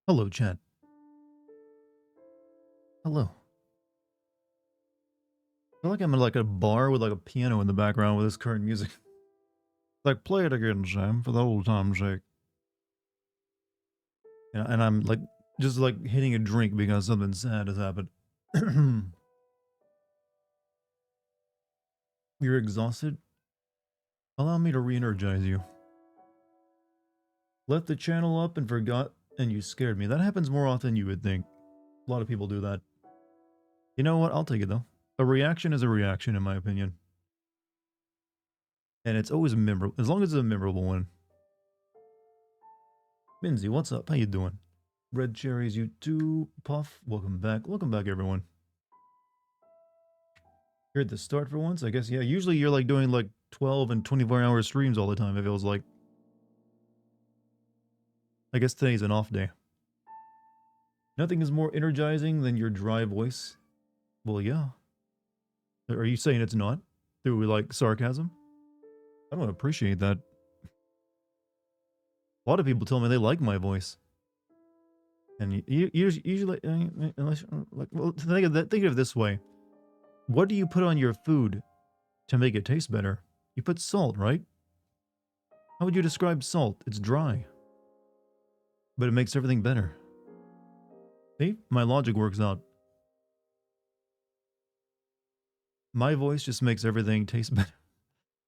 Hello, chat. Hello. I feel like I'm in like a bar with like a piano in the background with this current music. Like, play it again, Sam, for the old time's sake. And I'm like, just like hitting a drink because something sad has happened. You're exhausted? Allow me to re-energize you. Left the channel up and forgot, and you scared me. That happens more often than you would think. A lot of people do that. You know what? I'll take it though. A reaction is a reaction, in my opinion. And it's always memorable, as long as it's a memorable one. Minzy, what's up? How you doing? Red cherries, you too. Puff, welcome back. Welcome back, everyone. You're at the start for once, I guess. Yeah, usually you're like doing like 12 and 24-hour streams all the time, it feels like. I guess today's an off day. Nothing is more energizing than your dry voice. Well, yeah. Are you saying it's not? Through like sarcasm? I don't appreciate that. A lot of people tell me they like my voice. And you usually, unless, like, well, think of it this way. What do you put on your food to make it taste better? You put salt, right? How would you describe salt? It's dry. But it makes everything better. See? My logic works out. My voice just makes everything taste better.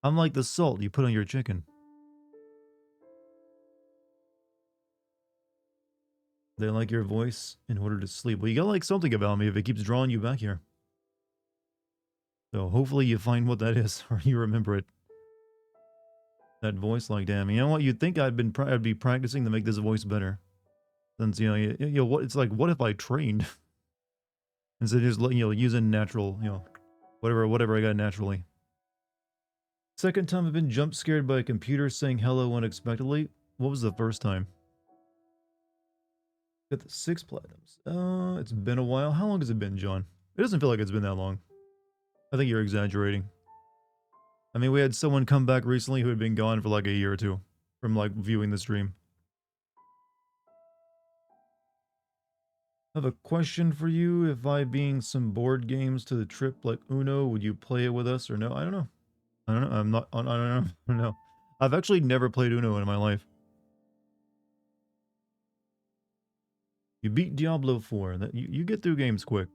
I'm like the salt you put on your chicken. They like your voice in order to sleep. Well, you gotta like something about me if it keeps drawing you back here. So hopefully you find what that is, or you remember it. That voice, like, damn, you know what? You'd think I'd be practicing to make this voice better. Since, what it's like, what if I trained? Instead of just, using natural, whatever I got naturally. Second time I've been jump scared by a computer saying hello unexpectedly. What was the first time? Got the 6 platinums. It's been a while. How long has it been, John? It doesn't feel like it's been that long. I think you're exaggerating. I mean, we had someone come back recently who had been gone for like a year or two from like viewing the stream. I have a question for you. If I bring some board games to the trip like Uno, would you play it with us or no? I don't know. I don't know. I'm not. I don't know. I don't know. I've actually never played Uno in my life. You beat Diablo 4. That you get through games quick.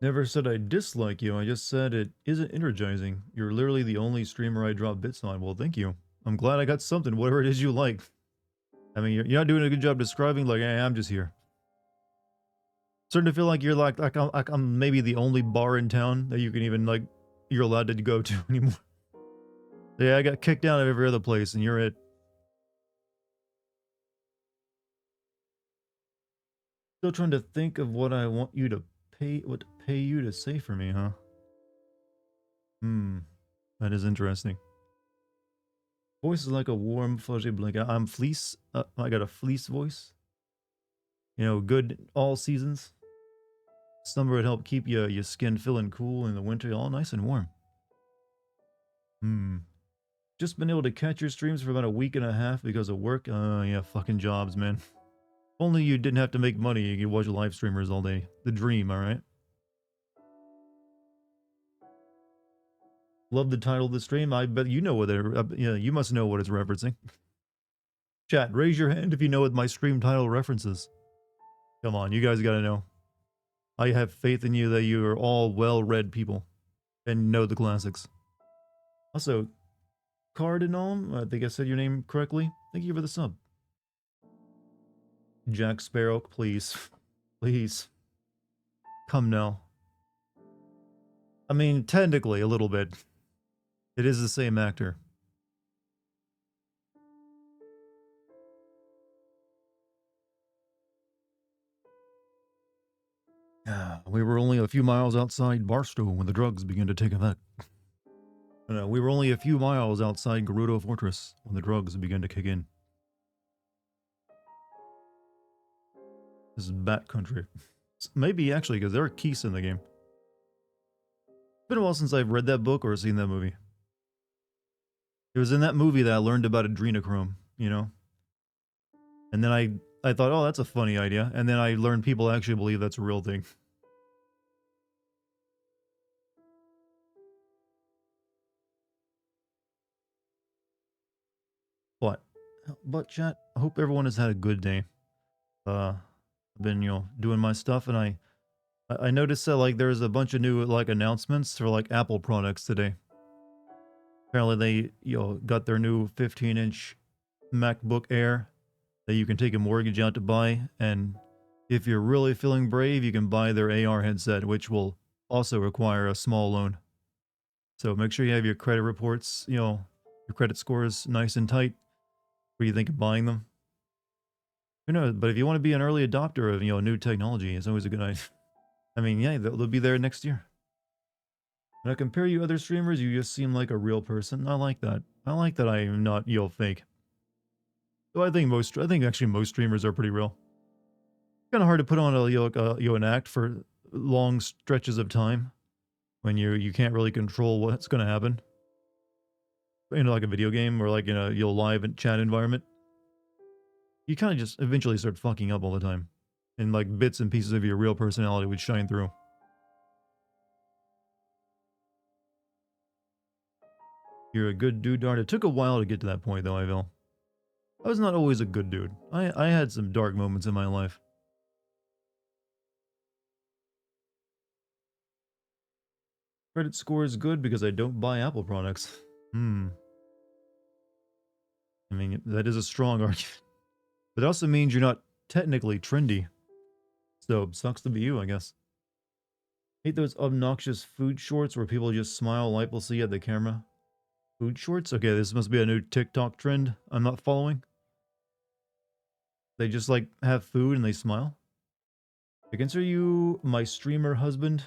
Never said I dislike you. I just said it isn't energizing. You're literally the only streamer I drop bits on. Well, thank you. I'm glad I got something, whatever it is you like. I mean, you're not doing a good job describing. Like, hey, I'm just here. Starting to feel like you're like I'm maybe the only bar in town that you can even like you're allowed to go to anymore. Yeah, I got kicked out of every other place, and you're it. Still trying to think of what I want you to pay. What to pay you to say for me, huh? That is interesting. Voice is like a warm, fuzzy blanket. I'm fleece. I got a fleece voice. You know, good all seasons. Summer would help keep your skin feeling cool, in the winter all nice and warm. Just been able to catch your streams for about a week and a half because of work. Yeah, fucking jobs, man. If only you didn't have to make money, you could watch live streamers all day. The dream, alright? Love the title of the stream. I bet you know what it, yeah, you must know what it's referencing. Chat, raise your hand if you know what my stream title references. Come on, you guys gotta know. I have faith in you that you are all well-read people and know the classics. Also, Cardinal, I think I said your name correctly. Thank you for the sub. Jack Sparrow, please. Please. Come now. I mean, technically, a little bit. It is the same actor. We were only a few miles outside Barstow when the drugs began to take effect. No, we were only a few miles outside Gerudo Fortress when the drugs began to kick in. This is Bat Country. Maybe, actually, because there are keys in the game. It's been a while since I've read that book or seen that movie. It was in that movie that I learned about adrenochrome, you know? And then I thought, oh, that's a funny idea. And then I learned people actually believe that's a real thing. But, but chat, I hope everyone has had a good day. I've been, doing my stuff, and I noticed that, like, there's a bunch of new, like, announcements for, like, Apple products today. Apparently they, got their new 15-inch MacBook Air that you can take a mortgage out to buy, and if you're really feeling brave, you can buy their AR headset, which will also require a small loan. So make sure you have your credit reports, your credit scores nice and tight before you think of buying them. Who knows? But if you want to be an early adopter of, new technology, it's always a good idea. I mean, yeah, they'll be there next year. When I compare you to other streamers, you just seem like a real person. I like that. I like that I am not, fake. So I think actually most streamers are pretty real. Kind of hard to put on an act for long stretches of time when you can't really control what's going to happen. Like a video game or like in a live chat environment, you kind of just eventually start fucking up all the time, and like bits and pieces of your real personality would shine through. You're a good dude, Dart. It took a while to get to that point, though, Ivel. I was not always a good dude. I had some dark moments in my life. Credit score is good because I don't buy Apple products. I mean, that is a strong argument. But it also means you're not technically trendy. So, sucks to be you, I guess. Hate those obnoxious food shorts where people just smile lifelessly at the camera. Food shorts? Okay, this must be a new TikTok trend I'm not following. They just, like, have food and they smile. I consider you my streamer husband,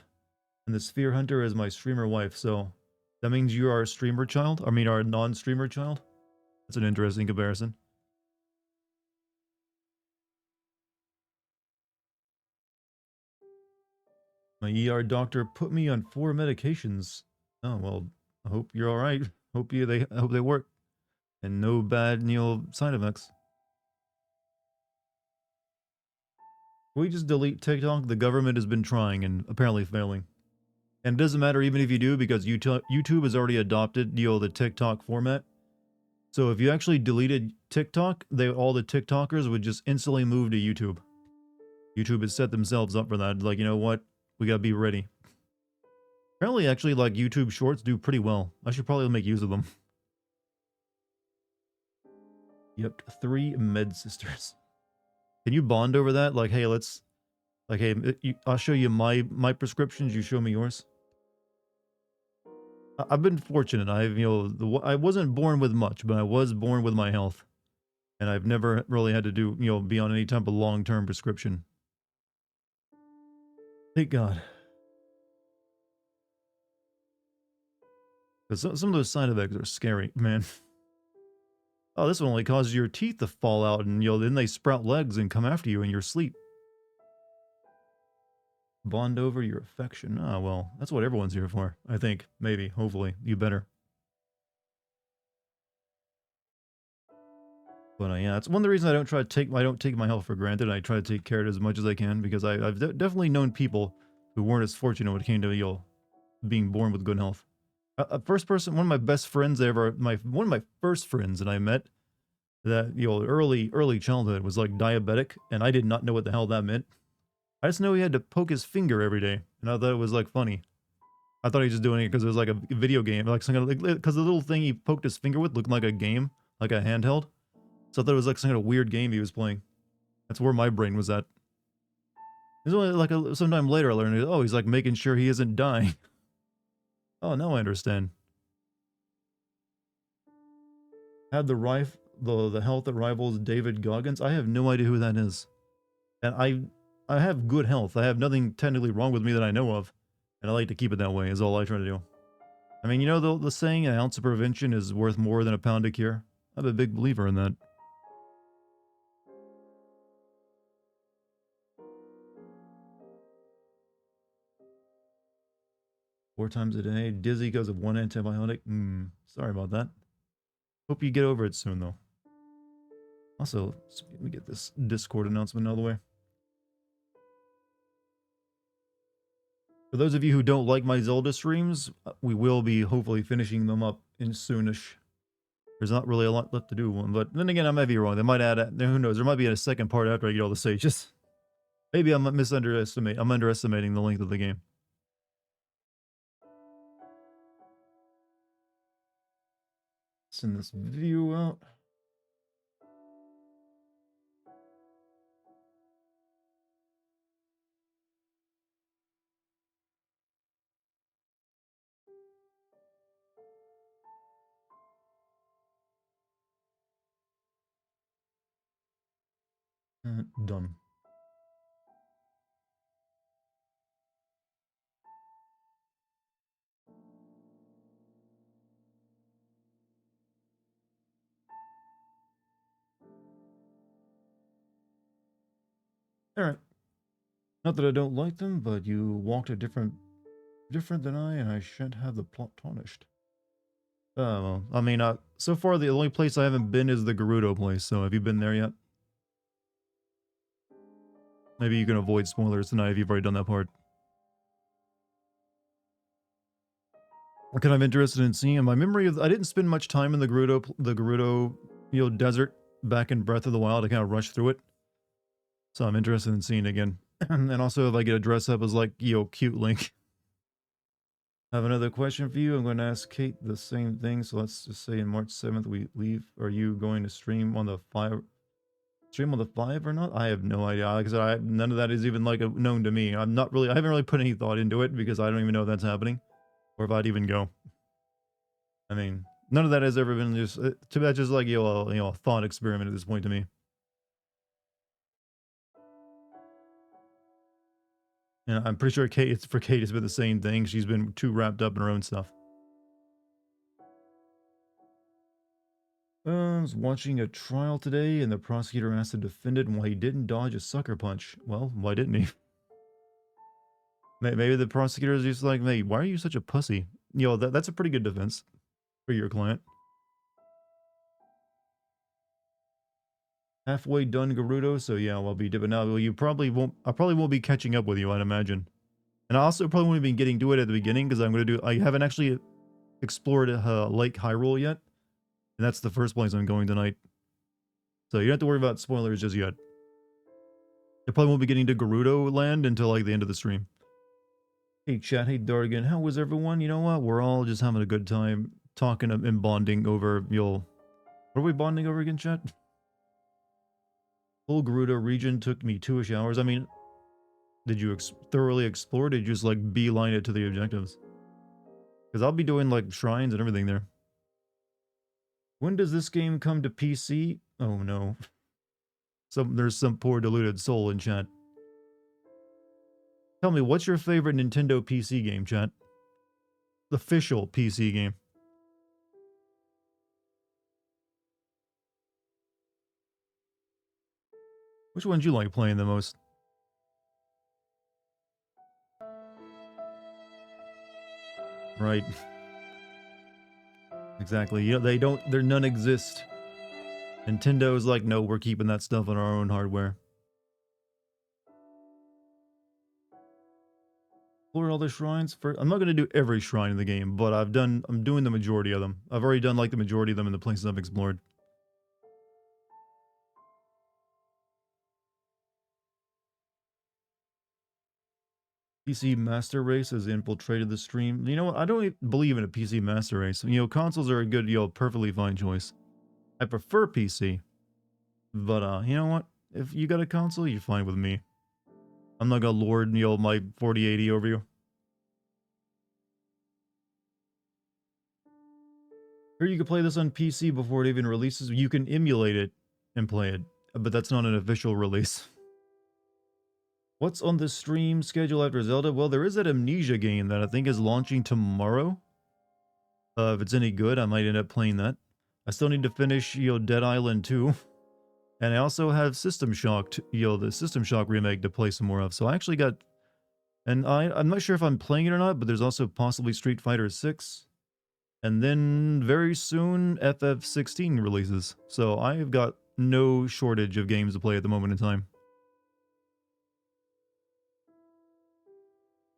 and the Sphere Hunter is my streamer wife, so that means you are a streamer child? I mean, our non-streamer child? That's an interesting comparison. My ER doctor put me on 4 medications. Oh, well, I hope you're alright. I hope they work. And no bad, side effects. We just delete TikTok? The government has been trying and apparently failing. And it doesn't matter even if you do, because YouTube has already adopted, the TikTok format. So if you actually deleted TikTok, all the TikTokers would just instantly move to YouTube. YouTube has set themselves up for that. Like, you know what? We gotta be ready. Apparently, actually, like, YouTube Shorts do pretty well. I should probably make use of them. Yep, 3 med sisters. Can you bond over that? Like, hey, I'll show you my prescriptions, you show me yours. I've been fortunate. I wasn't born with much, but I was born with my health. And I've never really had to do, be on any type of long-term prescription. Thank God. Because some of those side effects are scary, man. Oh, this one only causes your teeth to fall out, and then they sprout legs and come after you in your sleep. Bond over your affection. Ah, well, that's what everyone's here for. I think. Maybe. Hopefully. You better. But yeah, it's one of the reasons I don't take my health for granted. I try to take care of it as much as I can, because I've definitely known people who weren't as fortunate when it came to, being born with good health. One of my best friends one of my first friends that I met, that, early childhood, was like diabetic, and I did not know what the hell that meant. I just know he had to poke his finger every day, and I thought it was like funny. I thought he was just doing it because it was like a video game, like some kind of, because the little thing he poked his finger with looked like a game, like a handheld. So I thought it was like some kind of weird game he was playing. That's where my brain was at. It's only like sometime later I learned, oh, he's like making sure he isn't dying. Oh, now I understand. Had the health that rivals David Goggins. I have no idea who that is. And I have good health. I have nothing technically wrong with me that I know of. And I like to keep it that way, is all I try to do. I mean, the saying, an ounce of prevention is worth more than a pound of cure? I'm a big believer in that. Four times a day, dizzy because of one antibiotic. Sorry about that. Hope you get over it soon, though. Also, let me get this Discord announcement out of the way. For those of you who don't like my Zelda streams, we will be hopefully finishing them up in soonish. There's not really a lot left to do, but then again, I might be wrong. They might add, who knows, there might be a second part after I get all the sages. Maybe I'm underestimating the length of the game. Send this view out. Done. Alright. Not that I don't like them, but you walked a different than I, and I shan't have the plot tarnished. Well, I mean, so far the only place I haven't been is the Gerudo place, so have you been there yet? Maybe you can avoid spoilers tonight if you've already done that part. I'm kind of interested in seeing in my memory of, I didn't spend much time in the Gerudo, desert back in Breath of the Wild. I kind of rushed through it. So I'm interested in seeing it again. And also if I get to dress up as like, cute Link. I have another question for you. I'm going to ask Kate the same thing. So let's just say in March 7th we leave. Are you going to stream on the 5 or not? I have no idea. Like I said, none of that is even like known to me. I haven't really put any thought into it because I don't even know if that's happening or if I'd even go. I mean, none of that has ever been just that's just like a thought experiment at this point to me. And I'm pretty sure Kate it's been the same thing. She's been too wrapped up in her own stuff. I was watching a trial today, and the prosecutor asked the defendant why he didn't dodge a sucker punch. Well, why didn't he? Maybe the prosecutor is just like, "Hey, why are you such a pussy?" That's a pretty good defense for your client. Halfway done Gerudo, so yeah, I'll be dipping out. Well, I probably won't be catching up with you, I'd imagine. And I also probably won't be getting to it at the beginning because I haven't actually explored Lake Hyrule yet. And that's the first place I'm going tonight. So you don't have to worry about spoilers just yet. I probably won't be getting to Gerudo land until like the end of the stream. Hey chat, hey Dartigan, how was everyone? You know what? We're all just having a good time talking and bonding over, what are we bonding over again, chat? Full Gerudo region took me 2-ish hours. I mean, did you thoroughly explore? Did you just like beeline it to the objectives? Because I'll be doing like shrines and everything there. When does this game come to PC? Oh no. There's some poor deluded soul in chat. Tell me, what's your favorite Nintendo PC game, chat? The official PC game. Which ones you like playing the most? Right. Exactly. They're none exist. Nintendo's like, no, we're keeping that stuff on our own hardware. Explore all the shrines for. I'm not gonna do every shrine in the game, but I'm doing the majority of them. I've already done like the majority of them in the places I've explored. PC Master Race has infiltrated the stream. You know what? I don't believe in a PC Master Race. Consoles are a good, perfectly fine choice. I prefer PC. But, you know what? If you got a console, you're fine with me. I'm not gonna lord, my 4080 over you. Or you can play this on PC before it even releases. You can emulate it and play it. But that's not an official release. What's on the stream schedule after Zelda? Well, there is that Amnesia game that I think is launching tomorrow. If it's any good, I might end up playing that. I still need to finish, Dead Island 2. And I also have System Shock, the System Shock remake to play some more of. So I actually got... And I'm not sure if I'm playing it or not, but there's also possibly Street Fighter 6. And then very soon, FF16 releases. So I've got no shortage of games to play at the moment in time.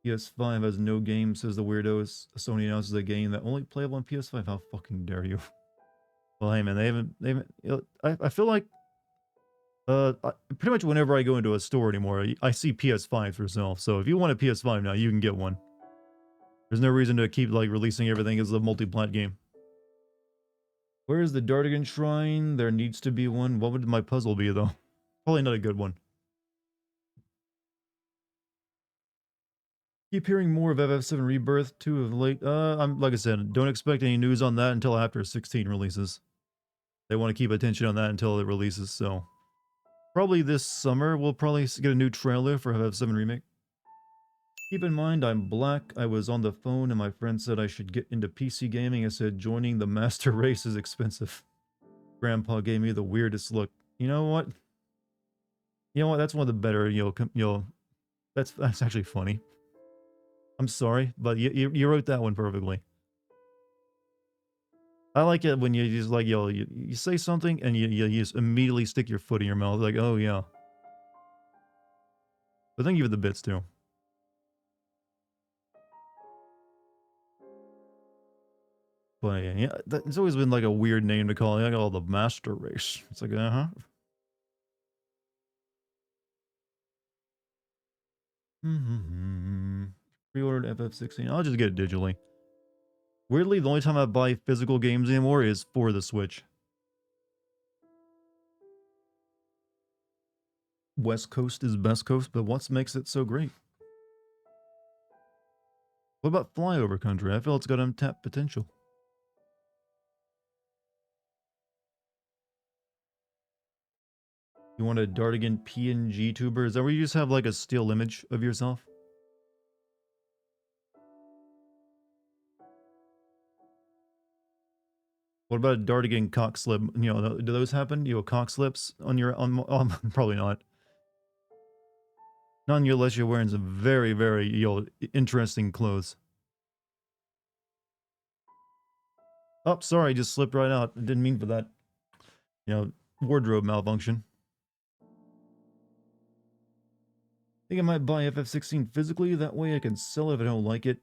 PS5 has no game, says the weirdos. Sony announces a game that only playable on PS5. How fucking dare you? Well, hey man, they haven't. I feel like, pretty much whenever I go into a store anymore, I see PS5 for sale. So if you want a PS5 now, you can get one. There's no reason to keep like releasing everything as a multi-plat game. Where is the Dartigan shrine? There needs to be one. What would my puzzle be though? Probably not a good one. Keep hearing more of FF7 Rebirth 2 of late. I'm like I said, don't expect any news on that until after 16 releases. They want to keep attention on that until it releases, so probably this summer we'll probably get a new trailer for FF7 Remake. Keep in mind, I'm black. I was on the phone and my friend said I should get into PC gaming. I said joining the master race is expensive. Grandpa gave me the weirdest look. You know what? That's one of the better, that's actually funny. I'm sorry, but you wrote that one perfectly. I like it when you just like, you say something and you just immediately stick your foot in your mouth. Like, oh yeah. But thank you for the bits too. But yeah, it's always been like a weird name to call it. Like, oh, the master race. It's like, uh-huh. Pre-ordered FF16. I'll just get it digitally. Weirdly, the only time I buy physical games anymore is for the Switch. West Coast is best coast, but what makes it so great? What about Flyover Country? I feel it's got untapped potential. You want a Dartigan PNG tuber? Is that where you just have like a still image of yourself? What about a Dartigan cock slip? Do those happen? Cock slips on your probably not. Not unless you're wearing some very, very interesting clothes. Oh, sorry, just slipped right out. I didn't mean for that. Wardrobe malfunction. I think I might buy FF16 physically, that way I can sell it if I don't like it.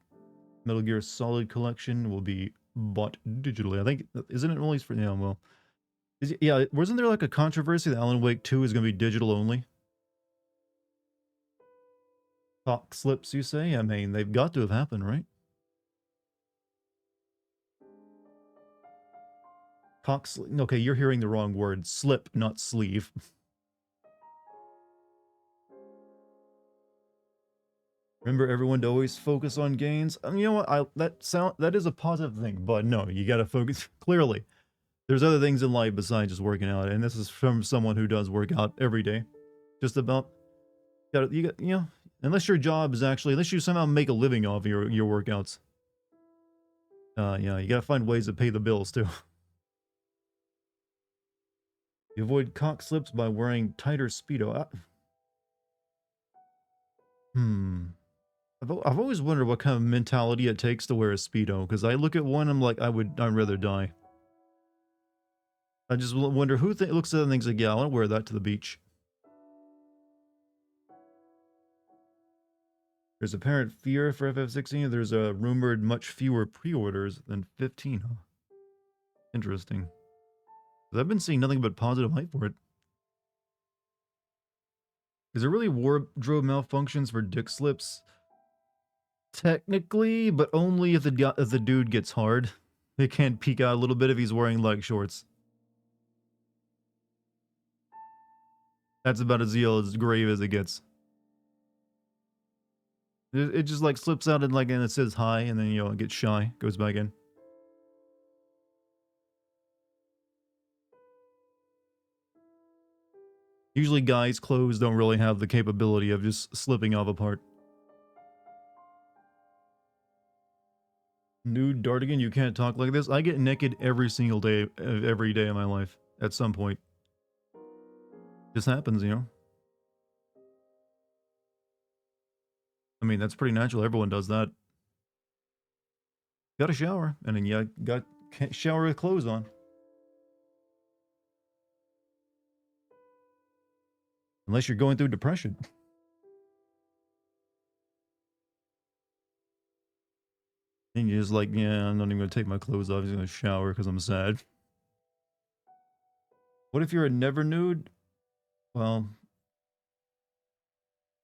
Metal Gear Solid Collection will be bought digitally. I think, isn't it released for, well. Wasn't there like a controversy that Alan Wake 2 is going to be digital only? Cock slips, you say? I mean, they've got to have happened, right? Cock slip. Okay, you're hearing the wrong word. Slip, not sleeve. Remember everyone to always focus on gains? You know what? That is a positive thing, but no, you got to focus. Clearly, there's other things in life besides just working out, and this is from someone who does work out every day. Just about, unless your job is actually, unless you somehow make a living off your workouts. You got to find ways to pay the bills too. You avoid cock slips by wearing tighter Speedo. I've always wondered what kind of mentality it takes to wear a Speedo, because I look at one, I'm like, I'd rather die. I just wonder who looks at it and thinks like, yeah, I want to wear that to the beach. There's apparent fear for FF16. There's a rumored much fewer pre-orders than 15, huh? Interesting. I've been seeing nothing but positive hype for it. Is there really wardrobe malfunctions for dick slips? Technically, but only if the dude gets hard. It can't peek out a little bit if he's wearing leg shorts. That's about as grave as it gets. It just like slips out and it says hi, and then it gets shy, goes back in. Usually guys' clothes don't really have the capability of just slipping off apart. Nude Dartigan, you can't talk like this. I get naked every single day, every day of my life, at some point. Just happens, I mean, that's pretty natural. Everyone does that. Got a shower, and then got shower with clothes on. Unless you're going through depression. And you're just like, yeah, I'm not even going to take my clothes off. I'm just going to shower because I'm sad. What if you're a never nude? Well,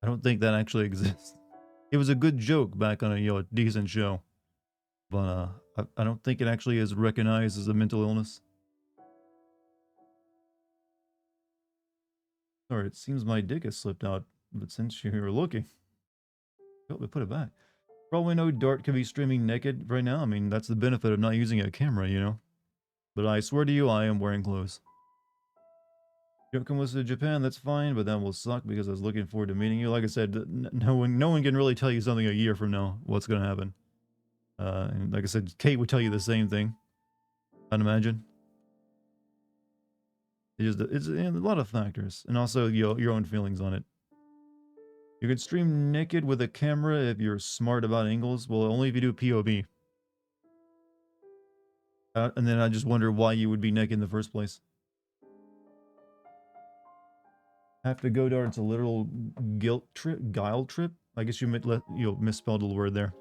I don't think that actually exists. It was a good joke back on a decent show, but I don't think it actually is recognized as a mental illness. Sorry, it seems my dick has slipped out, but since you're looking, help me put it back. Probably no Dart can be streaming naked right now. I mean, that's the benefit of not using a camera, you know? But I swear to you, I am wearing clothes. You don't come with us to Japan, that's fine, but that will suck because I was looking forward to meeting you. Like I said, no one can really tell you something a year from now, what's going to happen. And like I said, Kate would tell you the same thing, I'd imagine. It's a lot of factors, and also your own feelings on it. You can stream naked with a camera if you're smart about angles. Well, only if you do POV. And then I just wonder why you would be naked in the first place. Have to go Dart. It's a literal guile trip. I guess you misspelled a word there.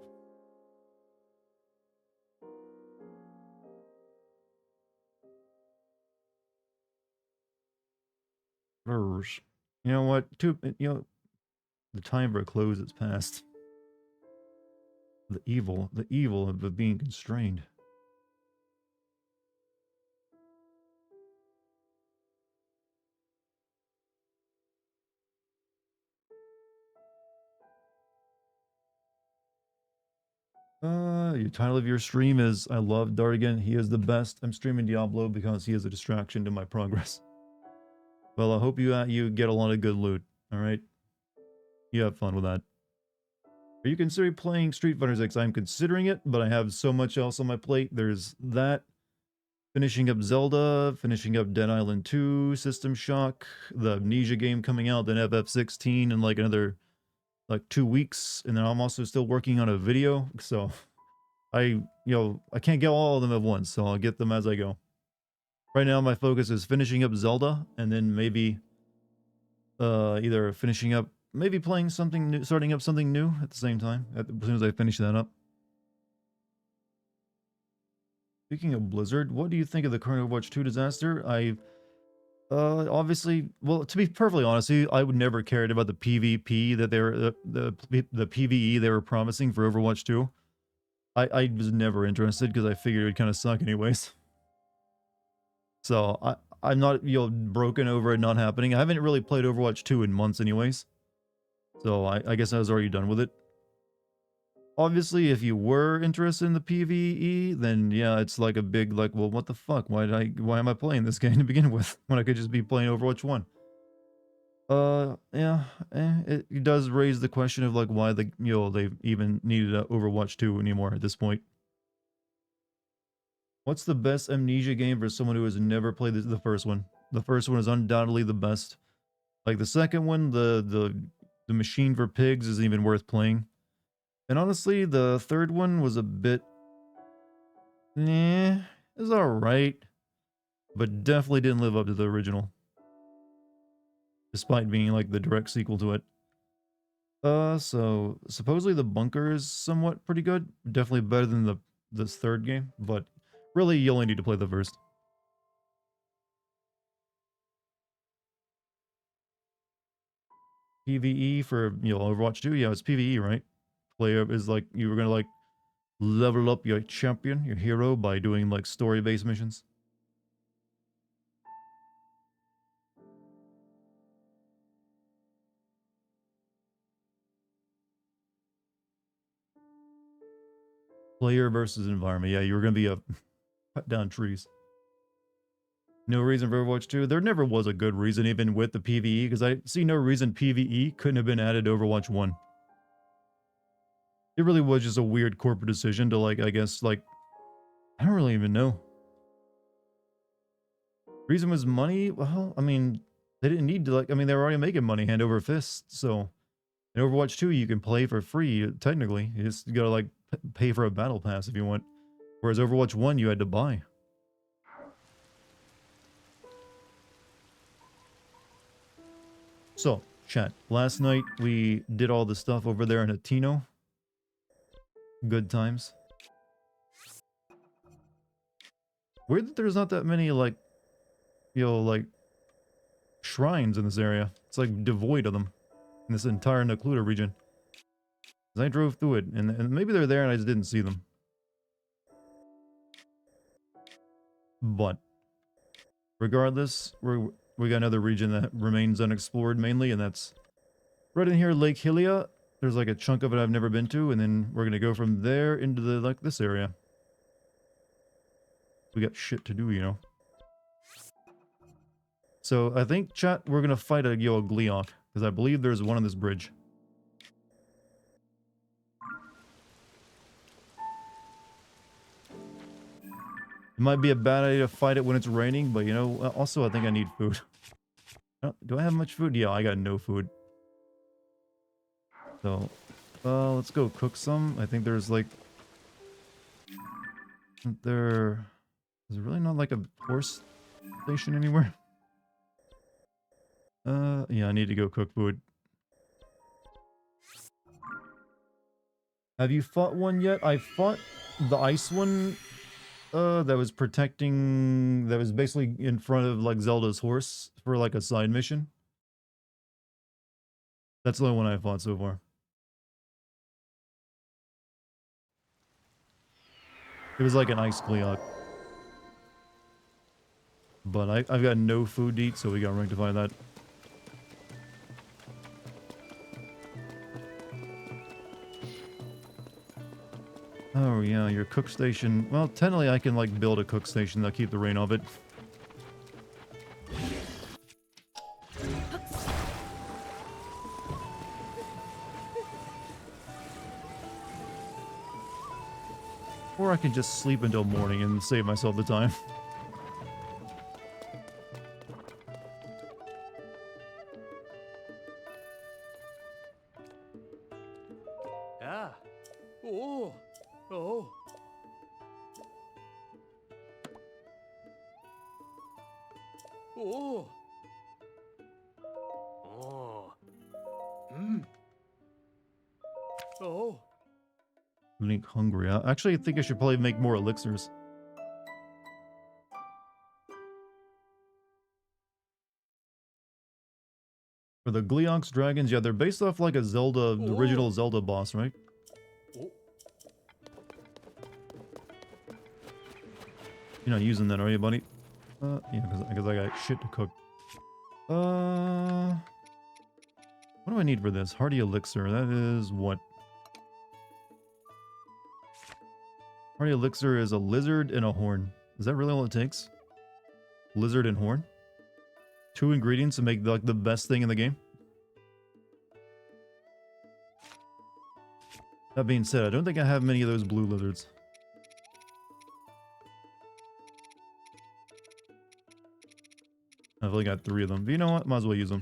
You know what? The time for a close is past. The evil of being constrained. Your title of your stream is I love Dartigan. He is the best. I'm streaming Diablo because he is a distraction to my progress. Well, I hope you get a lot of good loot. All right, you have fun with that. Are you considering playing Street Fighter 6? I'm considering it, but I have so much else on my plate. There's that, finishing up Zelda, finishing up Dead Island 2, System Shock, the Amnesia game coming out, then FF16 in like another 2 weeks, and then I'm also still working on a video, so I can't get all of them at once, so I'll get them as I go. Right now my focus is finishing up Zelda, and then maybe either finishing up, maybe playing something new, starting up something new at the same time, as soon as I finish that up. Speaking of Blizzard, what do you think of the current Overwatch 2 disaster? Obviously, well, to be perfectly honest, I would never cared about the PvP that the PvE they were promising for Overwatch 2. I was never interested because I figured it would kind of suck anyways. So I'm not broken over it not happening. I haven't really played Overwatch 2 in months anyways. So I guess I was already done with it. Obviously, if you were interested in the PvE, then yeah, it's like a big well, what the fuck? Why am I playing this game to begin with when I could just be playing Overwatch 1? Yeah, it does raise the question of why they even needed Overwatch 2 anymore at this point. What's the best Amnesia game for someone who has never played the first one? The first one is undoubtedly the best. Like the second one, the Machine for Pigs isn't even worth playing. And honestly, the third one was a bit... it was alright. But definitely didn't live up to the original. Despite being the direct sequel to it. So supposedly the bunker is somewhat pretty good. Definitely better than this third game, but really you only need to play the first. PvE for Overwatch 2, yeah, it's PvE, right? Player is you were gonna level up your champion, your hero, by doing story-based missions. Player versus environment. Yeah, you were gonna be cut down trees. No reason for Overwatch 2. There never was a good reason, even with the PvE, because I see no reason PvE couldn't have been added to Overwatch 1. It really was just a weird corporate decision to I guess I don't really even know. Reason was money. Well, I mean, they didn't need to I mean, they were already making money hand over fist. So in Overwatch 2, you can play for free. Technically, you just gotta pay for a battle pass if you want. Whereas Overwatch 1, you had to buy. So, chat. Last night we did all the stuff over there in Atino. Good times. Weird that there's not that many, like, like, shrines in this area. It's, like, devoid of them in this entire Nakluda region. 'Cause I drove through it, and maybe they're there and I just didn't see them. But, regardless, we got another region that remains unexplored mainly, and that's right in here, Lake Hylia. There's, like, a chunk of it I've never been to, and then we're gonna go from there into the, like, this area. We got shit to do, you know. So, I think, chat, we're gonna fight a Gleeok, because I believe there's one on this bridge. It might be a bad idea to fight it when it's raining, but, you know, also I think I need food. Do I have much food? Yeah, I got no food. So, let's go cook some. I think there's, like... Is there really not, like, a horse station anywhere? Yeah, I need to go cook food. Have you fought one yet? I fought the ice one, that was protecting... That was basically in front of, like, Zelda's horse for, like, a side mission. That's the only one I fought so far. It was like an ice Gleeok. But I've got no food to eat, so we gotta rectify that. Oh yeah, your cook station. Well, technically I can, like, build a cook station that'll keep the rain off it. Or I can just sleep until morning and save myself the time. Ah. Oh. Oh. Oh. Oh. Oh. Link hungry. I actually think I should probably make more elixirs. For the Gleeok's dragons, yeah, they're based off, like, a Zelda, the original Zelda boss, right? Oh. You're not using that, are you, buddy? Yeah, because I got shit to cook. What do I need for this? Hardy elixir. That is what? Hardy elixir is a lizard and a horn. Is that really all it takes? Lizard and horn? 2 ingredients to make, like, the best thing in the game? That being said, I don't think I have many of those blue lizards. I've only got 3 of them. But you know what? Might as well use them.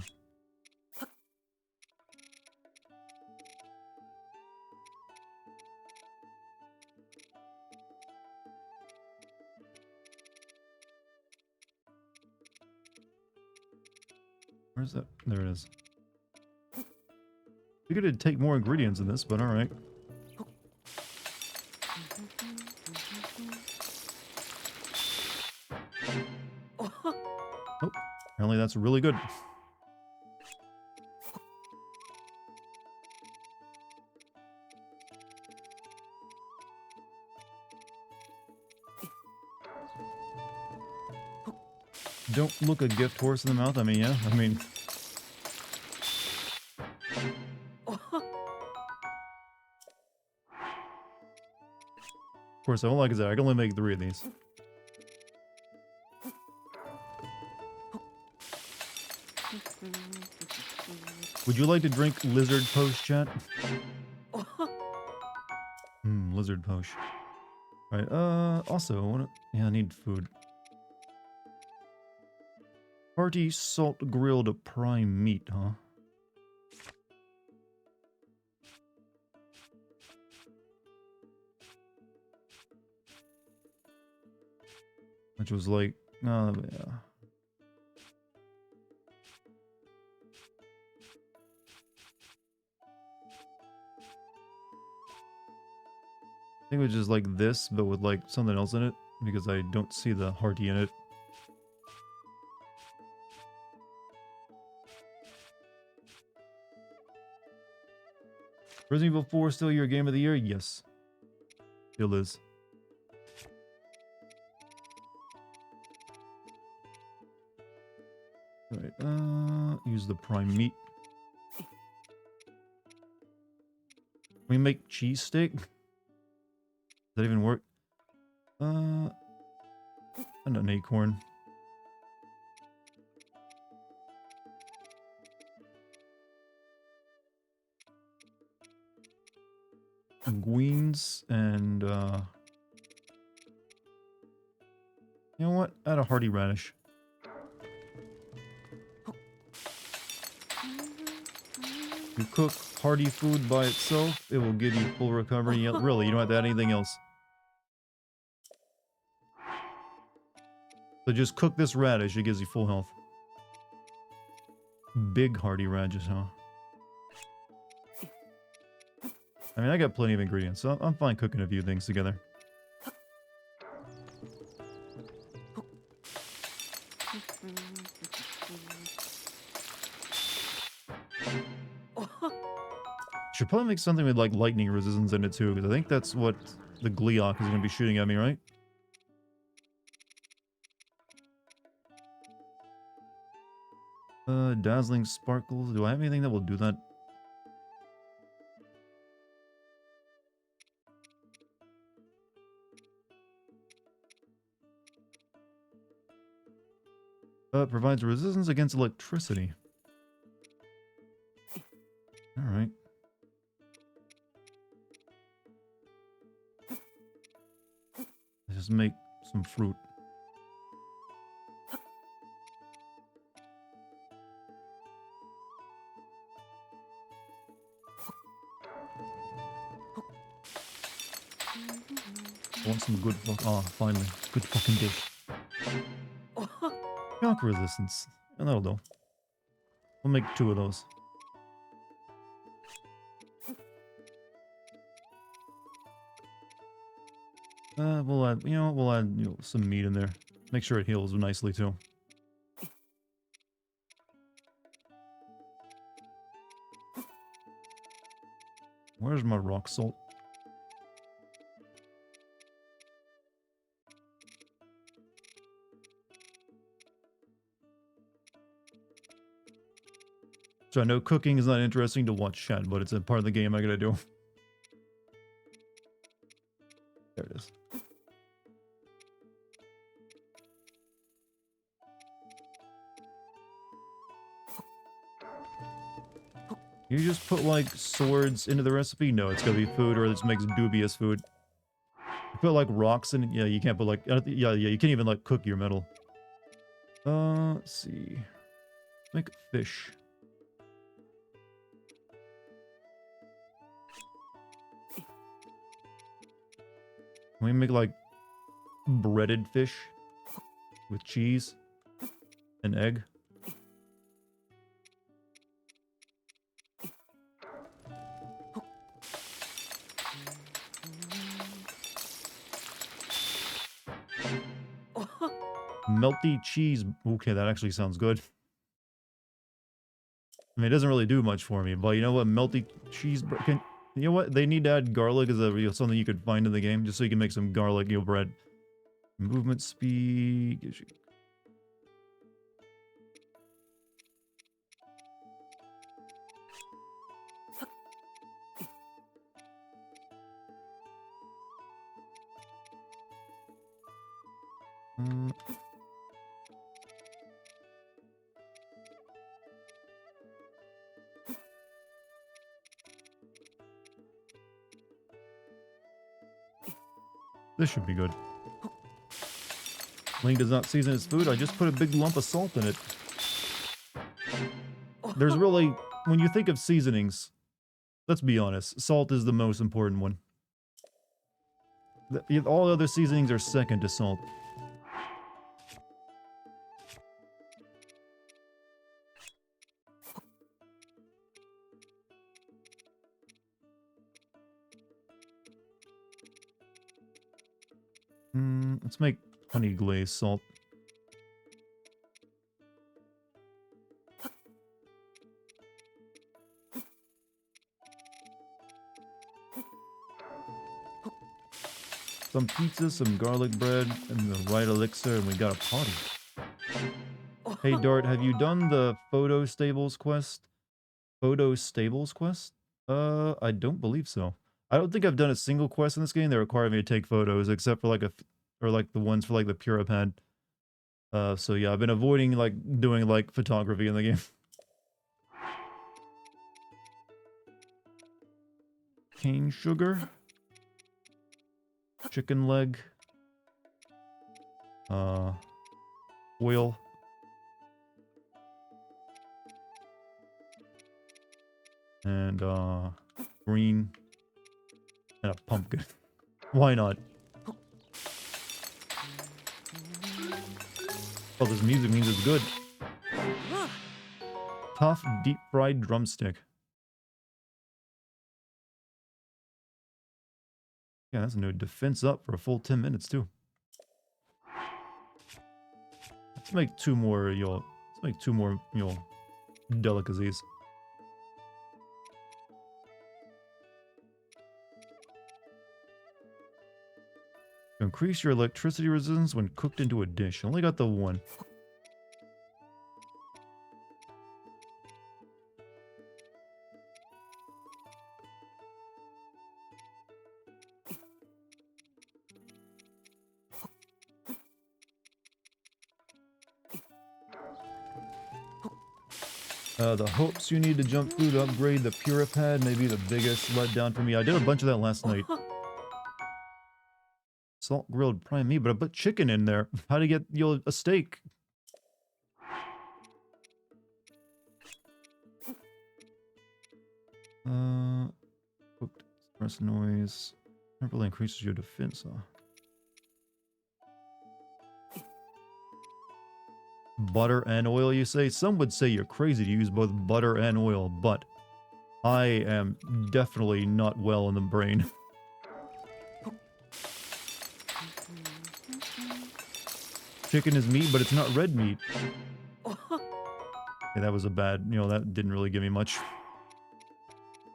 Where's that? There it is. Figured it'd take more ingredients in this, but alright. Oh, apparently that's really good. Don't look a gift horse in the mouth. I mean, yeah. I mean... Of course, I don't like that. I can only make 3 of these. Would you like to drink lizard post, chat? Lizard post. Alright, also, I need food. Hearty salt grilled prime meat, huh? Which was like, yeah. I think it was just like this, but with like something else in it, because I don't see the hearty in it. Resident Evil 4 still your game of the year? Yes. Still is. Alright, use the prime meat. We make cheesesteak? Does that even work? And an acorn. Greens and you know what? Add a hearty radish. You cook hearty food by itself, it will give you full recovery. Really, you don't have to add anything else. So just cook this radish, it gives you full health. Big hearty radish, huh? I mean, I got plenty of ingredients, so I'm fine cooking a few things together. Should probably make something with like lightning resistance in it too, because I think that's what the Gleeok is going to be shooting at me, right? Dazzling sparkles. Do I have anything that will do that? Provides resistance against electricity. Alright. Let's just make some fruit. I want some good finally. Good fucking dish. Shock resistance. And that'll do. We'll make 2 of those. We'll add, some meat in there. Make sure it heals nicely too. Where's my rock salt? So I know cooking is not interesting to watch chat, but it's a part of the game I gotta do. There it is. You just put like swords into the recipe? No, it's gonna be food, or this makes dubious food. You put like rocks in it. Yeah, you can't put like you can't even like cook your metal. Let's see. Make fish. Can we make like breaded fish with cheese and egg? Melty cheese. Okay, that actually sounds good. I mean, it doesn't really do much for me, but you know what? Melty cheese. You know what? They need to add garlic as something you could find in the game, just so you can make some garlic bread. Movement speed gives you. This should be good. Link does not season his food. I just put a big lump of salt in it. There's really, when you think of seasonings, let's be honest, salt is the most important one. All other seasonings are second to salt. Let's make honey glaze salt. Some pizza, some garlic bread, and the right elixir, and we got a party. Hey Dart, have you done the photo stables quest? Photo stables quest? I don't believe so. I don't think I've done a single quest in this game that require me to take photos, except for like or like the ones for like the Puripad. So yeah, I've been avoiding like doing like photography in the game. Cane sugar. Chicken leg. Oil. And green. And a pumpkin. Why not? Oh, this music means it's good. Tough deep fried drumstick. Yeah, that's a new defense up for a full 10 minutes too. Let's make two more, delicacies. Increase your electricity resistance when cooked into a dish. Only got the one. The hopes you need to jump through to upgrade the Puripad may be the biggest letdown for me. I did a bunch of that last night. Salt grilled prime meat, but I put chicken in there. How to get a steak? Cooked express noise. Temporarily increases your defense. Butter and oil, you say? Some would say you're crazy to use both butter and oil, but I am definitely not well in the brain. Chicken is meat, but it's not red meat. Yeah, that was a bad, that didn't really give me much.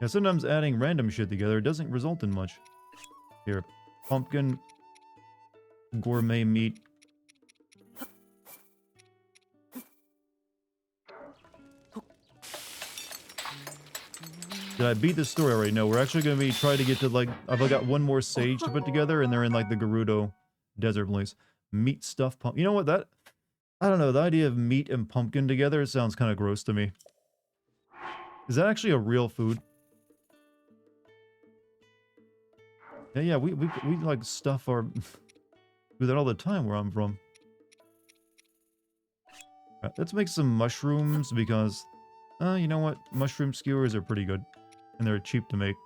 Yeah, sometimes adding random shit together doesn't result in much. Here, pumpkin, gourmet meat. Did I beat the story already? No, we're actually going to be trying to get to, like, I've got one more sage to put together, and they're in, like, the Gerudo desert place. Meat stuff pumpkin. You know what, I don't know, the idea of meat and pumpkin together sounds kind of gross to me. Is that actually a real food? Yeah, we like, stuff our... do that all the time where I'm from. Right, let's make some mushrooms, because... you know what? Mushroom skewers are pretty good. And they're cheap to make.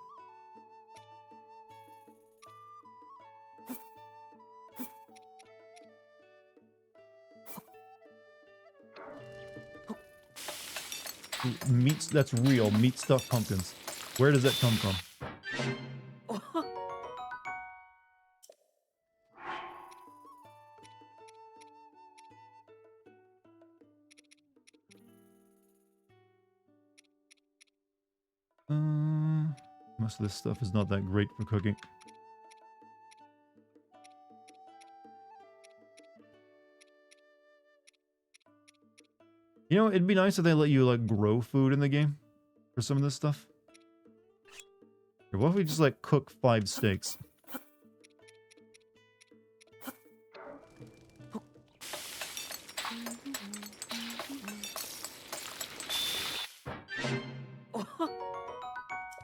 Ooh, meat, that's real. Meat stuffed pumpkins. Where does that come from? Most of this stuff is not that great for cooking. You know, it'd be nice if they let you, like, grow food in the game for some of this stuff. Or what if we just, like, cook 5 steaks?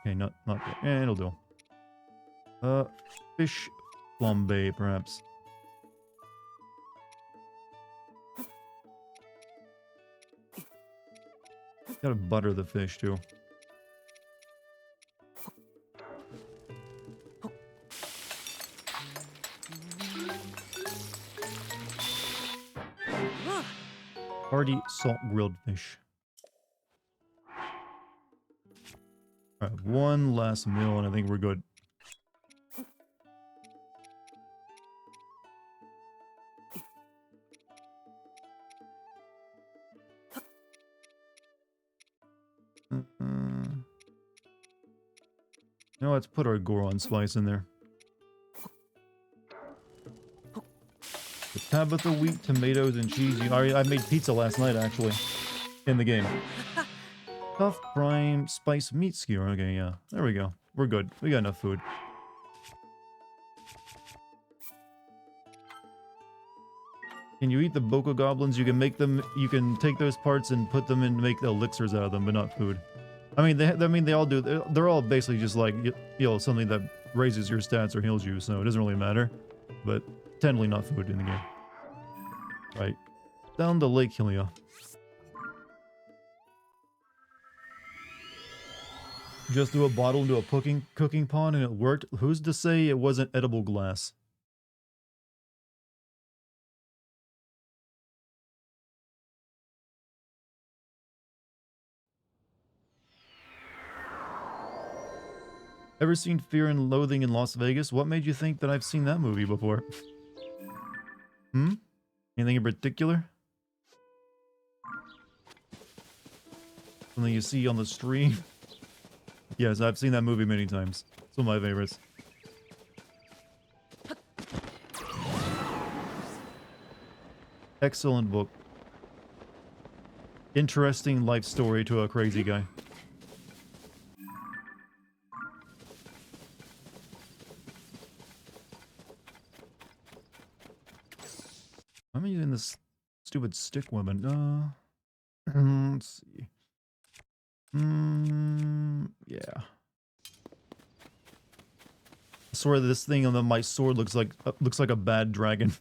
Okay, not that. Yeah, it'll do. Fish flambe, perhaps. Gotta butter the fish, too. Hearty salt grilled fish. Alright, one last meal and I think we're good. Now let's put our Goron spice in there. The Tabitha wheat, tomatoes, and cheese. I made pizza last night, actually. In the game. Tough prime spice meat skewer. Okay, yeah. There we go. We're good. We got enough food. Can you eat the Boko Goblins? You can make them, you can take those parts and put them in to make elixirs out of them, but not food. I mean, they all do, they're all basically just like, you know, something that raises your stats or heals you, so it doesn't really matter. But technically not food in the game. Right. Down the Lake Hylia. Just threw a bottle into a cooking pot and it worked. Who's to say it wasn't edible glass? Ever seen Fear and Loathing in Las Vegas? What made you think that I've seen that movie before? Hmm? Anything in particular? Something you see on the stream? Yes, I've seen that movie many times. It's one of my favorites. Excellent book. Interesting life story to a crazy guy. I'm using this stupid stick weapon. Let's see. Yeah. I swear this thing on my sword looks like a bad dragon.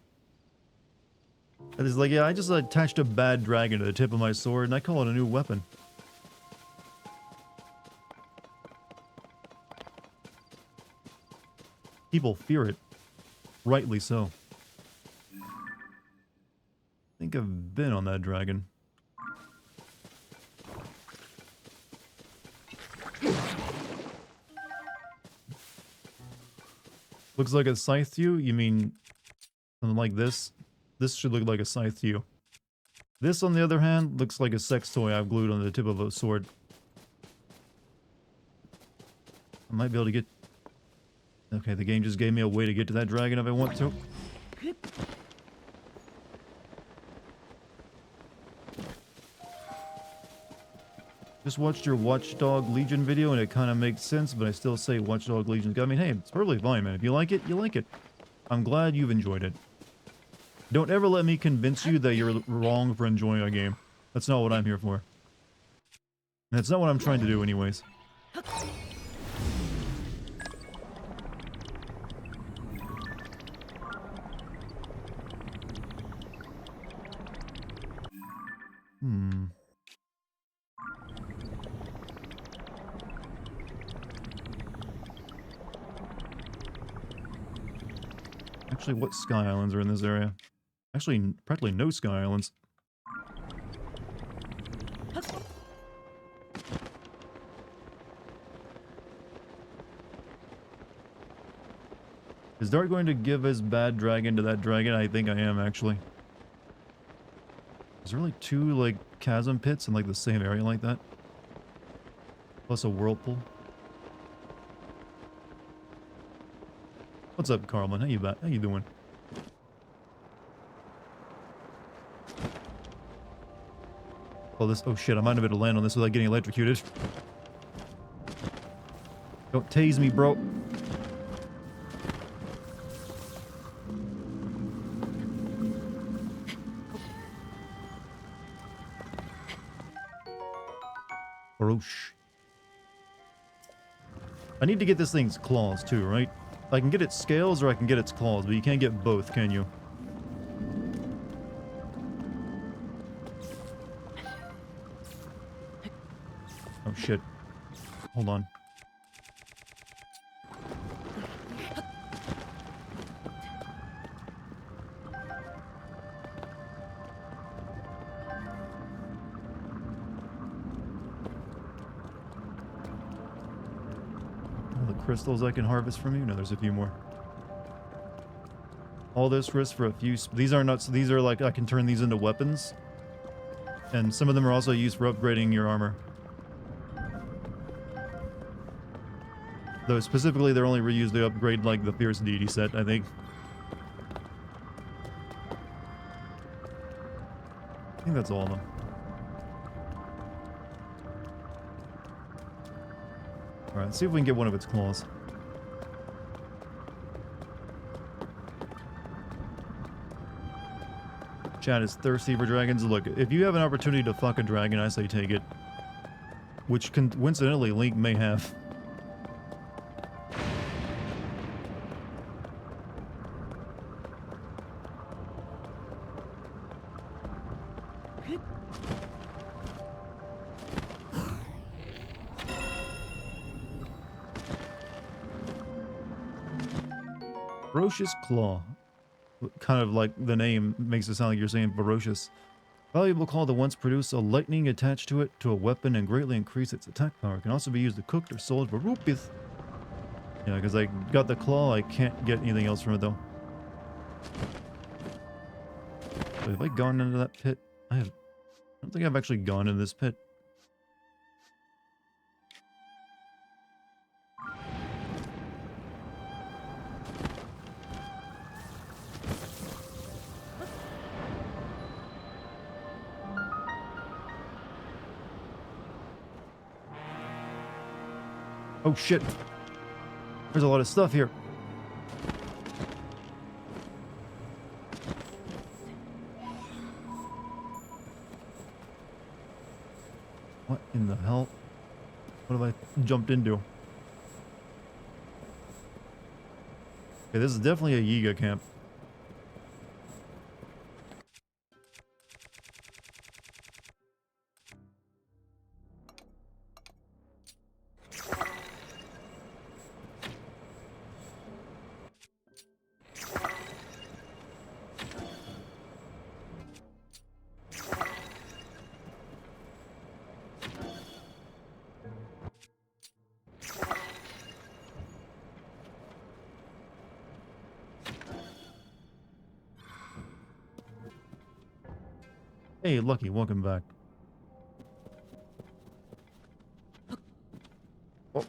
And it's like, yeah, I just attached a bad dragon to the tip of my sword and I call it a new weapon. People fear it. Rightly so. I think I've been on that dragon. Looks like a scythe to you? You mean something like this? This should look like a scythe to you. This, on the other hand, looks like a sex toy I've glued on the tip of a sword. I might be able to get... Okay, the game just gave me a way to get to that dragon if I want to. Just watched your Watchdog Legion video and it kind of makes sense, but I still say Watchdog Legion. I mean, hey, it's perfectly fine, man. If you like it, you like it. I'm glad you've enjoyed it. Don't ever let me convince you that you're wrong for enjoying a game. That's not what I'm here for. And that's not what I'm trying to do anyways. Actually, what Sky Islands are in this area? Actually, practically no Sky Islands. Is Dart going to give his bad dragon to that dragon? I think I am, actually. Is there really two, like, chasm pits in, like, the same area like that? Plus a whirlpool? What's up, Carlin? How you doing? Oh shit, I might have been able to land on this without getting electrocuted. Don't tase me, bro. Barosh. I need to get this thing's claws too, right? I can get its scales or I can get its claws, but you can't get both, can you? Oh shit. Hold on. Crystals I can harvest from you? No, there's a few more. All this risk for a few... These are not... These are like... I can turn these into weapons. And some of them are also used for upgrading your armor. Though specifically, they're only reused to upgrade, like, the Fierce Deity set, I think. I think that's all of them. Alright, let's see if we can get one of its claws. Chat is thirsty for dragons. Look, if you have an opportunity to fuck a dragon, I say take it. Which, coincidentally, Link may have. Ferocious Claw. Kind of like the name makes it sound like you're saying ferocious. Valuable claw that once produced a lightning attached to it to a weapon and greatly increase its attack power. Can also be used to cooked or sold for rupees. Yeah, because I got the claw, I can't get anything else from it though. Wait, have I gone into that pit? I don't think I've actually gone into this pit. Oh shit. There's a lot of stuff here. What in the hell? What have I jumped into? Okay, this is definitely a Yiga camp. Hey, Lucky, welcome back. Oh.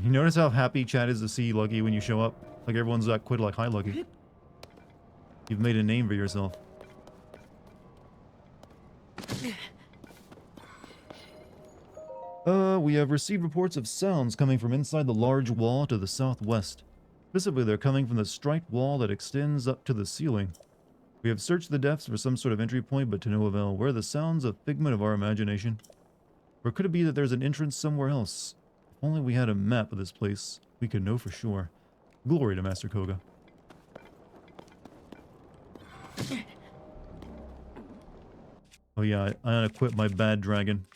You notice how happy chat is to see Lucky when you show up? Like everyone's that quid like, hi Lucky. You've made a name for yourself. We have received reports of sounds coming from inside the large wall to the southwest. Specifically, they're coming from the striped wall that extends up to the ceiling. We have searched the depths for some sort of entry point, but to no avail. Where are the sounds a figment of our imagination? Or could it be that there's an entrance somewhere else? If only we had a map of this place, we could know for sure. Glory to Master Koga. Oh yeah, I unequipped my bad dragon.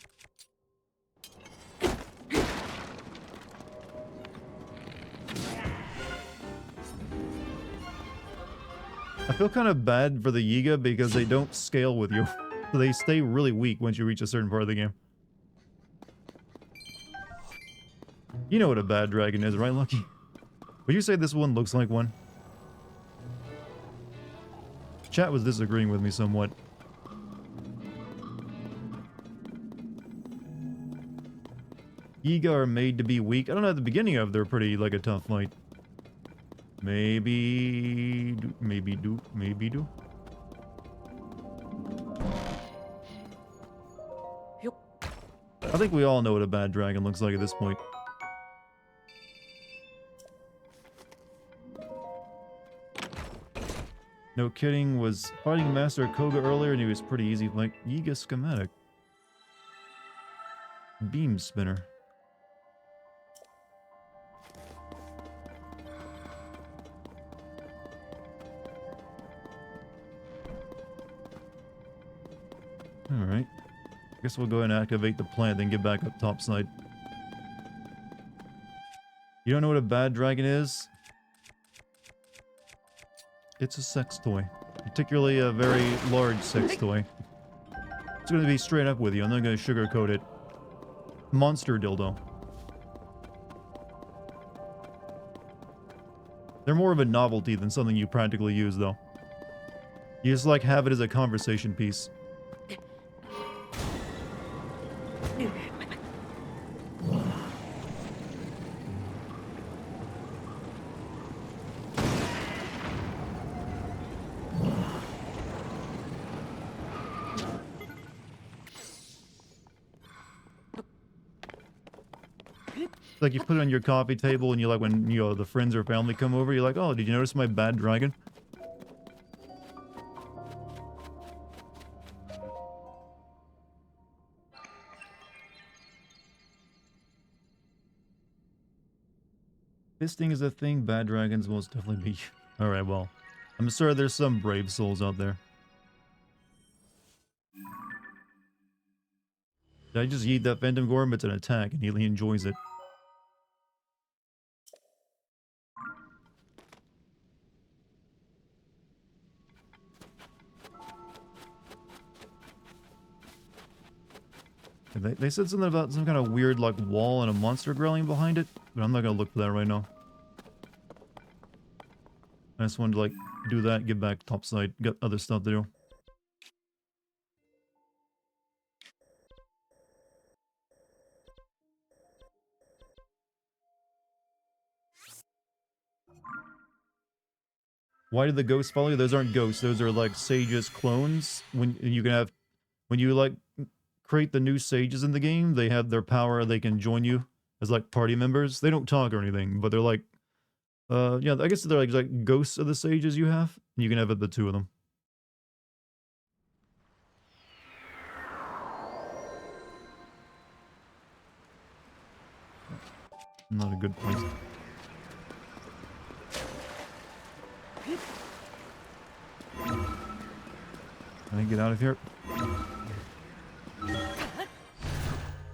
I feel kind of bad for the Yiga because they don't scale with you. So they stay really weak once you reach a certain part of the game. You know what a bad dragon is, right, Lucky? Would you say this one looks like one? Chat was disagreeing with me somewhat. Yiga are made to be weak. I don't know, at the beginning of they're pretty like a tough fight. Maybe do. I think we all know what a bad dragon looks like at this point. No kidding, was fighting Master Koga earlier and he was pretty easy. Like, Yiga schematic. Beam spinner. Alright. Guess we'll go ahead and activate the plant, then get back up topside. You don't know what a bad dragon is? It's a sex toy. Particularly a very large sex toy. It's gonna be straight up with you. I'm not gonna sugarcoat it. Monster dildo. They're more of a novelty than something you practically use, though. You just, like, have it as a conversation piece. like you put it on your coffee table and you like when the friends or family come over, you're like, oh, did you notice my bad dragon? Fisting is a thing, bad dragons most definitely be. Alright, well, I'm sure there's some brave souls out there. Did I just yeet that Phantom Gorm? It's an attack and he enjoys it. They said something about some kind of weird like wall and a monster growling behind it, but I'm not gonna look for that right now. I just wanted to like do that, get back topside, got other stuff to do. Why did the ghosts follow you? Those aren't ghosts, those are like sages clones. When you like create the new sages in the game, they have their power, they can join you as like party members. They don't talk or anything, but they're like yeah, I guess they're like ghosts of the sages you have. You can have the two of them. Not a good place. Can I get out of here?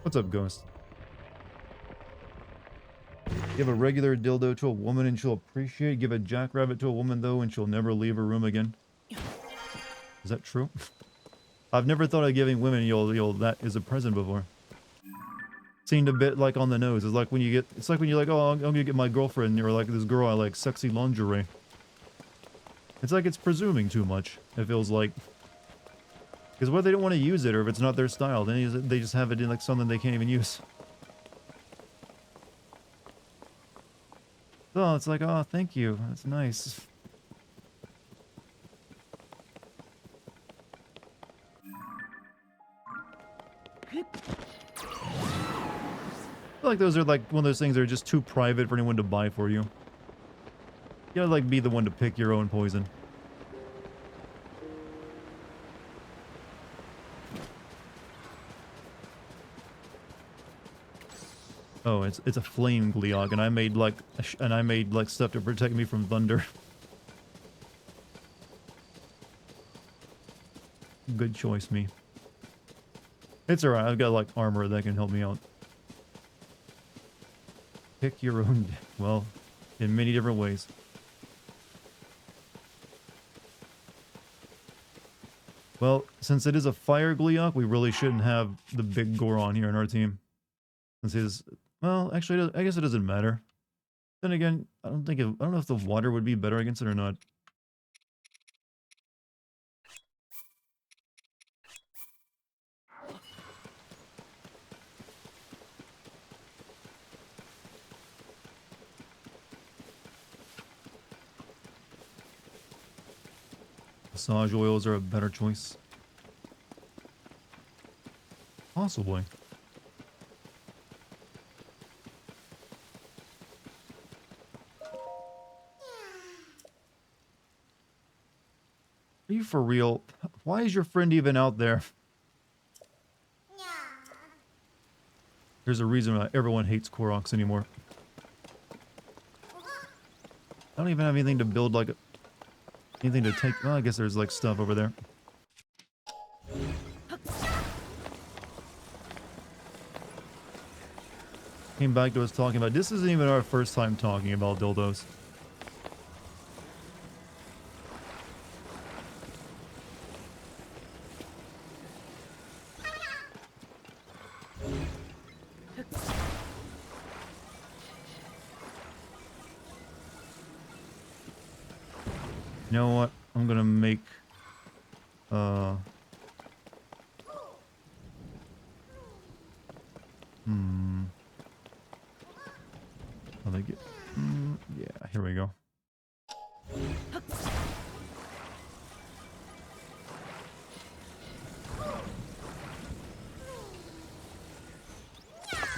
What's up, ghost? Give a regular dildo to a woman and she'll appreciate. Give a jackrabbit to a woman, though, and she'll never leave her room again. Is that true? I've never thought of giving women that as a present before. Seemed a bit like on the nose. It's like when you're like, oh, I'm gonna get my girlfriend, or like this girl I like sexy lingerie. It's like it's presuming too much. It feels like. Because what if they don't want to use it, or if it's not their style, then they just have it in like something they can't even use. Oh, it's like, oh, thank you. That's nice. I feel like those are like one of those things that are just too private for anyone to buy for you. You gotta like be the one to pick your own poison. Oh, it's a flame Gleog, and I made like stuff to protect me from thunder. Good choice, me. It's alright, I've got like armor that can help me out. Pick your own, well, in many different ways. Well, since it is a fire Gleok, we really shouldn't have the big Goron here in our team. Since his, well, actually, I guess it doesn't matter. Then again, I don't know if the water would be better against it or not. Massage oils are a better choice. Possibly. Are you for real? Why is your friend even out there? There's a reason why everyone hates Koroks anymore. I don't even have anything to build like anything to take. Well, I guess there's like stuff over there. Came back to us talking about, this isn't even our first time talking about dildos. You know what? I'm gonna make I think it. Yeah, here we go.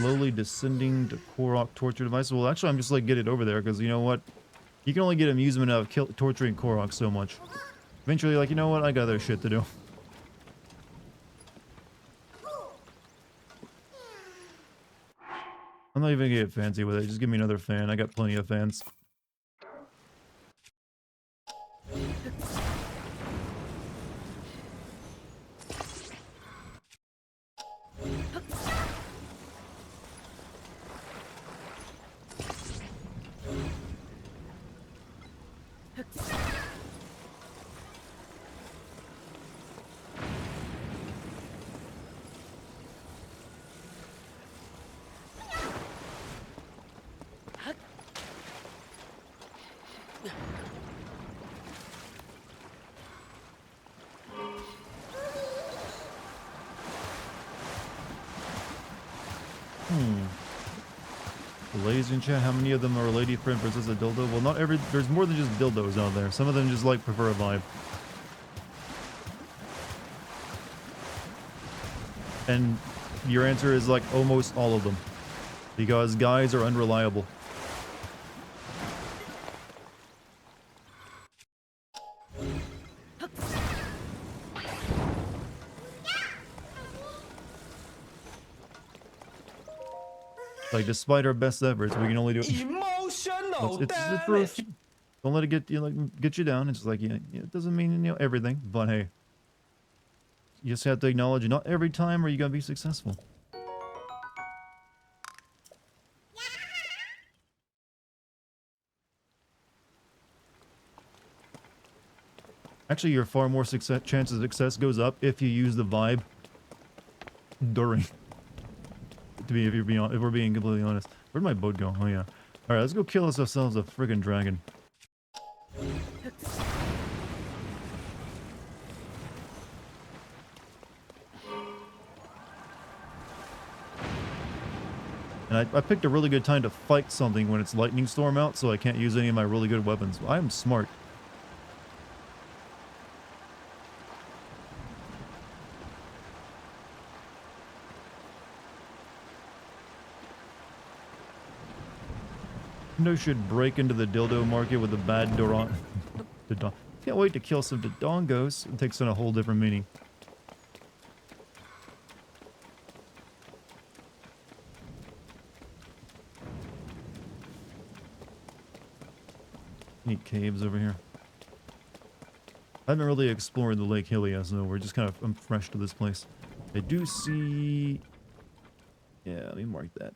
Slowly descending to Korok torture device. Well, actually, I'm just like, get it over there, because you know what? You can only get amusement out of torturing Korok so much. Eventually, like, you know what? I got other shit to do. I'm not even gonna get fancy with it. Just give me another fan. I got plenty of fans. Ladies in chat, how many of them are lady friend versus a dildo? Well, not every. There's more than just dildos out there. Some of them just like prefer a vibe. And your answer is like almost all of them, because guys are unreliable. Like, despite our best efforts, we can only do it. Emotional It's the truth. Don't let it get you get you down. It's like, yeah, it doesn't mean, you know, everything, but hey, you just have to acknowledge not every time are you gonna be successful. Actually, your far more chance of success goes up if you use the vibe during. If we're being completely honest. Where'd my boat go? Oh yeah. All right, let's go kill ourselves a friggin' dragon. And I picked a really good time to fight something when it's lightning storm out, so I can't use any of my really good weapons. I am smart. No should break into the dildo market with a bad Doron. Can't wait to kill some Dodongos. It takes on a whole different meaning. Neat caves over here. I haven't really explored the Lake Hylia, so we're just kind of, I'm fresh to this place. I do see... Yeah, let me mark that.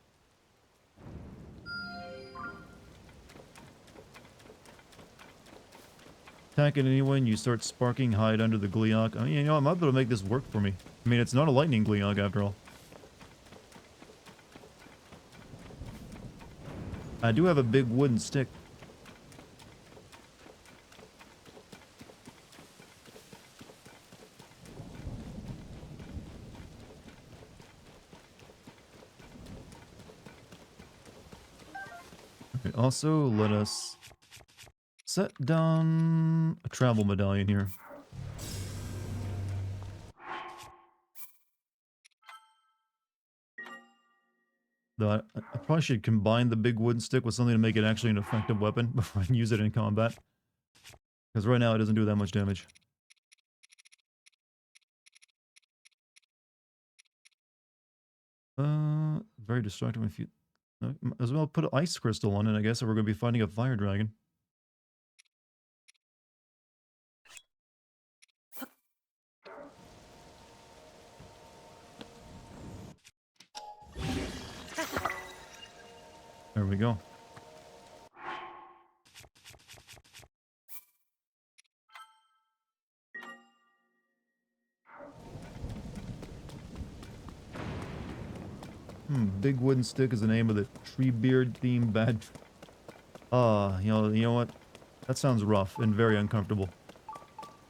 Attacking anyone, you start sparking, hide under the Gleeok. I mean, you know, I might be able to make this work for me. I mean, it's not a lightning Gleeok after all. I do have a big wooden stick. Okay, also, let us set down a travel medallion here. Though I probably should combine the big wooden stick with something to make it actually an effective weapon before I use it in combat. Because right now it doesn't do that much damage. Very destructive if you... as well put an ice crystal on it, I guess, if we're going to be fighting a fire dragon. There we go. Big wooden stick is the name of the Treebeard themed bad. You know what? That sounds rough and very uncomfortable.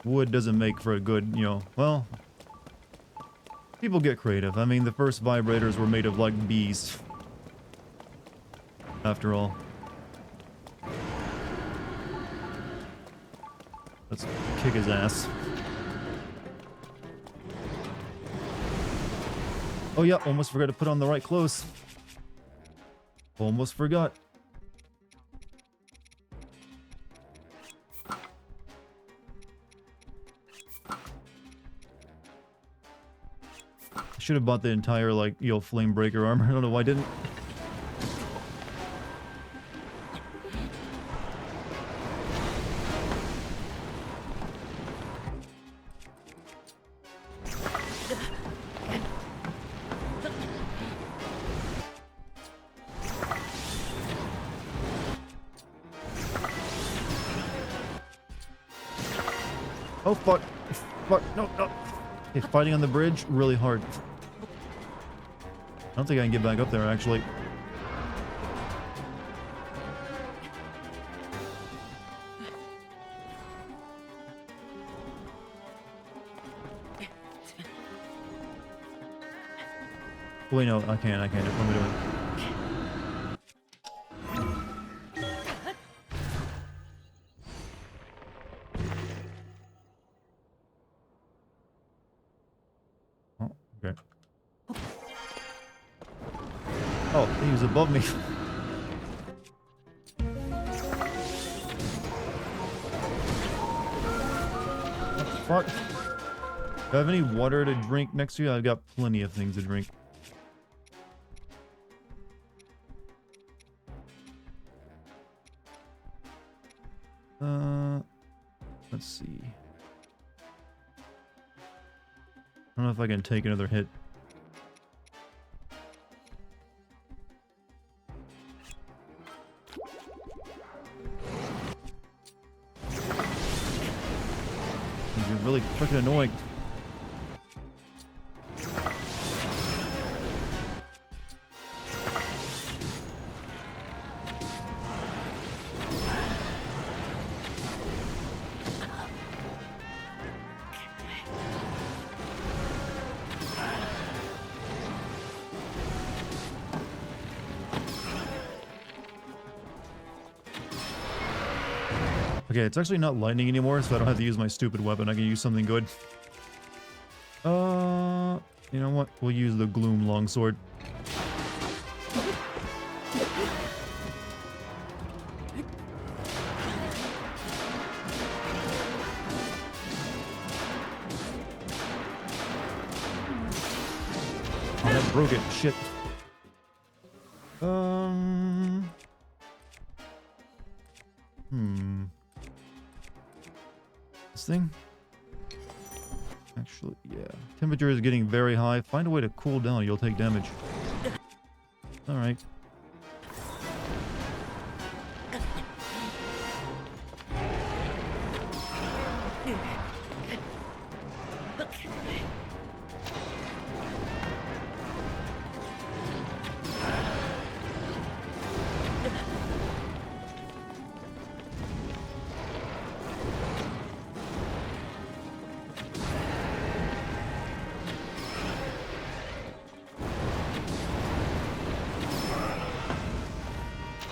Wood doesn't make for a good, you know, well, people get creative. I mean, the first vibrators were made of like bees. After all. Let's kick his ass. Oh yeah, almost forgot to put on the right clothes. Almost forgot. I should have bought the entire, like, flame breaker armor. I don't know why I didn't. Oh, fuck. Fuck. No, no. Okay, fighting on the bridge, really hard. I don't think I can get back up there, actually. Wait, no, I can't. What am I doing? Oh, okay. Oh, he was above me. What the fuck? Do I have any water to drink next to you? I've got plenty of things to drink. Let's see. I don't know if I can take another hit. You're really freaking annoying. Okay, it's actually not lightning anymore, so I don't have to use my stupid weapon. I can use something good. You know what? We'll use the Gloom Longsword. Oh, that broke it. Shit. This thing? Actually, yeah. Temperature is getting very high. Find a way to cool down, you'll take damage. Alright.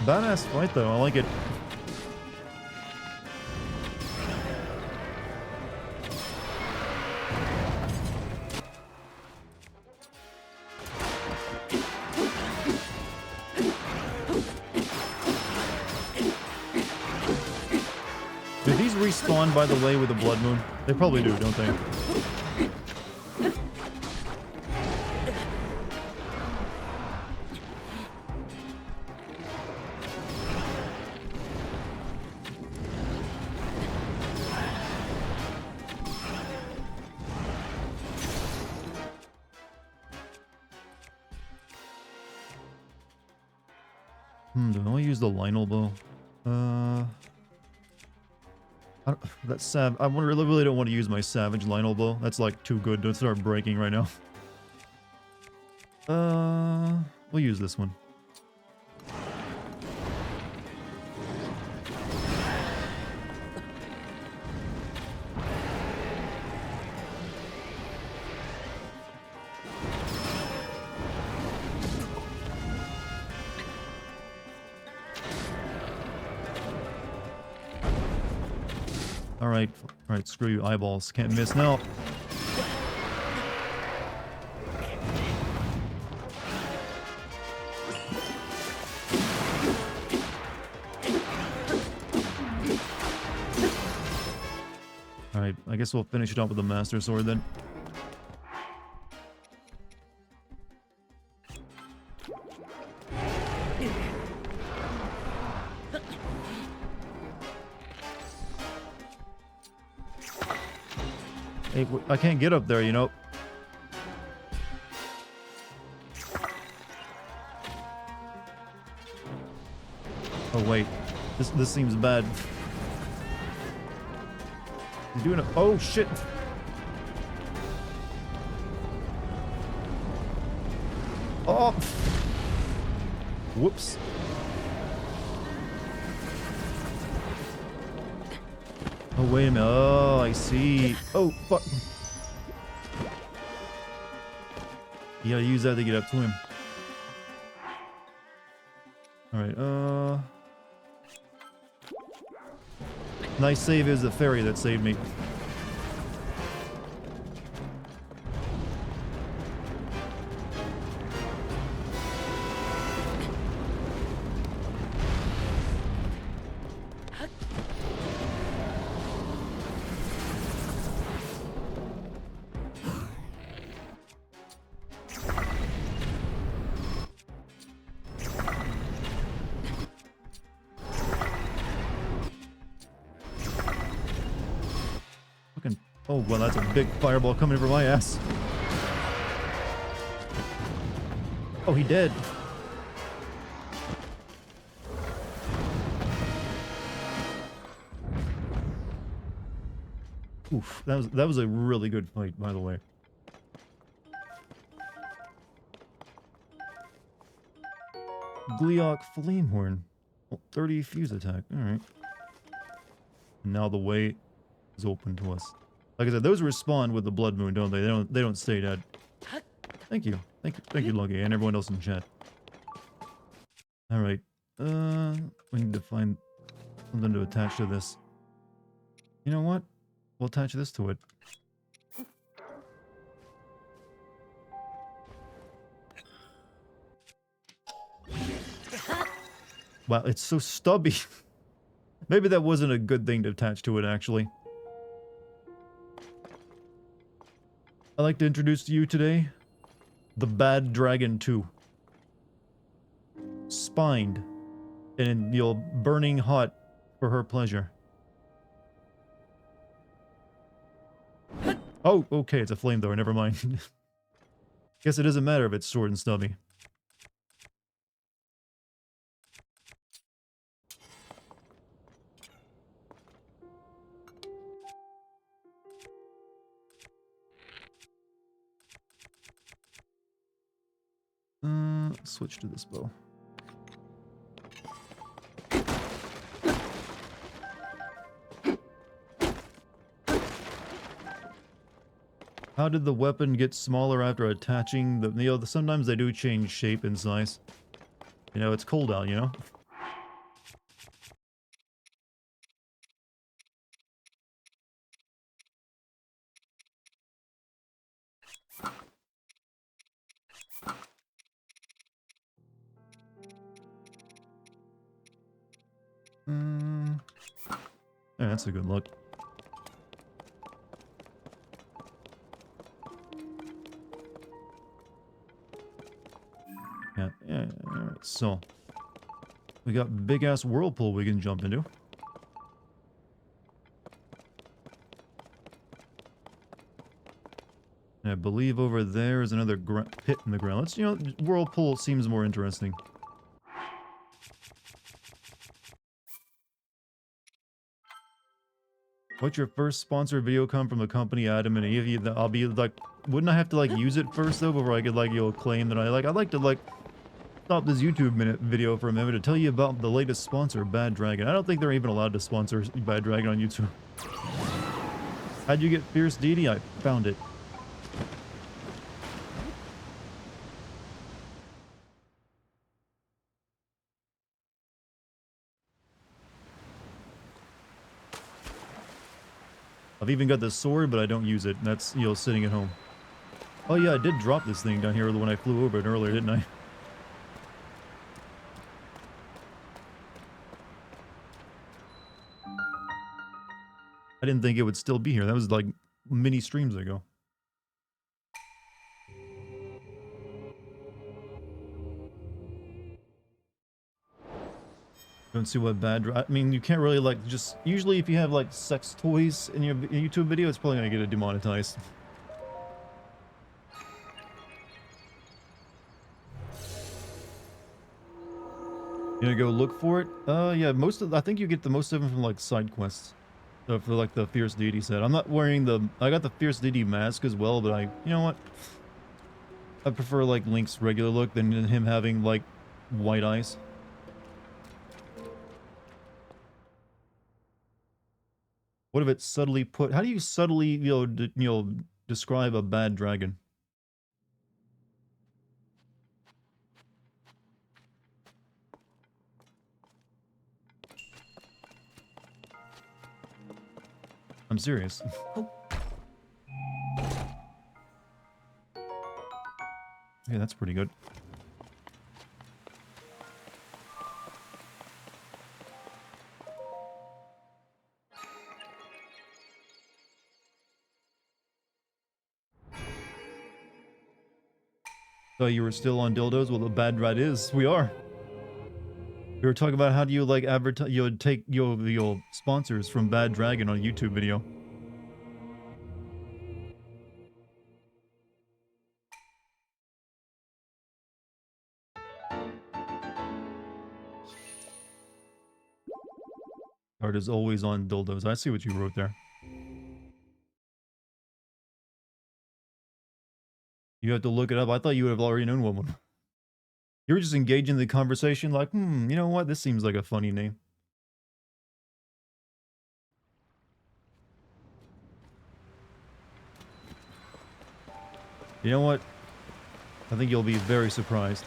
Badass fight though, I like it. Do these respawn, by the way, with the blood moon? They probably do, don't they? Do I use the Lionel bow? I really don't want to use my Savage Lionel bow. That's like too good to start breaking right now. We'll use this one. Alright, screw you, eyeballs. Can't miss now. Alright, I guess we'll finish it up with the Master Sword then. Hey, I can't get up there, you know. Oh wait, this seems bad. He's doing it. Oh shit! Oh! Whoops. Oh wait a minute. Oh, I see. Oh fuck. You gotta use that to get up to him. Alright, nice save is the fairy that saved me. Oh, well, that's a big fireball coming from my ass. Oh, he dead. Oof, that was a really good fight, by the way. Gleok Flamehorn. Oh, 30 fuse attack. Alright. Now the way is open to us. Like I said, those respawn with the blood moon, don't they? They don't stay dead. Thank you. Thank you, Lucky, and everyone else in chat. Alright. We need to find something to attach to this. You know what? We'll attach this to it. Wow, it's so stubby. Maybe that wasn't a good thing to attach to it, actually. I'd like to introduce to you today the Bad Dragon 2. Spined and burning hot for her pleasure. Oh, okay, it's a flamethrower, never mind. Guess it doesn't matter if it's short and stubby. Switch to this bow. How did the weapon get smaller after attaching the... You know, sometimes they do change shape and size. You know, it's cold out, you know? Yeah, that's a good look. Yeah, alright, so... We got big-ass whirlpool we can jump into. And I believe over there is another pit in the ground. Let's, you know, whirlpool seems more interesting. What's your first sponsored video come from a company, Adam and Eve? I'll be like, wouldn't I have to like use it first though before I could like, claim that I'd like to like stop this YouTube video for a minute to tell you about the latest sponsor, Bad Dragon. I don't think they're even allowed to sponsor Bad Dragon on YouTube. How'd you get Fierce Deity? I found it. I've even got the sword, but I don't use it. That's, sitting at home. Oh yeah, I did drop this thing down here when I flew over it earlier, didn't I? I didn't think it would still be here. That was like mini streams ago. Don't see what bad. I mean, you can't really like just. Usually, if you have like sex toys in your YouTube video, it's probably gonna get it demonetized. You gonna go look for it? Yeah. I think you get the most of them from like side quests. So for like the Fierce Deity set. I'm not wearing the. I got the Fierce Deity mask as well, but you know what? I prefer like Link's regular look than him having like white eyes. What if it's subtly put? How do you subtly, describe a bad dragon? I'm serious. Yeah, that's pretty good. So you were still on dildos? Well, the bad rat is. We are. We were talking about how do you like advertise? You would take your sponsors from Bad Dragon on a YouTube video. Art is always on dildos. I see what you wrote there. You have to look it up. I thought you would have already known one. You were just engaging the conversation like, you know what? This seems like a funny name. You know what? I think you'll be very surprised.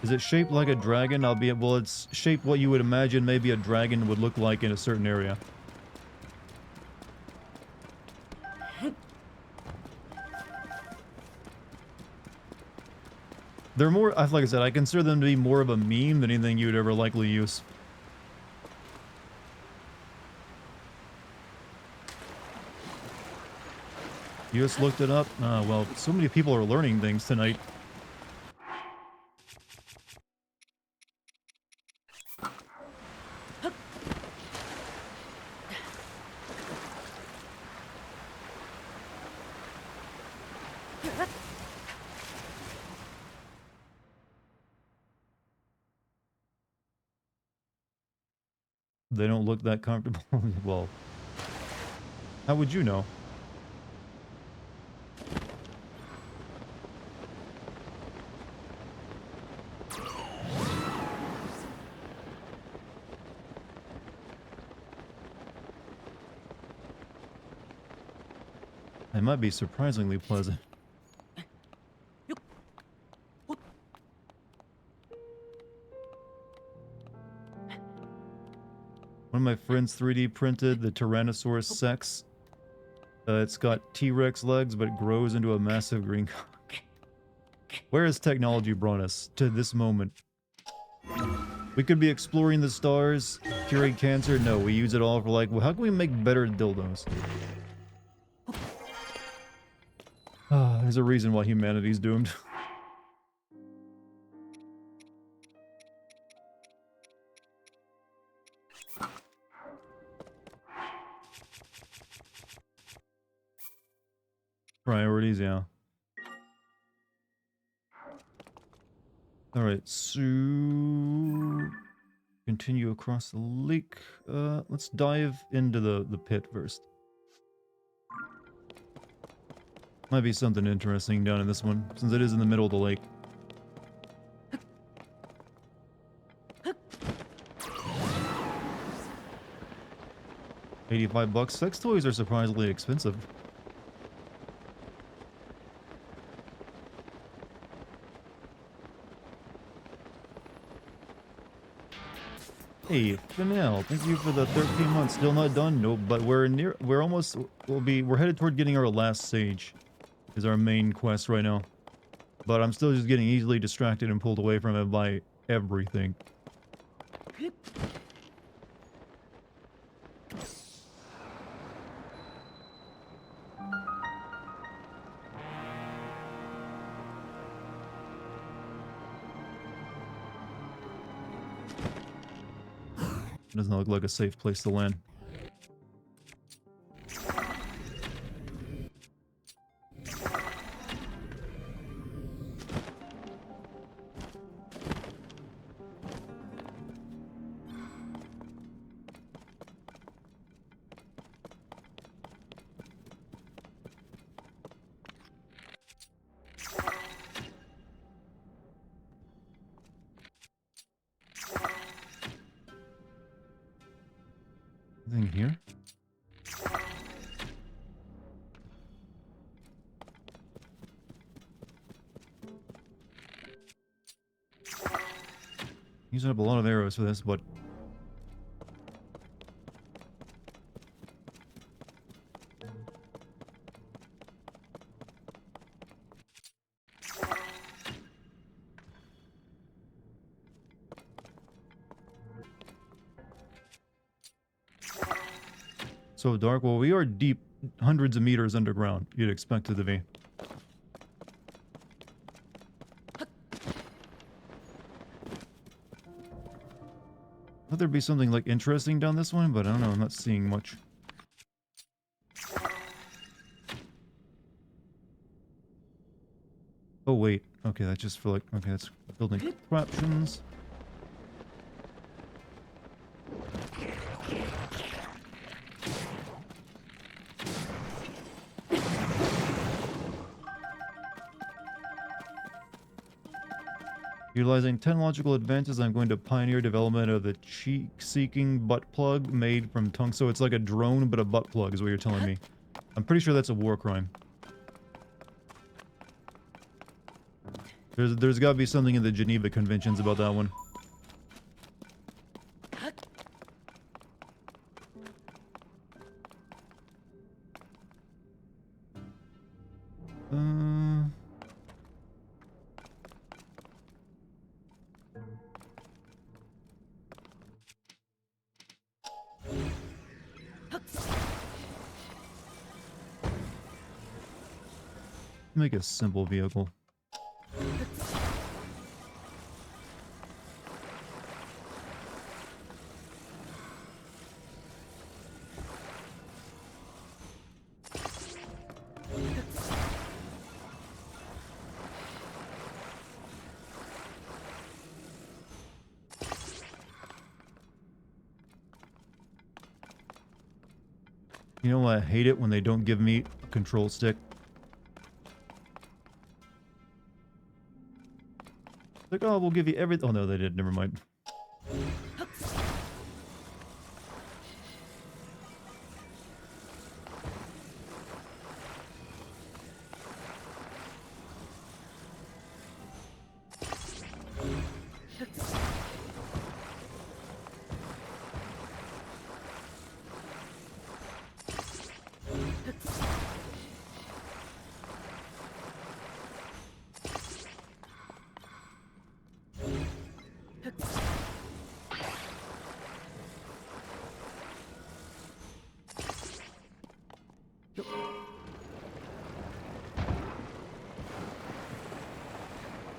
Is it shaped like a dragon? Well, it's shaped what you would imagine maybe a dragon would look like in a certain area. They're more, like I said, I consider them to be more of a meme than anything you would ever likely use. You just looked it up? Well, so many people are learning things tonight. They don't look that comfortable. Well, how would you know? They might be surprisingly pleasant. One of my friends 3D printed the Tyrannosaurus Sex. It's got T-Rex legs, but it grows into a massive green cock. Where has technology brought us to this moment? We could be exploring the stars, curing cancer. No, we use it all for like, well, how can we make better dildos? There's a reason why humanity's doomed. Priorities, yeah. Alright, so... continue across the lake. Let's dive into the pit first. Might be something interesting down in this one, since it is in the middle of the lake. $85. Sex toys are surprisingly expensive. Hey, Fennel, thank you for the 13 months. Still not done? Nope, but we're almost, we're headed toward getting our last sage. Is our main quest right now. But I'm still just getting easily distracted and pulled away from it by everything. Doesn't look like a safe place to land. Anything here? Using up a lot of arrows for this, but so dark. Well, we are deep, hundreds of meters underground. You'd expect it to be. Thought there'd be something like interesting down this one, but I don't know. I'm not seeing much. Oh wait. Okay, that's just for like. Okay, that's building contraptions. Utilizing technological advances, I'm going to pioneer development of the cheek-seeking butt plug made from tongue. So it's like a drone, but a butt plug is what you're telling me. I'm pretty sure that's a war crime. There's got to be something in the Geneva Conventions about that one. Make a simple vehicle. You know, I hate it when they don't give me a control stick. Like, oh, we'll give you everything. Oh, no, they did. Never mind.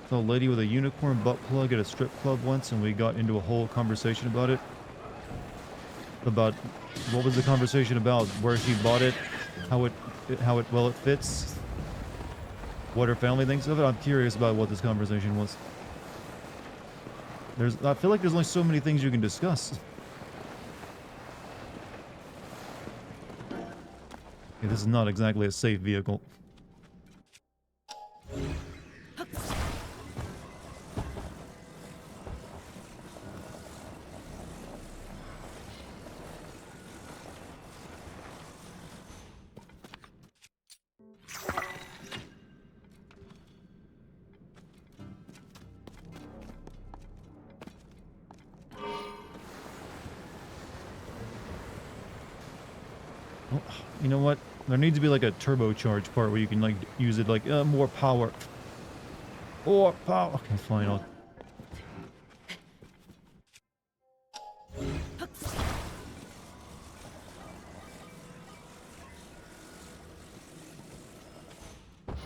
Saw a lady with a unicorn butt plug at a strip club once, and we got into a whole conversation about it. About what was the conversation about? Where she bought it, how it fits, what her family thinks of it. I'm curious about what this conversation was. I feel like there's only so many things you can discuss. Okay, this is not exactly a safe vehicle. Oh, you know what? There needs to be like a turbocharged part where you can like use it like more power. More power. Okay, fine. I'll...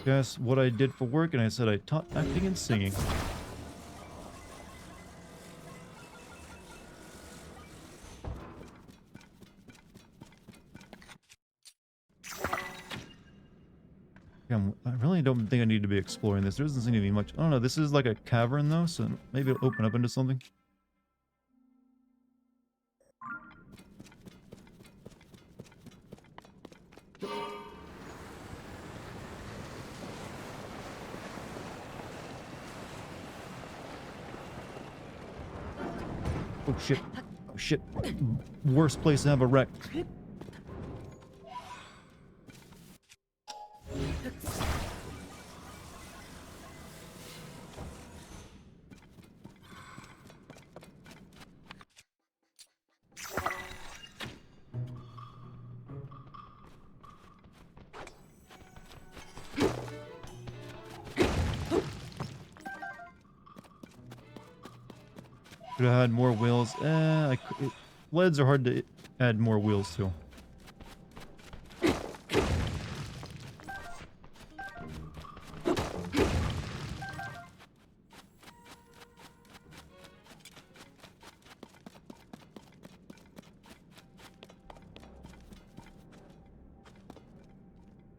Guess what I did for work, and I said I taught acting and singing. I really don't think I need to be exploring this. There doesn't seem to be much. I don't know. This is like a cavern though, so maybe it'll open up into something. Oh shit. Oh shit. Worst place to have a wreck. Could have had more wheels. Leads are hard to add more wheels to.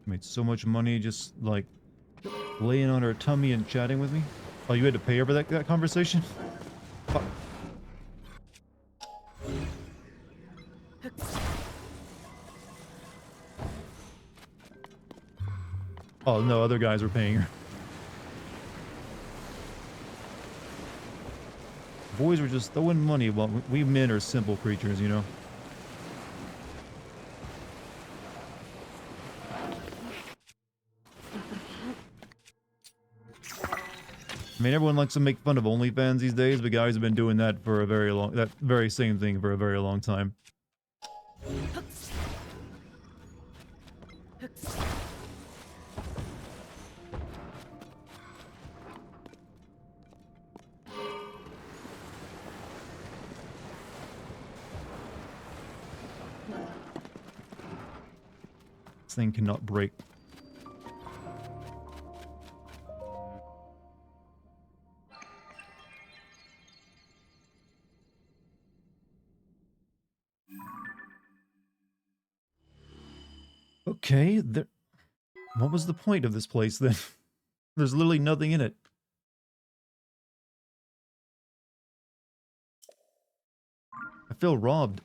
Made so much money just like laying on her tummy and chatting with me. Oh, you had to pay her for that conversation? Fuck. Oh no, other guys were paying her. Boys were just throwing money while we men are simple creatures, you know? I mean, everyone likes to make fun of OnlyFans these days, but guys have been doing that for a very long, that very same thing for a very long time. This thing cannot break. Okay, there... What was the point of this place then? There's literally nothing in it. I feel robbed.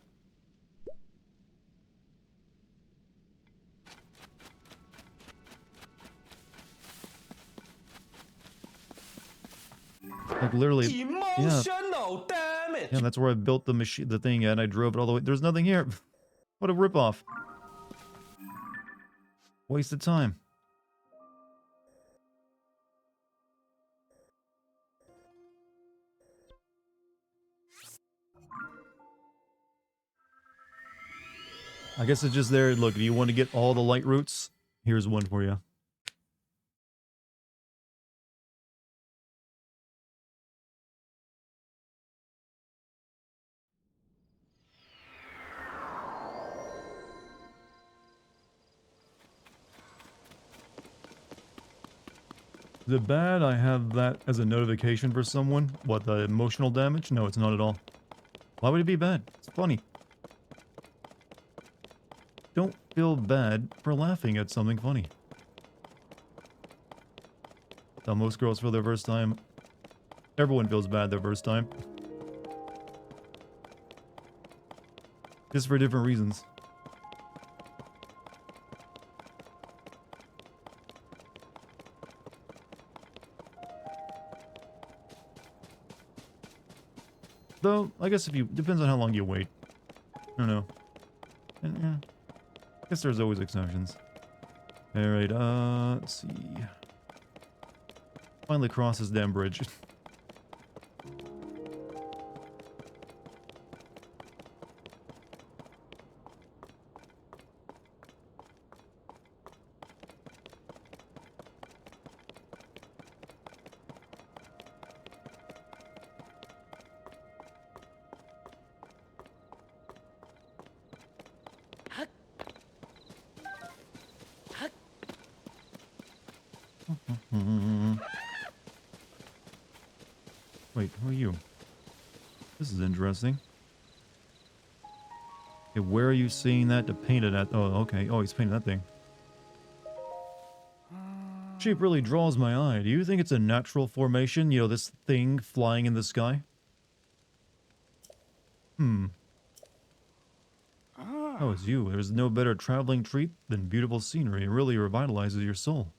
Like literally, yeah. Emotional damage. Yeah, that's where I built the machine, the thing at, and I drove it all the way. There's nothing here. What a ripoff. Waste of time. I guess it's just there. Look, do you want to get all the light routes? Here's one for you. Is it bad I have that as a notification for someone? What, the emotional damage? No, it's not at all. Why would it be bad? It's funny. Don't feel bad for laughing at something funny. How most girls feel their first time. Everyone feels bad their first time. Just for different reasons. Though, I guess if you... Depends on how long you wait. I don't know. And, yeah. I guess there's always exceptions. Alright, let's see. Finally cross this damn bridge. Wait, who are you? This is interesting. Okay, where are you seeing that to paint it at? Oh, okay. Oh, he's painting that thing. Shape really draws my eye. Do you think it's a natural formation? You know, this thing flying in the sky? Oh, it's you. There's no better traveling treat than beautiful scenery. It really revitalizes your soul.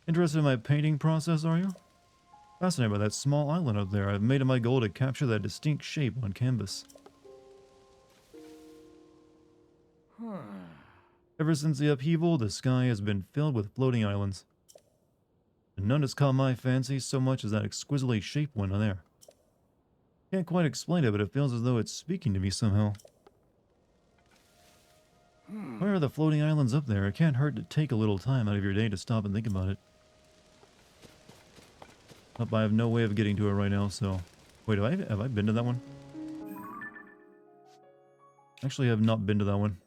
Interested in my painting process, are you? Fascinated by that small island up there. I've made it my goal to capture that distinct shape on canvas. Ever since the upheaval, the sky has been filled with floating islands. And none has caught my fancy so much as that exquisitely shaped one on there. Can't quite explain it, but it feels as though it's speaking to me somehow. Where are the floating islands up there? It can't hurt to take a little time out of your day to stop and think about it. But I have no way of getting to it right now, so... Wait, have I been to that one? Actually, I have not been to that one.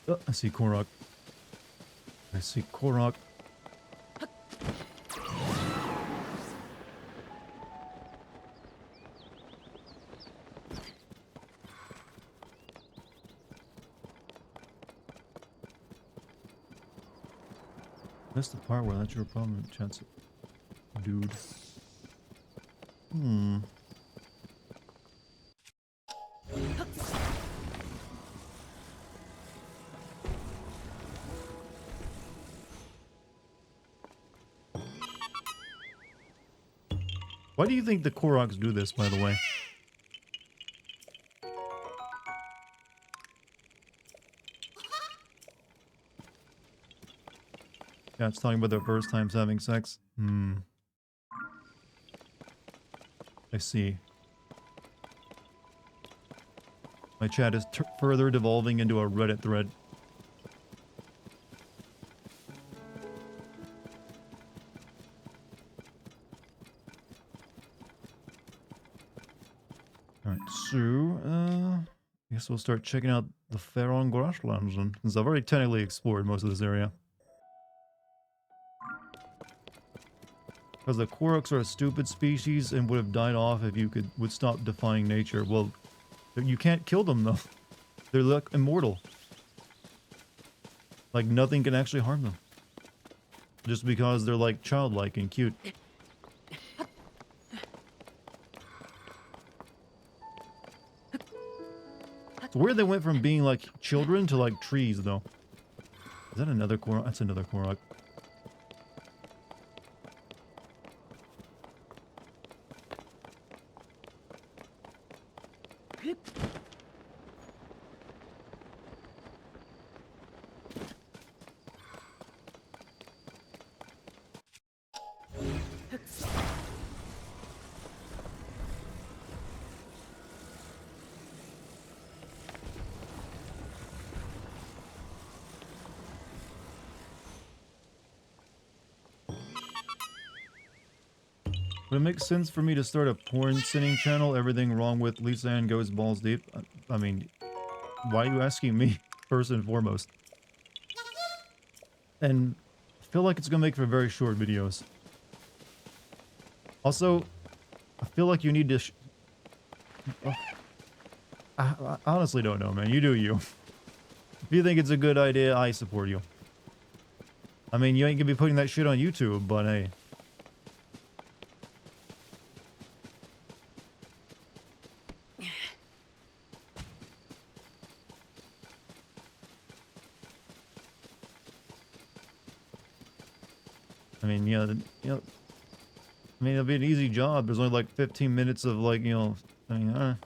Oh, I see Korok. I see Korok. That's the part where that's your problem, chance. Dude. Why do you think the Koroks do this, by the way? Yeah, it's talking about their first times having sex. I see. My chat is further devolving into a Reddit thread. Alright, so, I guess we'll start checking out the Faron grasslands, and since I've already technically explored most of this area. Because the Koroks are a stupid species and would have died off if you would stop defying nature. Well, you can't kill them though. They're like immortal. Like nothing can actually harm them. Just because they're like childlike and cute. It's weird they went from being like children to like trees though. Is that another Korok? That's another Korok. Would it make sense for me to start a porn sinning channel? Everything wrong with Lisa Ann goes balls deep? I mean, why are you asking me first and foremost? And I feel like it's gonna make for very short videos. Also, I feel like you need to I honestly don't know, man. You do you. If you think it's a good idea, I support you. I mean, you ain't gonna be putting that shit on YouTube, but hey. I mean, yeah, I mean, it'll be an easy job. There's only like 15 minutes of like, I mean,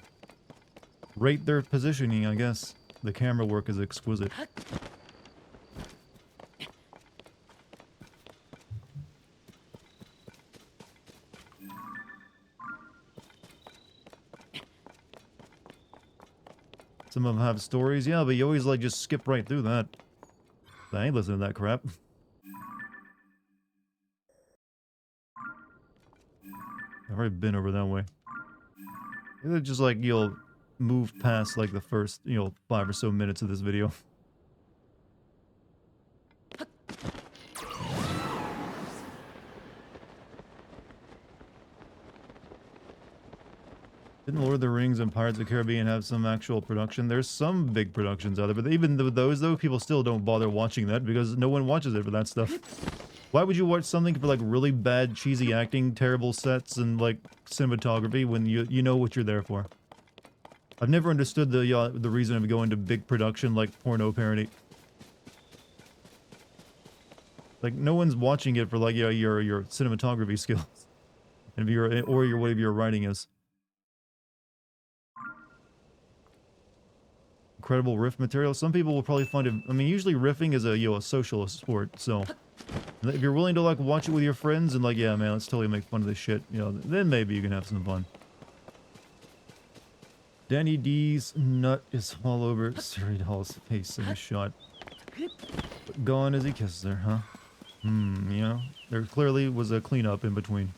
rate their positioning, I guess. The camera work is exquisite. Some of them have stories, yeah, but you always like just skip right through that. I ain't listening to that crap. I've already been over that way. It's just like you'll move past like the first, 5 or so minutes of this video. Didn't Lord of the Rings and Pirates of the Caribbean have some actual production? There's some big productions out there, but even those, though, people still don't bother watching that because no one watches it for that stuff. Why would you watch something for, like, really bad, cheesy acting, terrible sets, and, like, cinematography when you know what you're there for? I've never understood the reason of going to big production, like, porno parody. Like, no one's watching it for, like, your cinematography skills. And whatever your writing is. Incredible riff material. Some people will probably find it. I mean, usually riffing is a socialist sport. So if you're willing to like watch it with your friends and like, yeah, man, let's totally make fun of this shit. Then maybe you can have some fun. Danny D's nut is all over Siri Doll's face in a shot. But gone as he kisses her, huh? There clearly was a cleanup in between.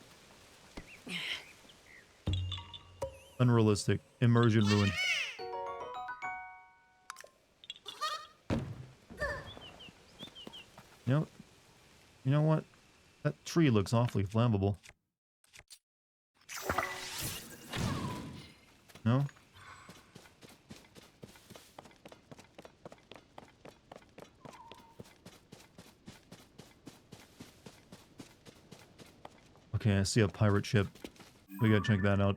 Unrealistic. Immersion ruined. You know what? That tree looks awfully flammable. No? Okay, I see a pirate ship. We gotta check that out.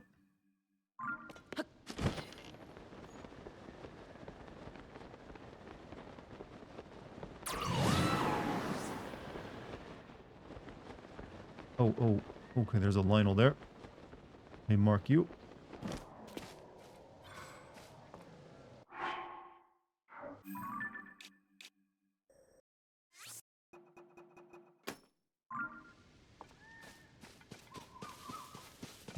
Oh, okay, there's a Lionel there. Hey, mark you.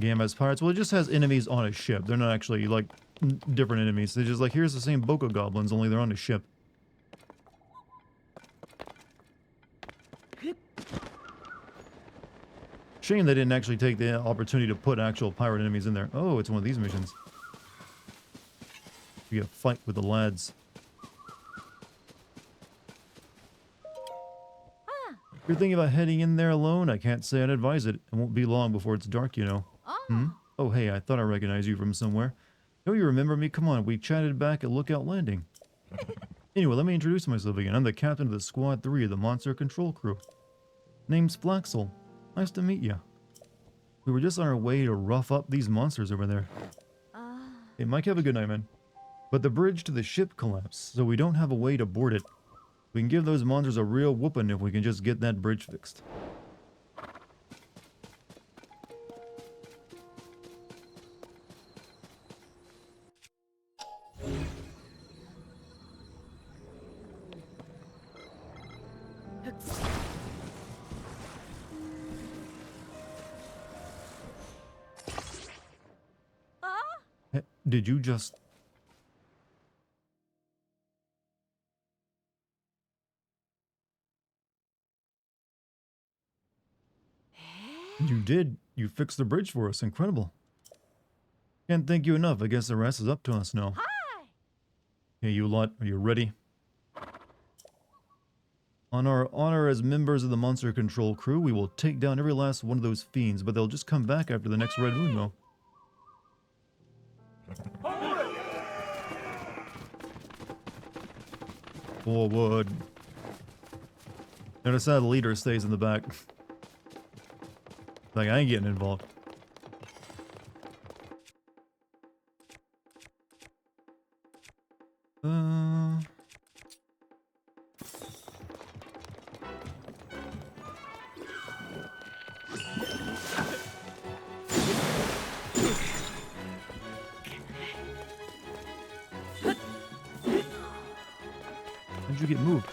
Game has pirates. Well, it just has enemies on a ship. They're not actually, like, different enemies. They're just like, here's the same Boko Goblins, only they're on a ship. Shame they didn't actually take the opportunity to put actual pirate enemies in there. Oh, it's one of these missions. You get a fight with the lads. If you're thinking about heading in there alone, I can't say I'd advise it. It won't be long before it's dark, you know. Oh, hey, I thought I recognized you from somewhere. Don't you remember me? Come on, we chatted back at Lookout Landing. Anyway, let me introduce myself again. I'm the captain of the Squad 3 of the Monster Control Crew. Name's Flaxel. Nice to meet you. We were just on our way to rough up these monsters over there. Hey, Mike, have a good night, man. But the bridge to the ship collapsed, so we don't have a way to board it. We can give those monsters a real whooping if we can just get that bridge fixed. Hey, did you just... You did. You fixed the bridge for us. Incredible. Can't thank you enough. I guess the rest is up to us now. Hi! Hey, you lot. Are you ready? On our honor as members of the Monster Control Crew, we will take down every last one of those fiends, but they'll just come back after the next red moon, though. Forward. Notice how the leader stays in the back. Like, I ain't getting involved. How'd you get moved?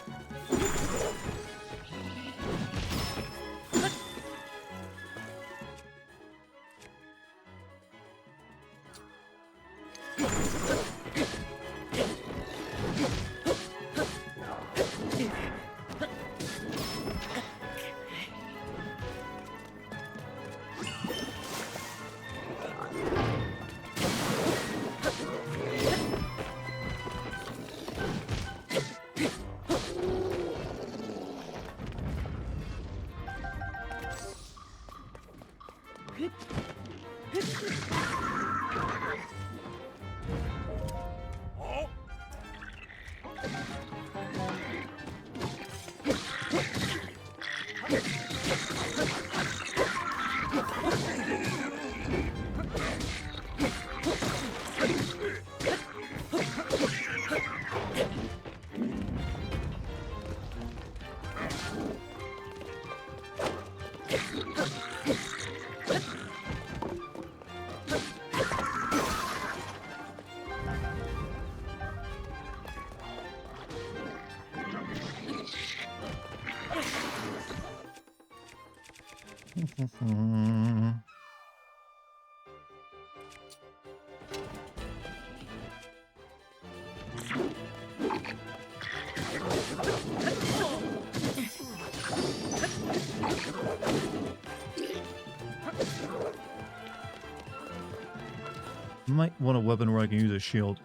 Might want a weapon where I can use a shield.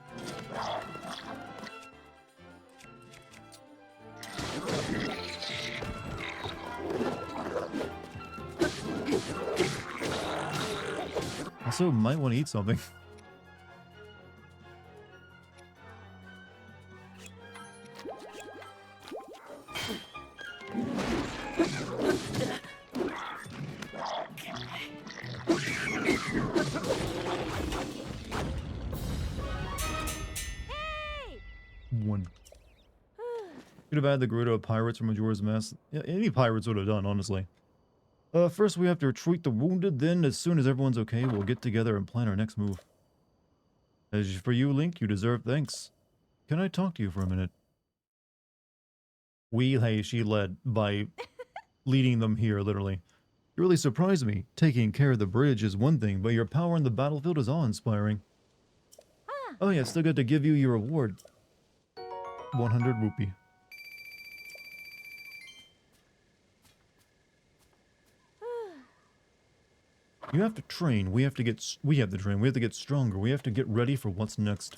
Also, might want to eat something. One. Could have had the Gerudo pirates from Majora's Mask. Yeah, any pirates would have done, honestly. First we have to treat the wounded, then as soon as everyone's okay, we'll get together and plan our next move. As for you, Link, you deserve thanks. Can I talk to you for a minute? She led by leading them here, literally. You really surprised me. Taking care of the bridge is one thing, but your power in the battlefield is awe-inspiring. Oh yeah, still got to give you your reward. 100 rupee. You have to train. We have to train. We have to get stronger. We have to get ready for what's next.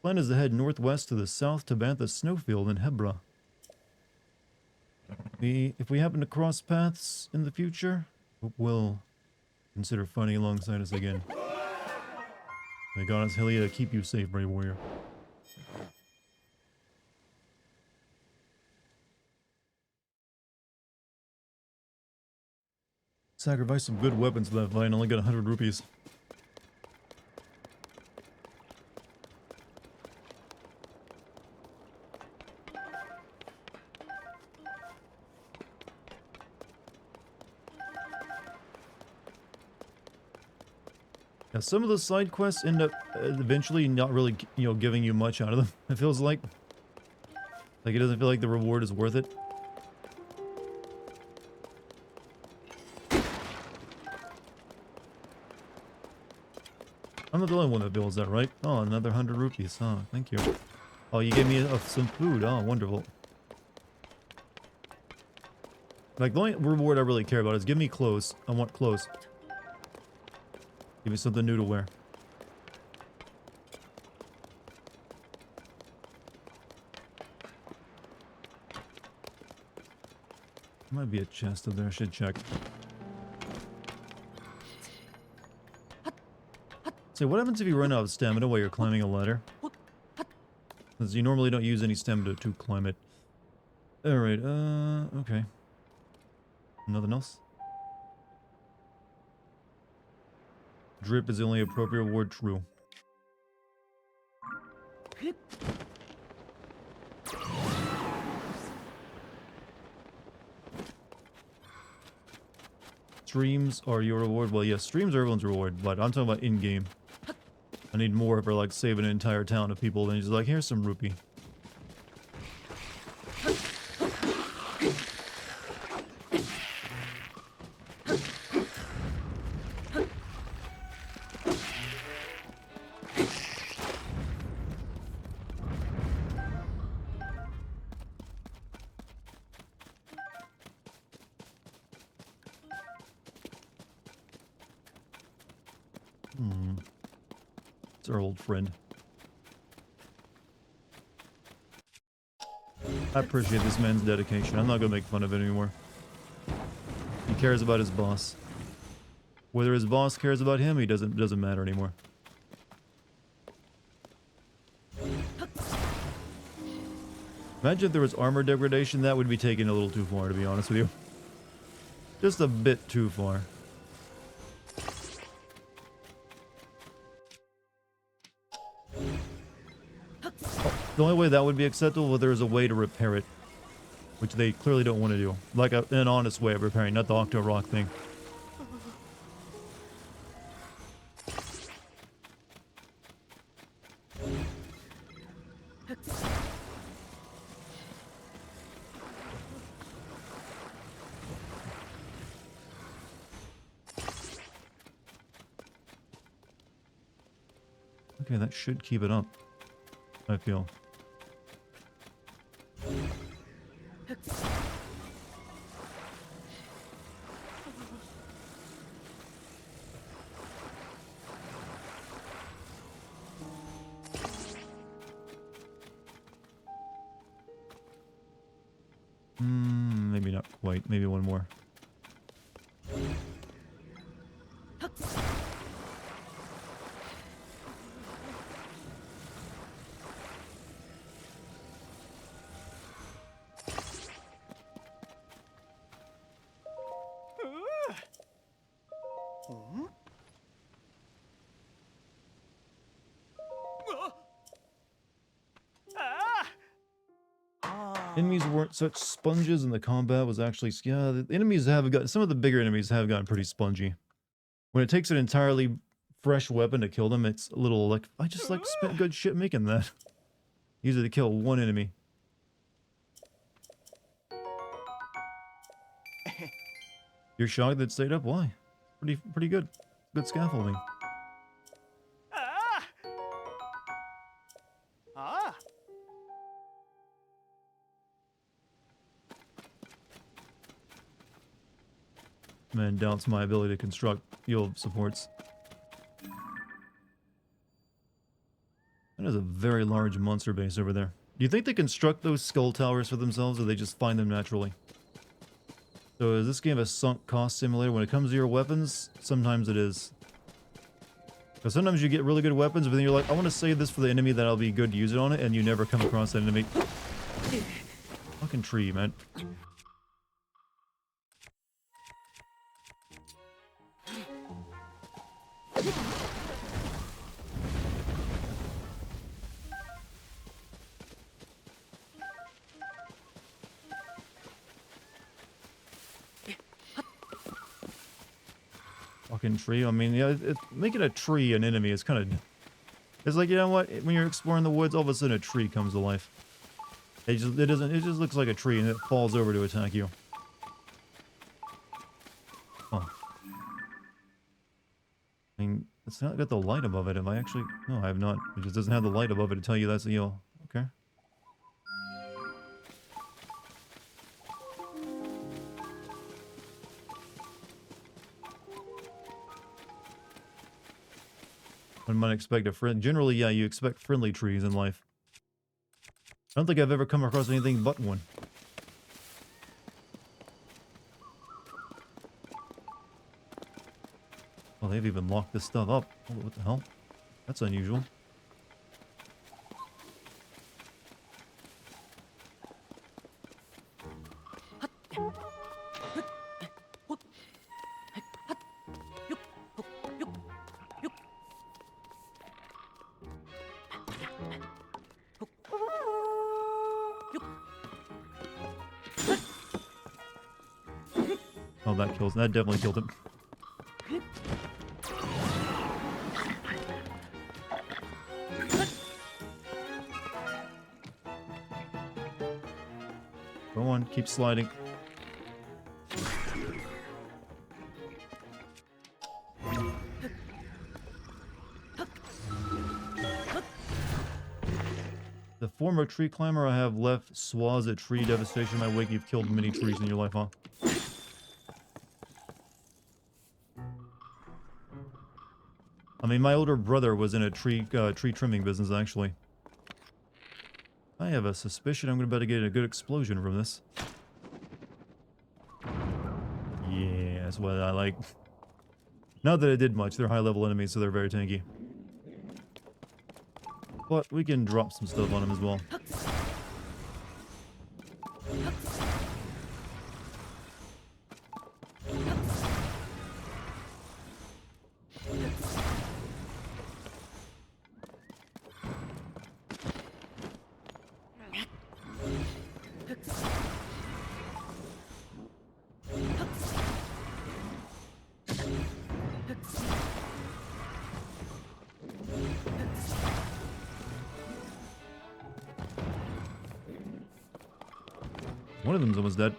Plan is to head northwest to the south to Bantha Snowfield in Hebra. If we happen to cross paths in the future, we'll consider fighting alongside us again. May Goddess Hylia keep you safe, brave warrior. Sacrifice some good weapons for that fight and only got 100 rupees. Yeah, some of the side quests end up eventually not really, giving you much out of them. It feels like it doesn't feel like the reward is worth it. I'm not the only one that feels that, right? Oh, another 100 rupees. Oh, thank you. Oh, you gave me some food. Oh, wonderful. Like, the only reward I really care about is give me clothes. I want clothes. Give me something new to wear. There might be a chest up there. I should check. Say, what happens if you run out of stamina while you're climbing a ladder? Because you normally don't use any stamina to climb it. Alright, okay. Nothing else? Drip is the only appropriate word, true. Streams are your reward. Well, yes, streams are everyone's reward, but I'm talking about in-game. I need more for, like, saving an entire town of people than just like, here's some rupee. It's our old friend. I appreciate this man's dedication. I'm not gonna make fun of it anymore. He cares about his boss. Whether his boss cares about him, he doesn't matter anymore. Imagine if there was armor degradation, that would be taken a little too far, to be honest with you. Just a bit too far. Oh, the only way that would be acceptable if there was a way to repair it. Which they clearly don't want to do. Like an honest way of repairing, not the Octo Rock thing. Okay, that should keep it up, I feel. Maybe not quite. Maybe one more. Enemies weren't such sponges, and the combat was actually... Yeah, the enemies have got... Some of the bigger enemies have gotten pretty spongy. When it takes an entirely fresh weapon to kill them, it's a little like... I just like spent good shit making that. Easy to kill one enemy. You're shocked that stayed up? Why? Pretty good. Good scaffolding. Man doubts my ability to construct field supports. That is a very large monster base over there. Do you think they construct those skull towers for themselves, or they just find them naturally? So is this game a sunk cost simulator? When it comes to your weapons, sometimes it is. Because sometimes you get really good weapons, but then you're like, I want to save this for the enemy that'll be good to use it on it, and you never come across that enemy. Fucking tree, man. Fucking tree. I mean, yeah, making a tree an enemy is kind of... It's like, you know what? When you're exploring the woods, all of a sudden a tree comes to life. It just looks like a tree and it falls over to attack you. Oh. I mean, it's not got the light above it. Have I actually... No, I have not. It just doesn't have the light above it to tell you that's a eel. Okay. One might expect a friend. Generally, yeah, you expect friendly trees in life. I don't think I've ever come across anything but one. Well, they've even locked this stuff up. Oh, what the hell? That's unusual. Oh, that kills. That definitely killed him. Go on, keep sliding. The former tree climber I have left swaths at tree devastation. My wake, you've killed many trees in your life, huh? I mean, my older brother was in a tree trimming business, actually. I have a suspicion I'm going to be able to get a good explosion from this. Yeah, that's what I like. Not that it did much. They're high-level enemies, so they're very tanky. But we can drop some stuff on them as well. One of them's almost dead.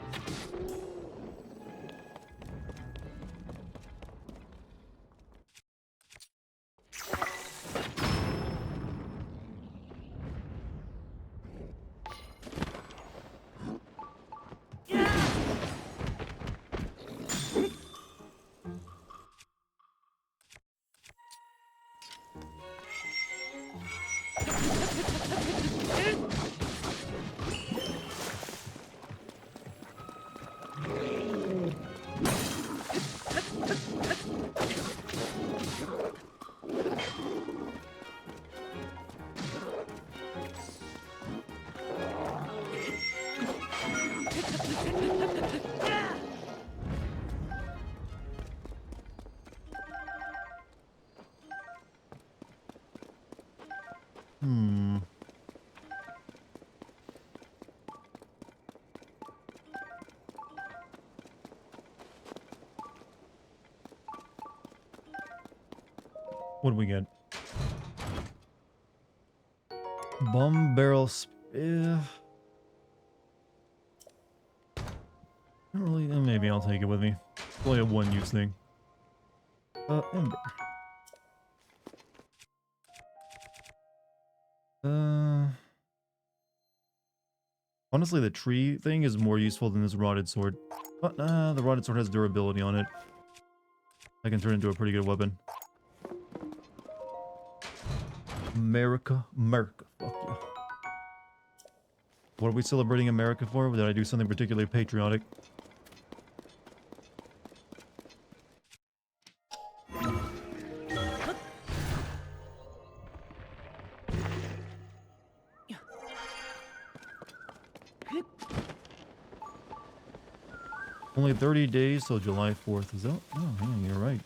Hmm. What do we get? Bomb barrel I don't really. Maybe I'll take it with me. It's only a one-use thing. Ember. Honestly, the tree thing is more useful than this rotted sword. But the rotted sword has durability on it. I can turn it into a pretty good weapon. America, America, fuck yeah. What are we celebrating America for? Did I do something particularly patriotic? Only 30 days till July 4th. Is that? Oh, yeah, you're right.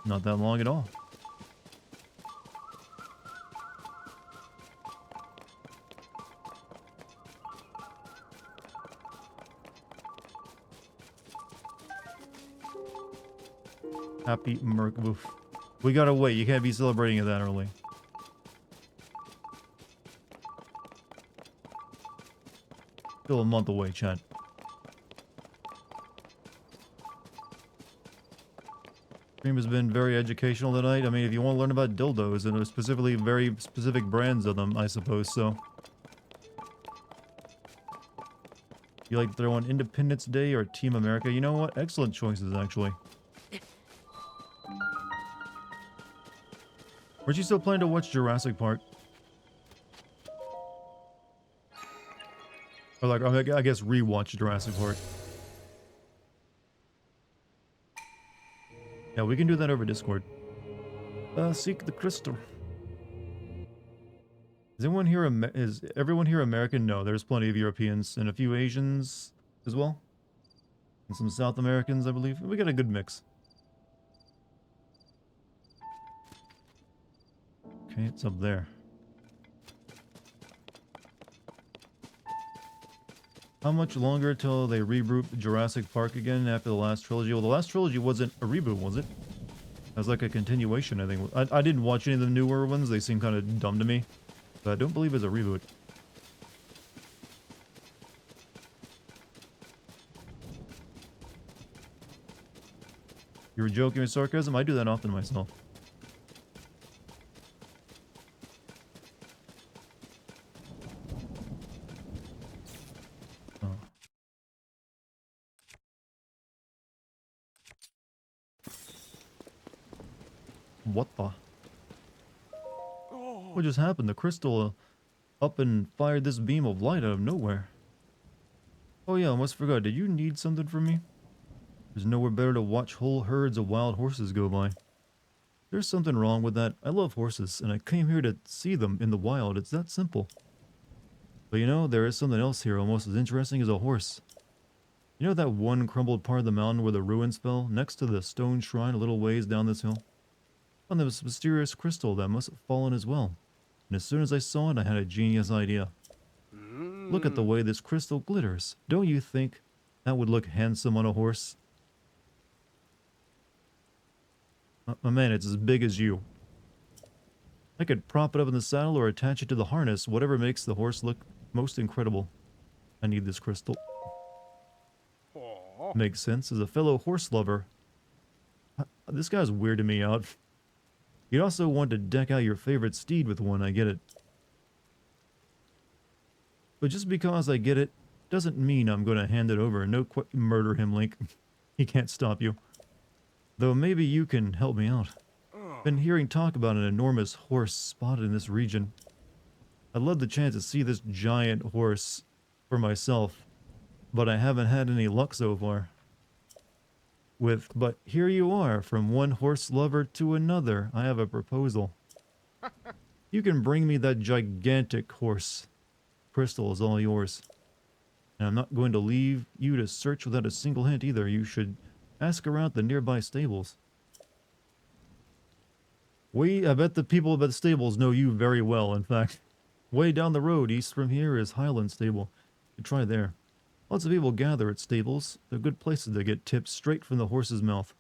Not that long at all. Happy Merc. Oof. We gotta wait. You can't be celebrating it that early. Still a month away, chat. Stream has been very educational tonight. I mean, if you want to learn about dildos and specifically very specific brands of them, I suppose so. You like to throw on Independence Day or Team America? You know what? Excellent choices, actually. Weren't you still planning to watch Jurassic Park? Or like, I guess rewatch Jurassic Park. Yeah, we can do that over Discord. Seek the crystal. Is everyone here American? No, there's plenty of Europeans and a few Asians as well. And some South Americans, I believe. We got a good mix. Okay, it's up there. How much longer till they reboot Jurassic Park again after the last trilogy? Well, the last trilogy wasn't a reboot, was it? It was like a continuation, I think. I didn't watch any of the newer ones. They seem kind of dumb to me. But I don't believe it's a reboot. You were joking with sarcasm? I do that often myself. Oh. What the? What just happened? The crystal up and fired this beam of light out of nowhere. Oh yeah, I almost forgot. Did you need something from me? There's nowhere better to watch whole herds of wild horses go by. There's something wrong with that. I love horses, and I came here to see them in the wild. It's that simple. But you know, there is something else here almost as interesting as a horse. You know that one crumbled part of the mountain where the ruins fell? Next to the stone shrine a little ways down this hill? And there was a mysterious crystal that must have fallen as well. And as soon as I saw it, I had a genius idea. Look at the way this crystal glitters. Don't you think that would look handsome on a horse? My man, it's as big as you. I could prop it up in the saddle or attach it to the harness, whatever makes the horse look most incredible. I need this crystal. Oh. Makes sense. As a fellow horse lover, this guy's weirding me out. You'd also want to deck out your favorite steed with one, I get it. But just because I get it, doesn't mean I'm going to hand it over. No, murder him, Link. He can't stop you. Though maybe you can help me out. Been hearing talk about an enormous horse spotted in this region. I'd love the chance to see this giant horse for myself, but I haven't had any luck so far. But here you are, from one horse lover to another. I have a proposal. You can bring me that gigantic horse. Crystal is all yours. And I'm not going to leave you to search without a single hint either. You should ask around the nearby stables. I bet the people at the stables know you very well, in fact. Way down the road, east from here, is Highland Stable. You try there. Lots of people gather at stables. They're good places to get tips straight from the horse's mouth.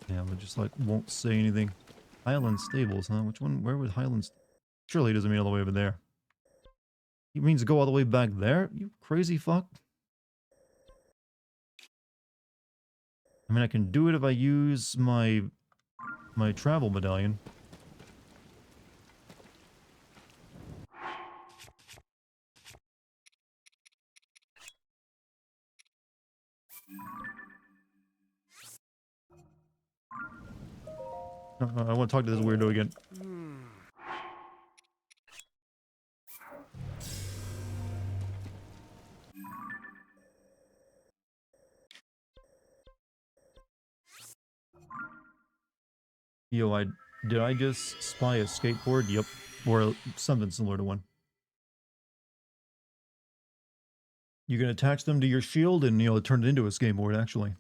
Yeah, but just like won't say anything. Highland Stables, huh? Which one? Where would Highland? Surely he doesn't mean all the way over there. He means go all the way back there? You crazy fuck. I mean, I can do it if I use my travel medallion. I want to talk to this weirdo again. Yo, did I just spy a skateboard? Yep. Or something similar to one. You can attach them to your shield and, turn it into a skateboard, actually.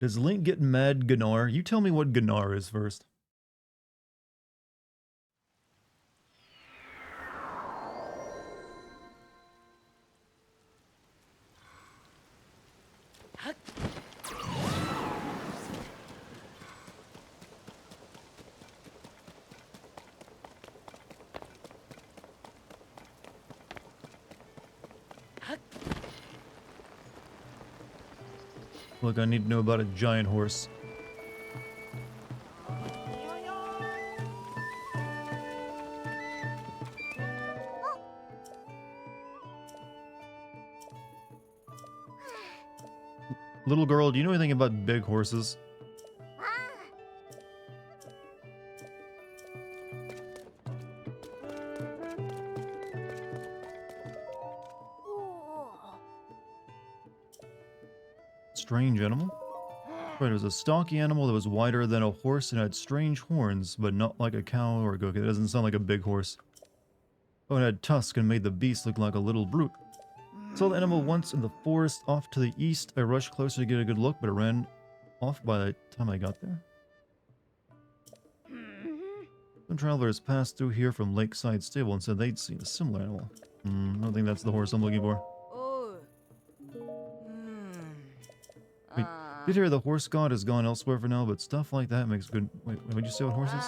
Does Link get mad Gunnar? You tell me what Gunnar is first. Look, I need to know about a giant horse. Little girl, do you know anything about big horses? Strange animal? Right, it was a stocky animal that was wider than a horse and had strange horns, but not like a cow or a goat. It doesn't sound like a big horse. Oh, it had tusks and made the beast look like a little brute. Saw the animal once in the forest off to the east. I rushed closer to get a good look, but it ran off by the time I got there. Some travelers passed through here from Lakeside Stable and said they'd seen a similar animal. I don't think that's the horse I'm looking for. Wait, did hear the horse god has gone elsewhere for now, but stuff like that makes good... Wait, would you say what horse is?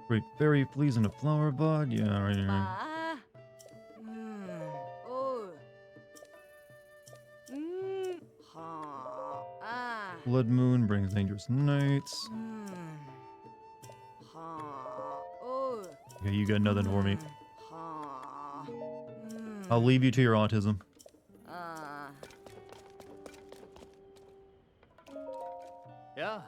Great berry, pleasing a flower bud. Yeah, right. Blood moon brings dangerous nights. Okay, you got nothing for me. I'll leave you to your autism. Yeah.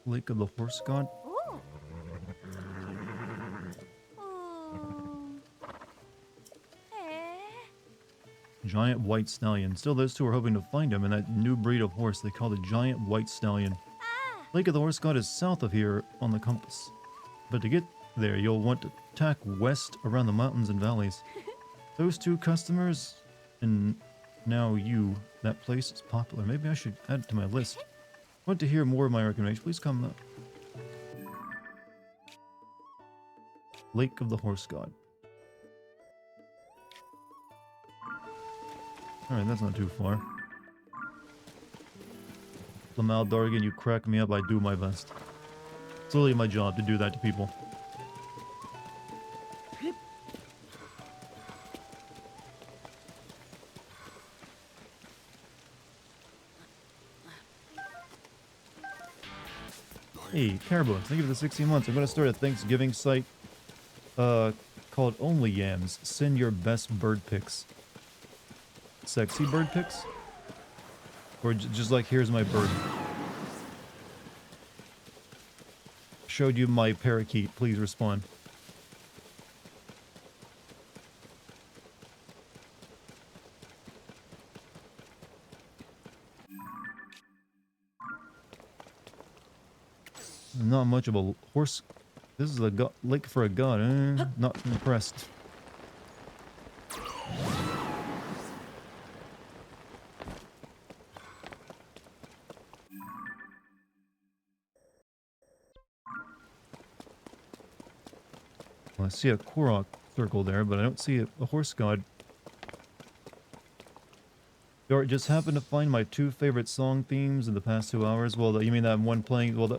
Lake of the Horse God? Giant white stallion. Still, those two are hoping to find him in that new breed of horse they call the giant white stallion. Lake of the Horse God is south of here on the compass. But to get there, you'll want to tack west around the mountains and valleys. Those two customers, and now you, that place is popular. Maybe I should add it to my list. Want to hear more of my recommendation? Please come up. Lake of the Horse God. Alright, that's not too far. Lamal Dartigan, you crack me up, I do my best. It's literally my job to do that to people. Hey, Caribou, thank you for the 16 months. I'm going to start a Thanksgiving site called Only Yams. Send your best bird pics. Sexy bird pics? Or just like, here's my bird. Showed you my parakeet. Please respond. Not much of a horse. This is a lake for a god. Not impressed. Well, I see a Korok circle there, but I don't see a horse god. Dart, just happened to find my two favorite song themes in the past 2 hours. Well, you mean that one playing? Well,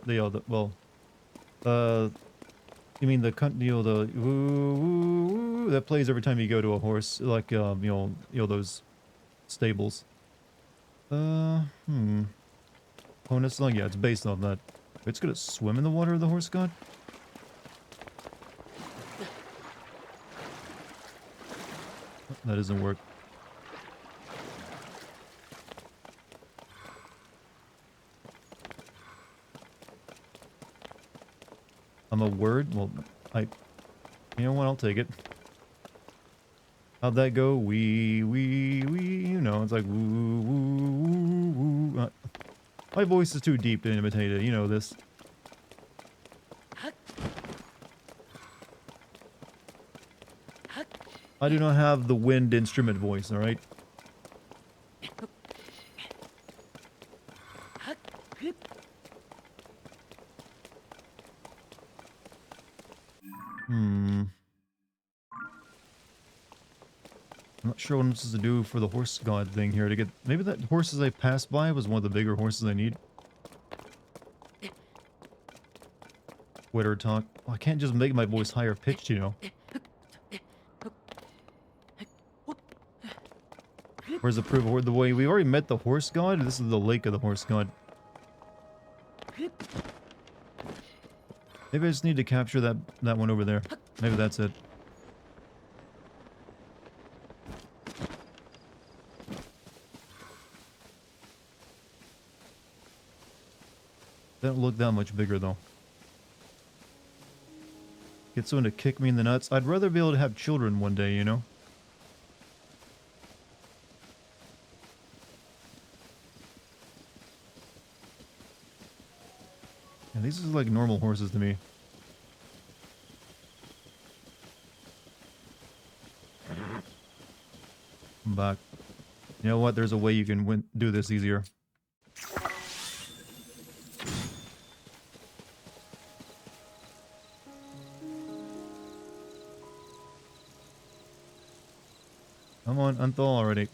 you mean the the woo, woo, woo, that plays every time you go to a horse, like those stables. Bonus song, yeah, it's based on that. It's gonna swim in the water of the horse god. That doesn't work. I'm a word? Well, you know what, I'll take it. How'd that go? Wee, you know, it's like woo, woo, woo, woo. My voice is too deep to imitate it, you know this. I do not have the wind instrument voice, alright? I'm not sure what I'm supposed to do for the horse god thing here to get... Maybe that horses I passed by was one of the bigger horses I need. Twitter talk. Well, I can't just make my voice higher pitched, you know. Where's the proof of the way? We already met the horse god. This is the lake of the horse god. Maybe I just need to capture that one over there. Maybe that's it. They don't look that much bigger though. Get someone to kick me in the nuts. I'd rather be able to have children one day, you know? Yeah, these are like normal horses to me. I'm back. You know what? There's a way you can do this easier. Come on, unthaw already.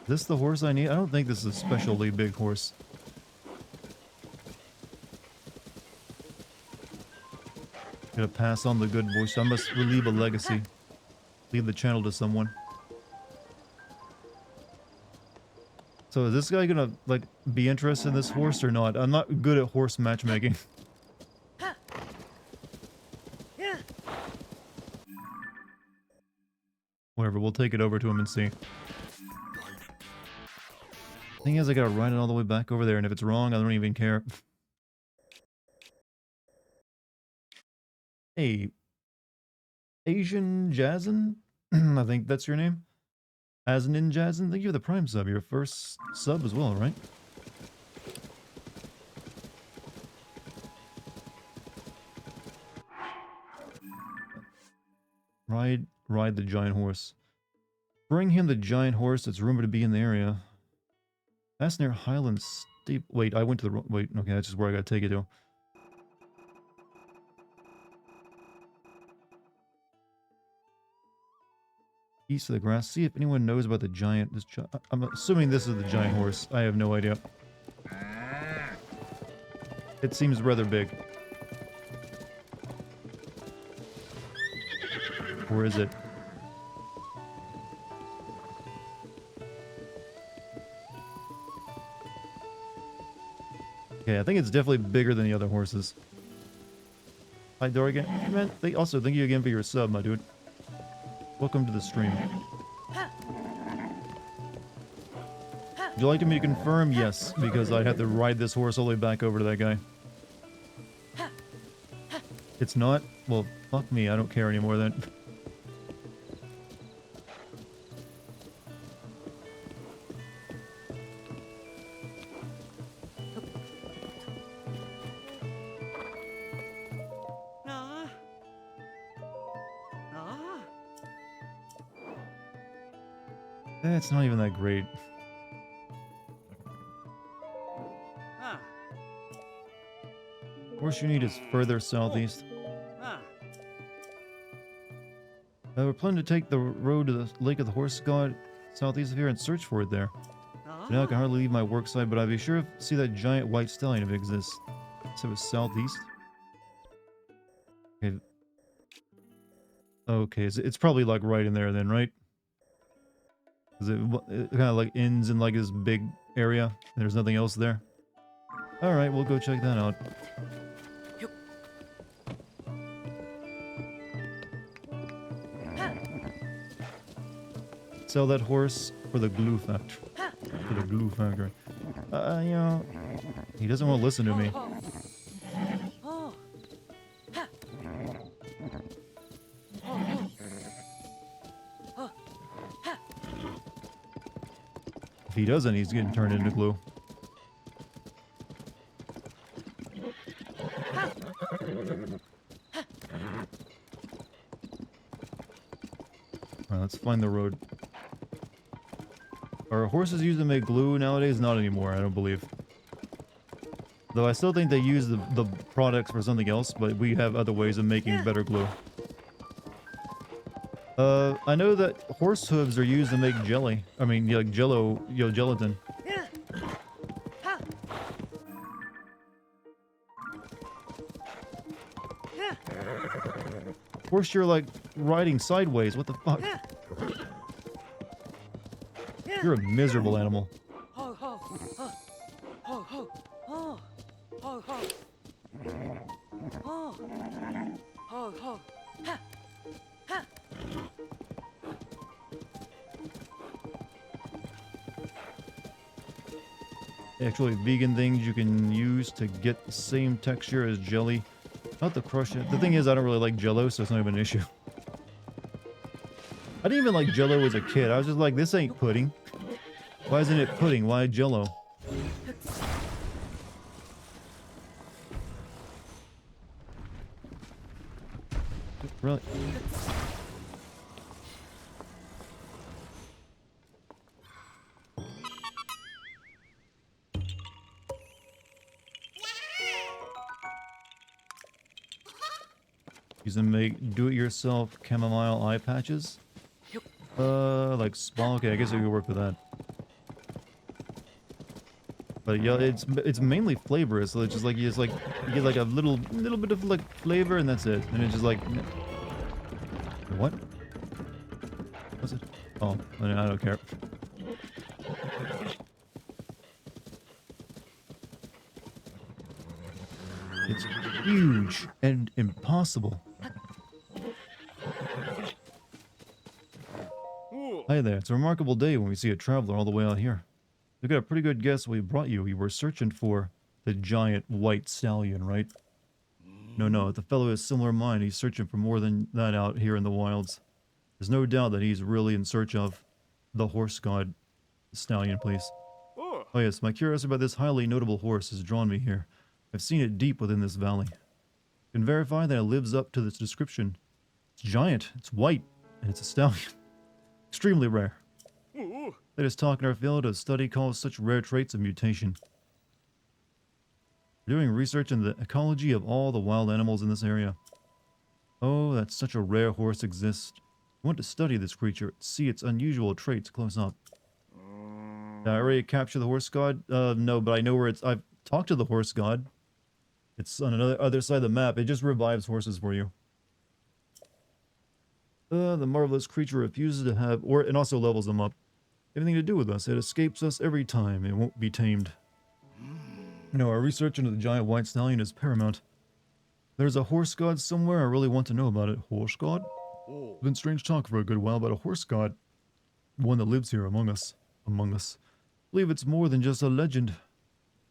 Is this the horse I need? I don't think this is a specially big horse. Gotta pass on the good voice. I must leave a legacy. Leave the channel to someone. So is this guy gonna, like, be interested in this horse or not? I'm not good at horse matchmaking. Whatever, we'll take it over to him and see. Thing is, I gotta ride it all the way back over there, and if it's wrong, I don't even care. Hey, Asian Jazzin? I think that's your name. Azanin Jazzin, thank you for the Prime sub. Your first sub as well, right? Ride the giant horse. Bring him the giant horse that's rumored to be in the area. That's near Highland Steep. Wait, I went to the wrong... Wait, okay, that's just where I gotta take it to. East of the grass. See if anyone knows about the giant... I'm assuming this is the giant horse. I have no idea. It seems rather big. Or is it? Okay, I think it's definitely bigger than the other horses. Hi, Dartigan. Man, also, thank you again for your sub, my dude. Welcome to the stream. Would you like me to confirm? Yes, because I'd have to ride this horse all the way back over to that guy. It's not? Well, fuck me. I don't care anymore then. It's not even that great. Horse you need is further southeast. We're planning to take the road to the Lake of the Horse God southeast of here and search for it there. So now I can hardly leave my work site, but I'd be sure to see that giant white stallion if it exists. So it's southeast. Okay. Okay, so it's probably like right in there then, right? Because it kind of like ends in like this big area. And there's nothing else there. Alright, we'll go check that out. Sell that horse for the glue factory. For the glue factory. You know, he doesn't want to listen to me. If he doesn't, he's getting turned into glue. Alright, let's find the road. Are horses used to make glue nowadays? Not anymore, I don't believe. Though I still think they use the products for something else, but we have other ways of making better glue. I know that horse hooves are used to make jelly. I mean, like jello, gelatin. Horse, you're like riding sideways. What the fuck? You're a miserable animal. Actually, vegan things you can use to get the same texture as jelly. Not to crush it. The thing is, I don't really like Jello, so it's not even an issue. I didn't even like Jello as a kid. I was just like, this ain't pudding. Why isn't it pudding? Why Jello? Really? Use them to make do-it-yourself chamomile eye patches. Like spa. Okay, I guess I could work with that. But yeah, it's mainly flavorous. So it's just like you get like a little bit of like flavor, and that's it. And it's just like, what? What's it? Oh, I don't care. It's huge and impossible. Hi there. It's a remarkable day when we see a traveler all the way out here. We got a pretty good guess we brought you. You were searching for the giant white stallion, right? No, if the fellow has similar mind, he's searching for more than that out here in the wilds. There's no doubt that he's really in search of the horse god. Stallion, please. Oh. Oh yes, my curiosity about this highly notable horse has drawn me here. I've seen it deep within this valley. I can verify that it lives up to this description. It's giant, it's white, and it's a stallion. Extremely rare. Ooh. Let us talk in our field of study calls such rare traits of mutation. We're doing research in the ecology of all the wild animals in this area. Oh, that such a rare horse exists. I want to study this creature, see its unusual traits close up. Did I already capture the horse god? No, but I know where it's... I've talked to the horse god. It's on another other side of the map. It just revives horses for you. The marvelous creature refuses to have... Or it also levels them up. Anything to do with us. It escapes us every time. It won't be tamed. No, our research into the giant white stallion is paramount. There's a horse god somewhere. I really want to know about it. Horse god? Oh. It's been strange talk for a good while about a horse god. One that lives here among us. I believe it's more than just a legend.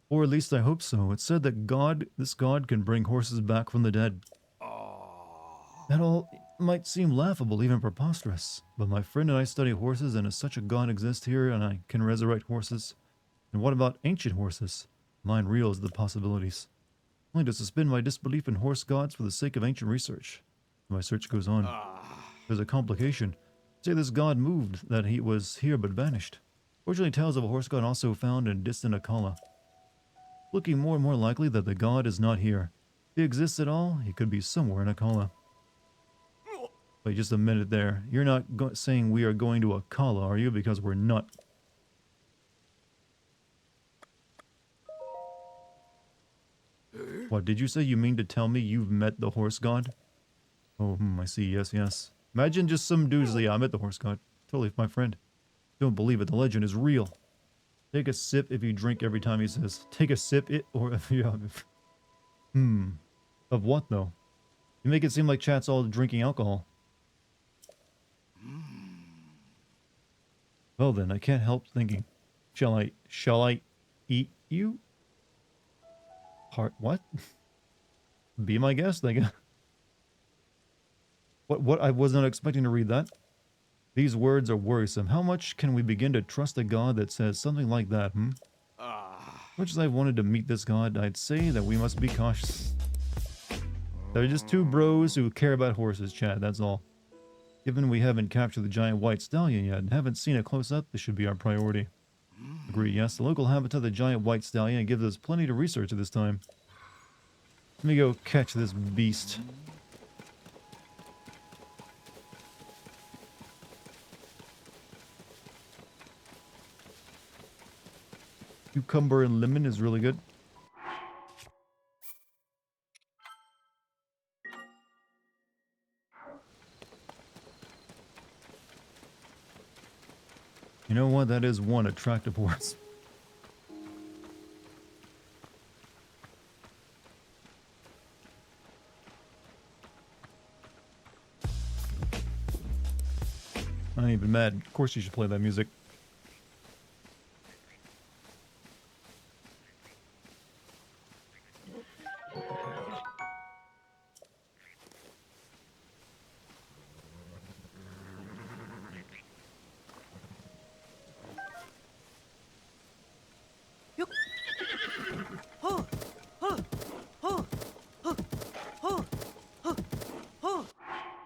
Or at least I hope so. It's said that this god can bring horses back from the dead. That all might seem laughable, even preposterous. But my friend and I study horses, and if such a god exists here and I can resurrect horses. And what about ancient horses? Mine reels the possibilities. Only to suspend my disbelief in horse gods for the sake of ancient research. My search goes on. There's a complication. Say this god moved, that he was here but vanished. Fortunately, tales of a horse god also found in distant Akala. Looking more and more likely that the god is not here. If he exists at all, he could be somewhere in Akala. Wait just a minute there. You're not saying we are going to Akala, are you? Because we're not. What, did you say you mean to tell me you've met the horse god? Oh, I see. Yes. Imagine just some dudes like, yeah, I met the horse god. Totally my friend. Don't believe it. The legend is real. Take a sip if you drink every time he says. Take a sip or if you have... Of what, though? You make it seem like chat's all drinking alcohol. Well then, I can't help thinking. Shall I eat you? What? Be my guest, I guess. What? I was not expecting to read that. These words are worrisome. How much can we begin to trust a god that says something like that, Much as I wanted to meet this god, I'd say that we must be cautious. They're just two bros who care about horses, chat, that's all. Given we haven't captured the giant white stallion yet and haven't seen it close up, this should be our priority. Agree, yes. The local habitat of the giant white stallion gives us plenty to research at this time. Let me go catch this beast. Cucumber and lemon is really good. You know what? That is one attractive horse. I ain't even mad. Of course you should play that music.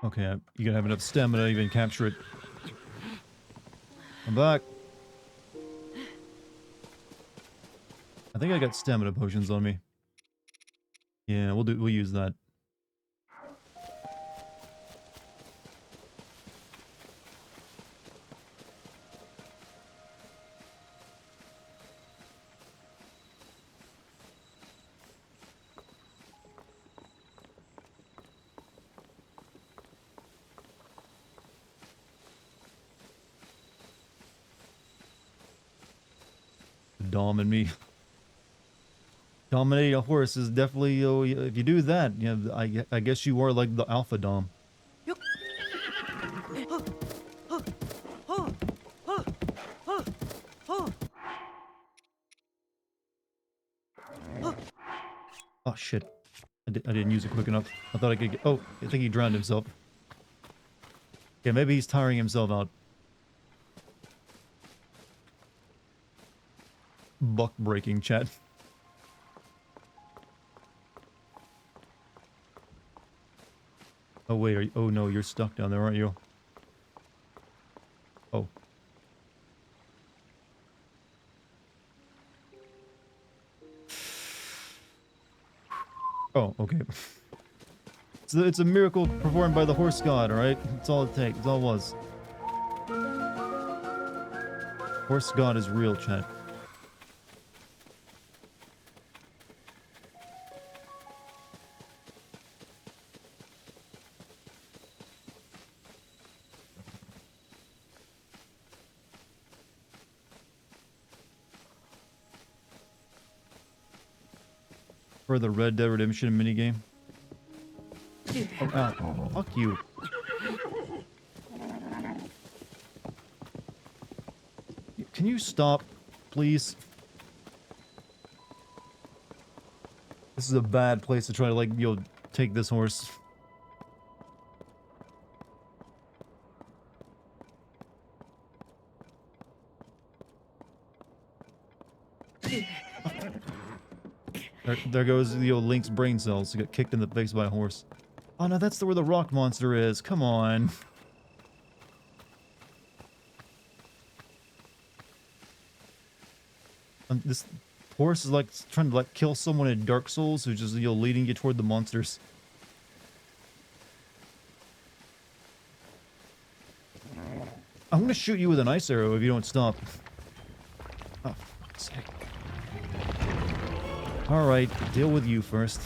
Okay, you gotta have enough stamina to even capture it. I'm back. I think I got stamina potions on me. Yeah, we'll use that. Dom and me. Dominating a horse is definitely, if you do that, you know, I guess you are like the alpha dom. Oh shit. I didn't use it quick enough. I thought I could get... Oh, I think he drowned himself. Yeah, maybe he's tiring himself out. Buck breaking, chat. Oh, wait. Are you, oh, no. You're stuck down there, aren't you? Oh. Oh, okay. It's a miracle performed by the horse god, alright? That's all it takes. That's all it was. Horse god is real, chat. For the Red Dead Redemption minigame. Oh, ow. Fuck you. Can you stop, please? This is a bad place to try to, like, take this horse. There goes the old Link's brain cells to get kicked in the face by a horse. Oh no, that's where the rock monster is. Come on. This horse is like trying to like kill someone in Dark Souls who's just leading you toward the monsters. I'm gonna shoot you with an ice arrow if you don't stop. Oh, for fuck's sake. Alright, deal with you first.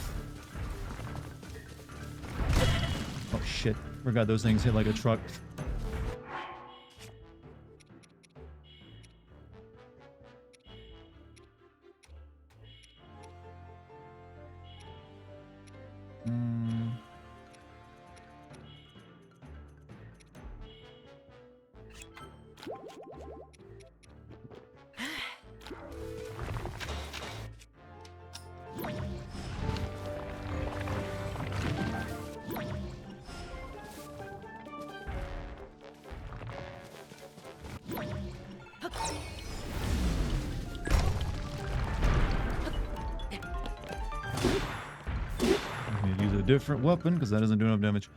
Oh shit. Forgot those things hit like a truck. Use a different weapon because that doesn't do enough damage.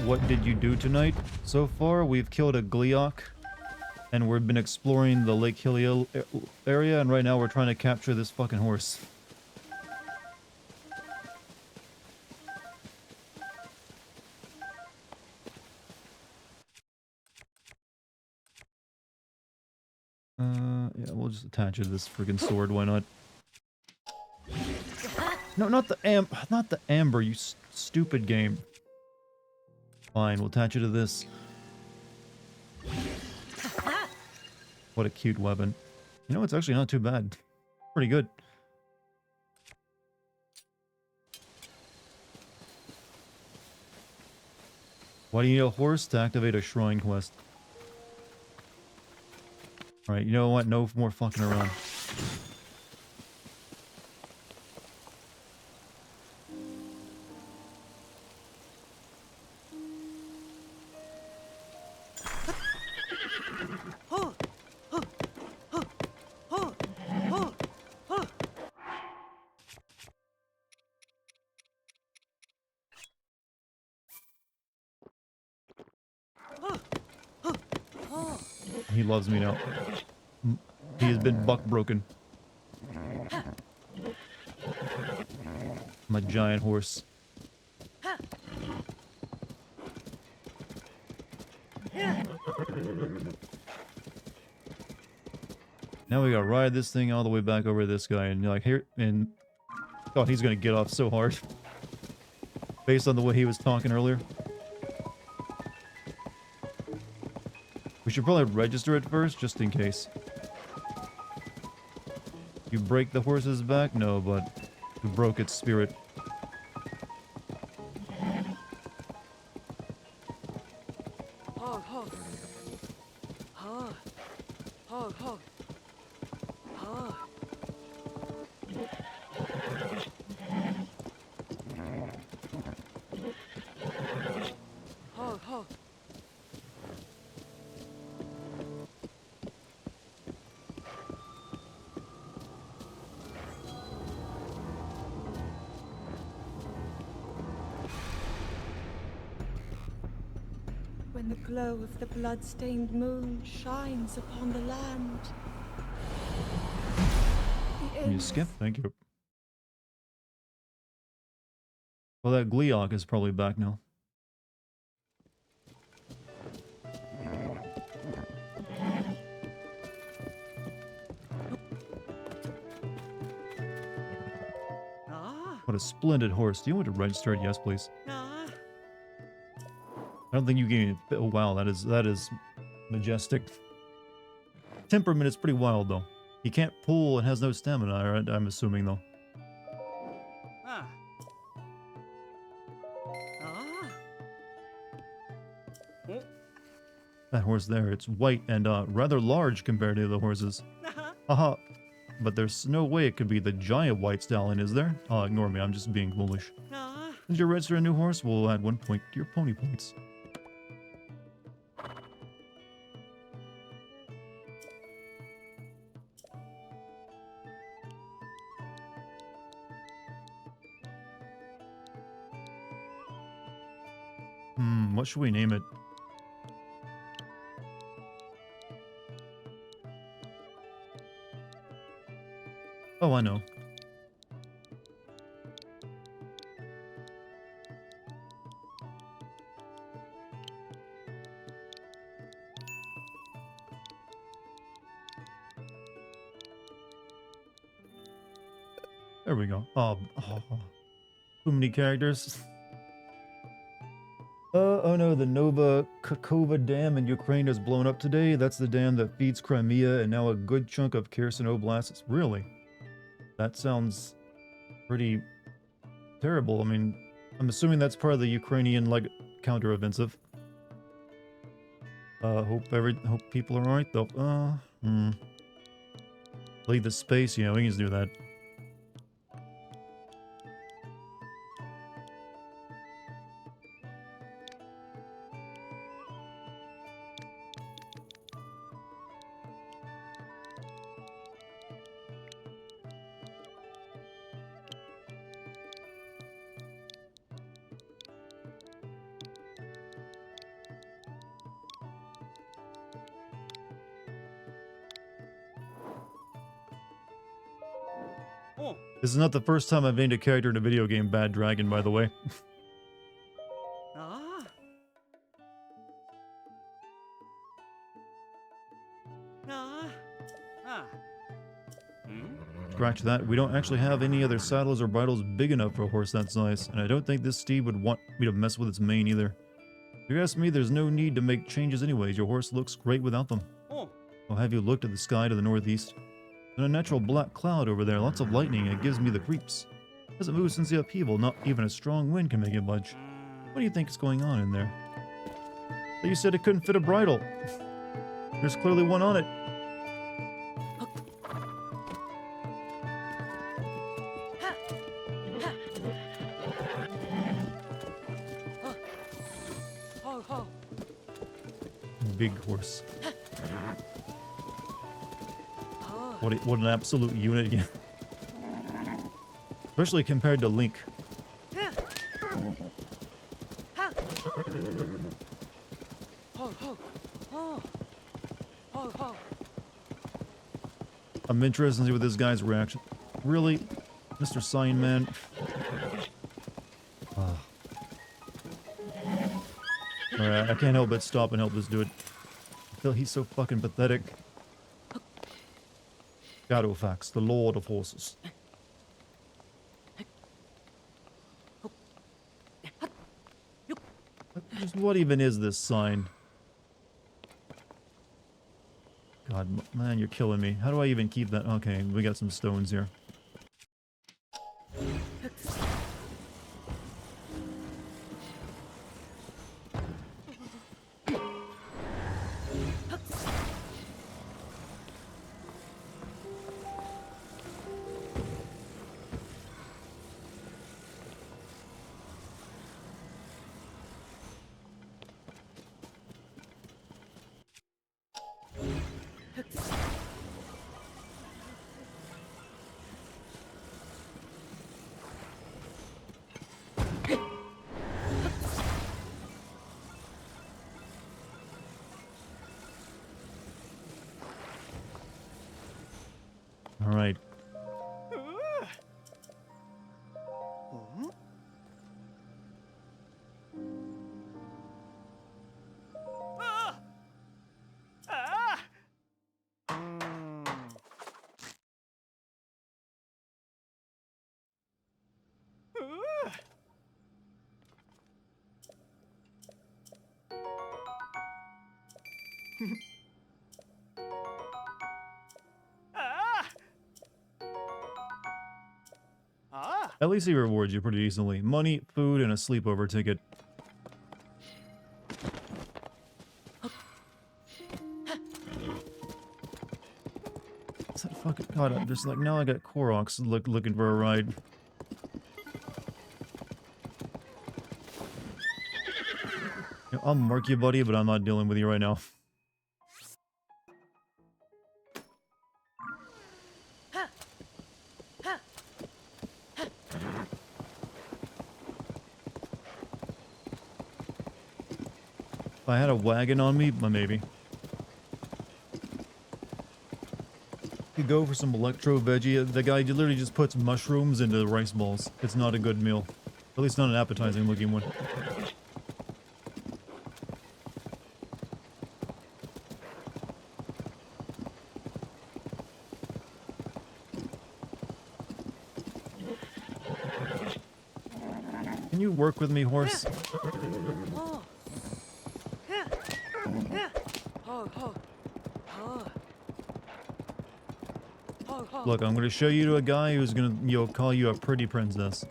What did you do tonight? So far, we've killed a Gleeok, and we've been exploring the Lake Hilliel area, and right now we're trying to capture this fucking horse. Yeah, we'll just attach it to this friggin' sword, why not? No, not the amber, you stupid game. Fine, we'll attach it to this. What a cute weapon. You know, it's actually not too bad. Pretty good. Why do you need a horse to activate a shrine quest? Alright, you know what? No more fucking around. He loves me now. He has been buck broken. I'm a giant horse. Now we gotta ride this thing all the way back over to this guy, and you're like, here, and oh, he's gonna get off so hard. Based on the way he was talking earlier. We should probably register it first, just in case. You break the horse's back? No, but you broke its spirit. Hog, hog. Hog. Hog, hog. Hog. Hog, hog. When the glow of the blood-stained moon shines upon the land. The Can you ends skip? Thank you. Well, that Gleeok is probably back now. Ah, What a splendid horse. Do you want to register it? Yes, please. ah. I don't think you gave me... Oh, wow, that is majestic. Temperament is pretty wild, though. He can't pull and has no stamina, right? I'm assuming, though. Ah. Ah. Oh. That horse there, it's white and rather large compared to the horses. Haha. But there's no way it could be the giant white stallion, is there? Oh, ignore me, I'm just being foolish. Ah. Since you register a new horse, we'll add 1 point to your pony points. What should we name it? Oh, I know. There we go. Oh, too many characters. Oh no, the Nova Kakova Dam in Ukraine is blown up today. That's the dam that feeds Crimea and now a good chunk of Kherson Oblast. Really? That sounds pretty terrible. I mean, I'm assuming that's part of the Ukrainian, like, counteroffensive. Hope people are alright though. Leave the space, we can just do that. Oh. This is not the first time I've named a character in a video game Bad Dragon, by the way. Ah. Ah. Ah. Hmm? Scratch that. We don't actually have any other saddles or bridles big enough for a horse that size, and I don't think this steed would want me to mess with its mane either. If you ask me, there's no need to make changes anyways. Your horse looks great without them. Oh. Well, have you looked at the sky to the northeast? There's a natural black cloud over there, lots of lightning, and it gives me the creeps. It hasn't moved since the upheaval, not even a strong wind can make it budge. What do you think is going on in there? But you said it couldn't fit a bridle. There's clearly one on it. Hog, hog. Big horse. Ah. What an absolute unit again. Especially compared to Link. Hog, hog. Oh. Hog, hog. I'm interested to see what this guy's reaction. Really? Mr. Sign Man? Alright, I can't help but stop and help this dude. I feel he's so fucking pathetic. Shadowfax, the Lord of Horses. Just what even is this sign? God, man, you're killing me. How do I even keep that? Okay, we got some stones here. All right. At least he rewards you pretty decently. Money, food, and a sleepover ticket. What's that fucking god? I'm just like, now I got Koroks looking for a ride. You know, I'll mark you, buddy, but I'm not dealing with you right now. If I had a wagon on me, maybe. Could go for some electro veggie. The guy literally just puts mushrooms into the rice balls. It's not a good meal. At least not an appetizing looking one. Can you work with me, horse? Look, I'm gonna show you to a guy who's gonna, call you a pretty princess.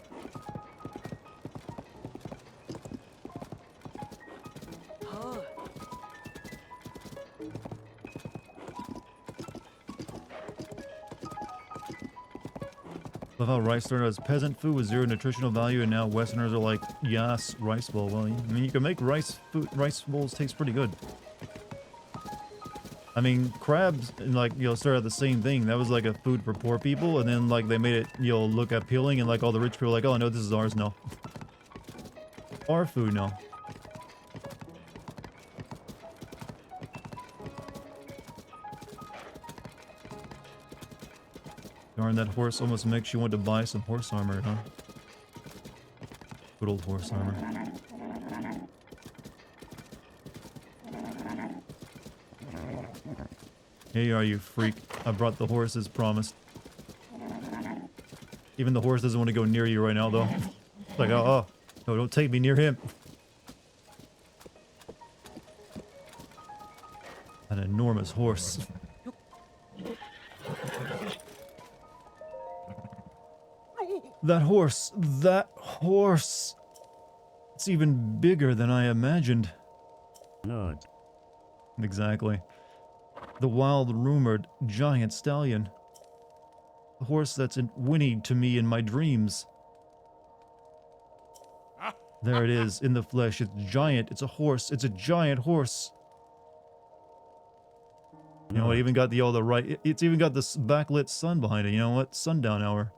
Love how rice started as peasant food with zero nutritional value, and now Westerners are like, yes, rice bowl. Well, I mean, you can make rice bowls taste pretty good. I mean, crabs, like, started the same thing. That was like a food for poor people, and then, like, they made it, look appealing, and, like, all the rich people are like, oh, no, this is ours now. Our food now. Darn, that horse almost makes you want to buy some horse armor, huh? Good old horse armor. Here you are, you freak. I brought the horse as promised. Even the horse doesn't want to go near you right now, though. It's like, oh, no, don't take me near him. An enormous horse. That horse. It's even bigger than I imagined. Good. Exactly. The wild, rumored giant stallion. The horse that's whinnied to me in my dreams. There it is, in the flesh. It's giant. It's a horse. It's a giant horse. You know, it even got it's even got this backlit sun behind it. You know what? Sundown hour.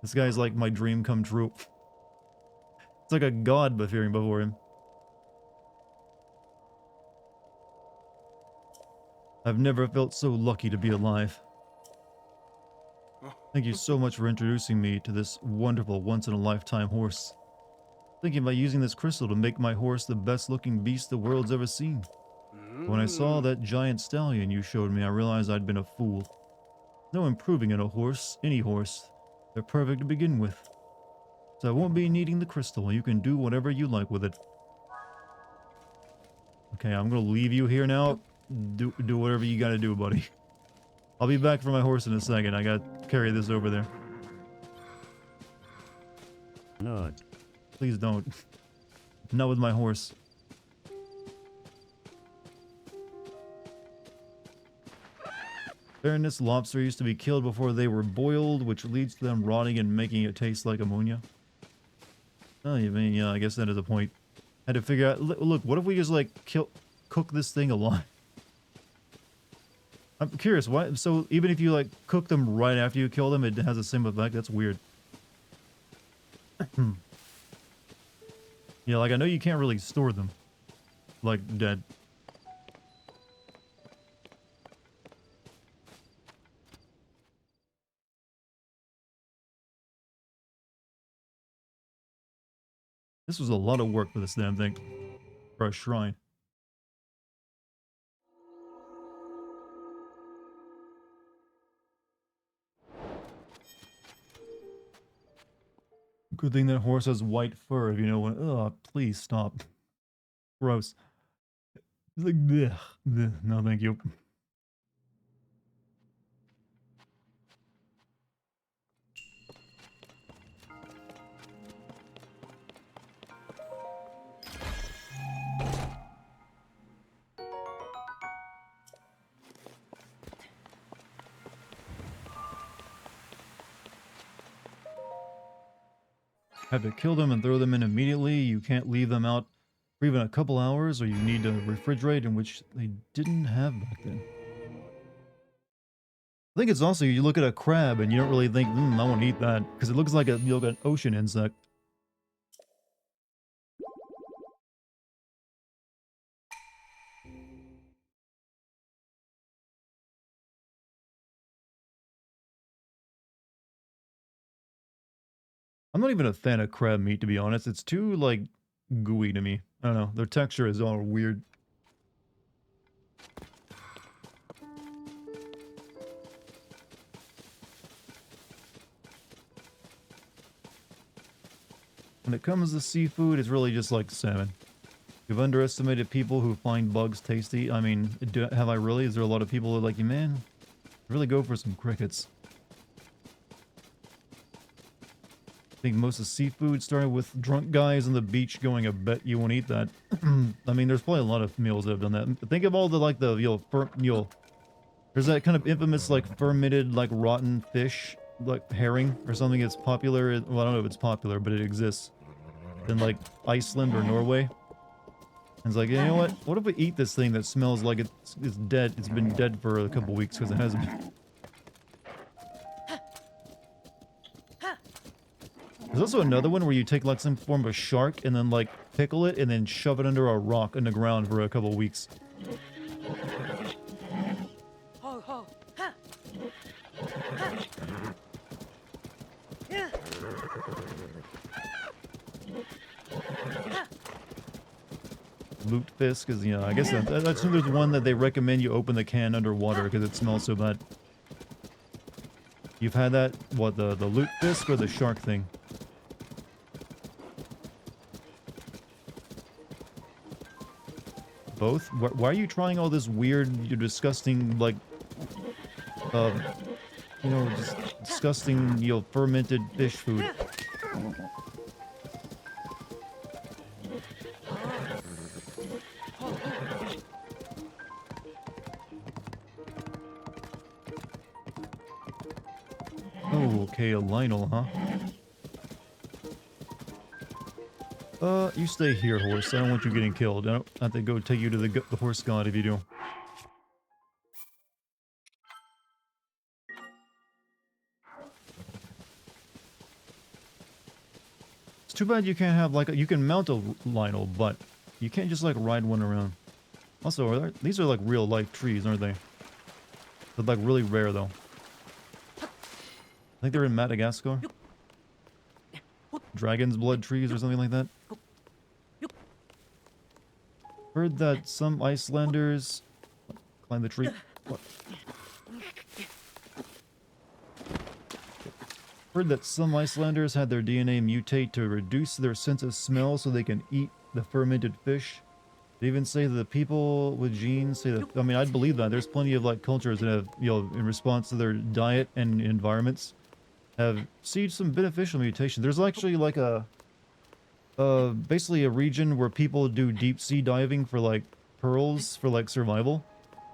This guy's like my dream come true. It's like a god appearing before him. I've never felt so lucky to be alive. Thank you so much for introducing me to this wonderful once-in-a-lifetime horse. Thinking about using this crystal to make my horse the best looking beast the world's ever seen. When I saw that giant stallion you showed me, I realized I'd been a fool. No improving in a horse, any horse. They're perfect to begin with. So I won't be needing the crystal. You can do whatever you like with it. Okay, I'm gonna leave you here now. Do whatever you gotta do, buddy. I'll be back for my horse in a second. I gotta carry this over there. No. Please don't. Not with my horse. Fairness, lobster used to be killed before they were boiled, which leads to them rotting and making it taste like ammonia. Oh, you mean, yeah, I guess that is a point. Had to figure out, look, what if we just, like, cook this thing alive? I'm curious, why, so even if you, like, cook them right after you kill them, it has the same effect? That's weird. Yeah, like, I know you can't really store them, like, dead. This was a lot of work for this damn thing. For a shrine. Good thing that horse has white fur, if you know what. Ugh, please stop. Gross. It's like, bleh, bleh. No, thank you. Have to kill them and throw them in immediately. You can't leave them out for even a couple hours, or you need to refrigerate, in which they didn't have back then. I think it's also, you look at a crab and you don't really think, I want to eat that, because it looks like an ocean insect. I'm not even a fan of crab meat, to be honest. It's too, like, gooey to me. I don't know. Their texture is all weird. When it comes to seafood, it's really just like salmon. You've underestimated people who find bugs tasty. I mean, have I really? Is there a lot of people that are like, man, really go for some crickets? I think most of seafood started with drunk guys on the beach going, I bet you won't eat that. I mean, there's probably a lot of meals that have done that. Think of all the, like, there's that kind of infamous, like, fermented, like, rotten fish, like, herring or something that's popular. Well, I don't know if it's popular, but it exists in, like, Iceland or Norway. And it's like, you know what if we eat this thing that smells like it's dead? It's been dead for a couple weeks because it hasn't been. There's also another one where you take, like, some form of shark and then, like, pickle it and then shove it under a rock in the ground for a couple weeks. Ho, ho. Ha. Ha. Yeah. Lutefisk is, I guess that's there's one that they recommend you open the can underwater because it smells so bad. You've had that? What, the lutefisk or the shark thing? Both? Why are you trying all this weird, disgusting, like, just disgusting, fermented fish food? Oh, okay, a Lionel, huh? You stay here, horse. I don't want you getting killed. I don't have to go take you to the horse god if you do. It's too bad you can't have, like, you can mount a Lionel, but you can't just, like, ride one around. Also, these are, like, real-life trees, aren't they? They're, like, really rare, though. I think they're in Madagascar. Dragon's blood trees or something like that. Heard that some Icelanders climb the tree. What? Heard that some Icelanders had their DNA mutate to reduce their sense of smell so they can eat the fermented fish. They even say that the people with genes say that, I mean, I'd believe that. There's plenty of like cultures that have, you know, in response to their diet and environments, have seen some beneficial mutation. There's actually like basically a region where people do deep sea diving for like pearls for like survival.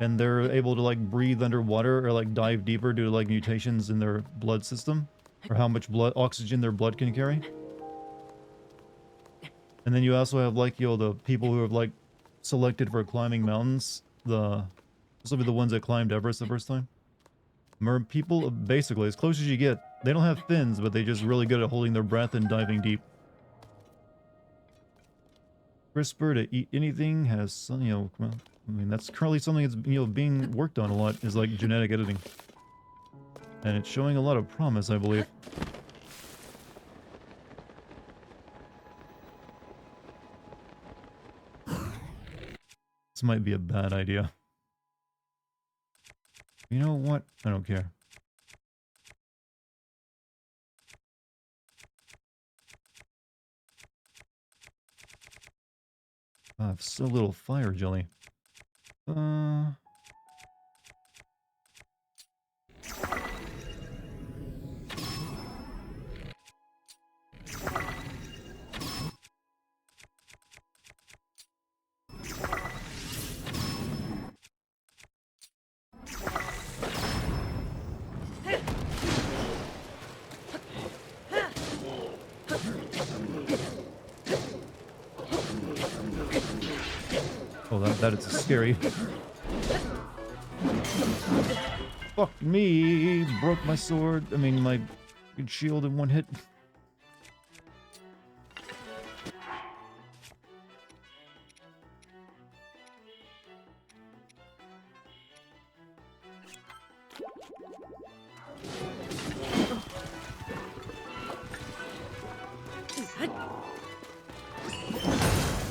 And they're able to like breathe underwater or like dive deeper due to like mutations in their blood system. Or how much oxygen their blood can carry. And then you also have like, you know, the people who have like selected for climbing mountains. Especially the ones that climbed Everest the first time. People, basically, as close as you get, they don't have fins, but they're just really good at holding their breath and diving deep. CRISPR to eat anything has some, you know, well, I mean, that's currently something that's, you know, being worked on a lot, is like genetic editing. And it's showing a lot of promise, I believe. This might be a bad idea. You know what? I don't care. I have so little fire jelly. Oh, that is scary. Fuck me! Broke my sword. I mean, my good shield in one hit.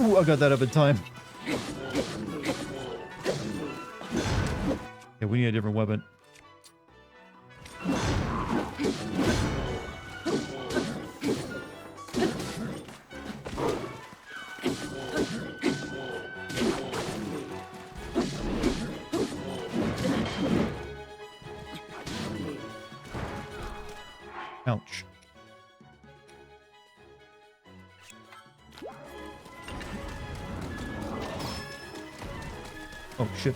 Ooh, I got that up in time. Yeah, we need a different weapon. Ouch. Oh, shit.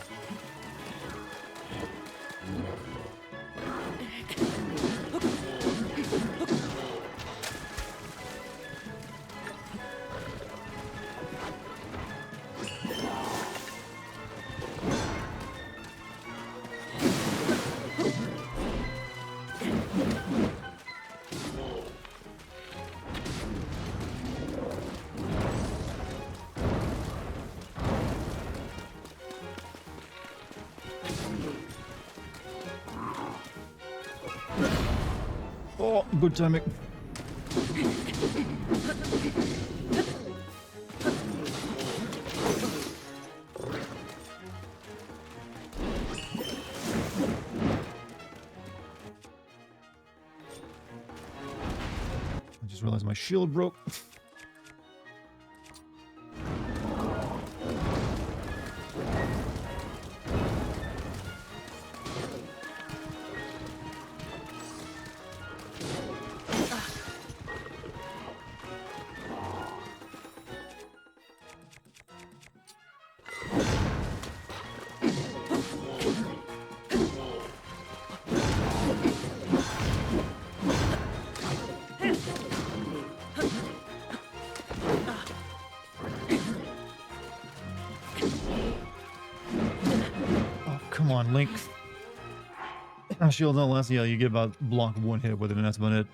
Oh, good timing. I just realized my shield broke. Come on, Link. Shield don't last. Yeah, you get about block one hit with it, and that's about it.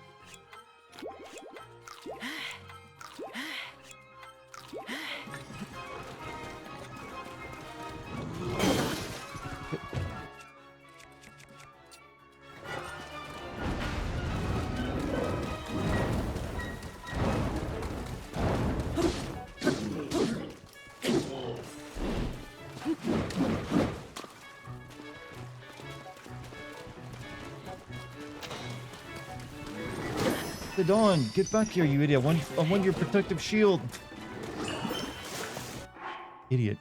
Dawn, get back here, you idiot. I want your protective shield. Idiot.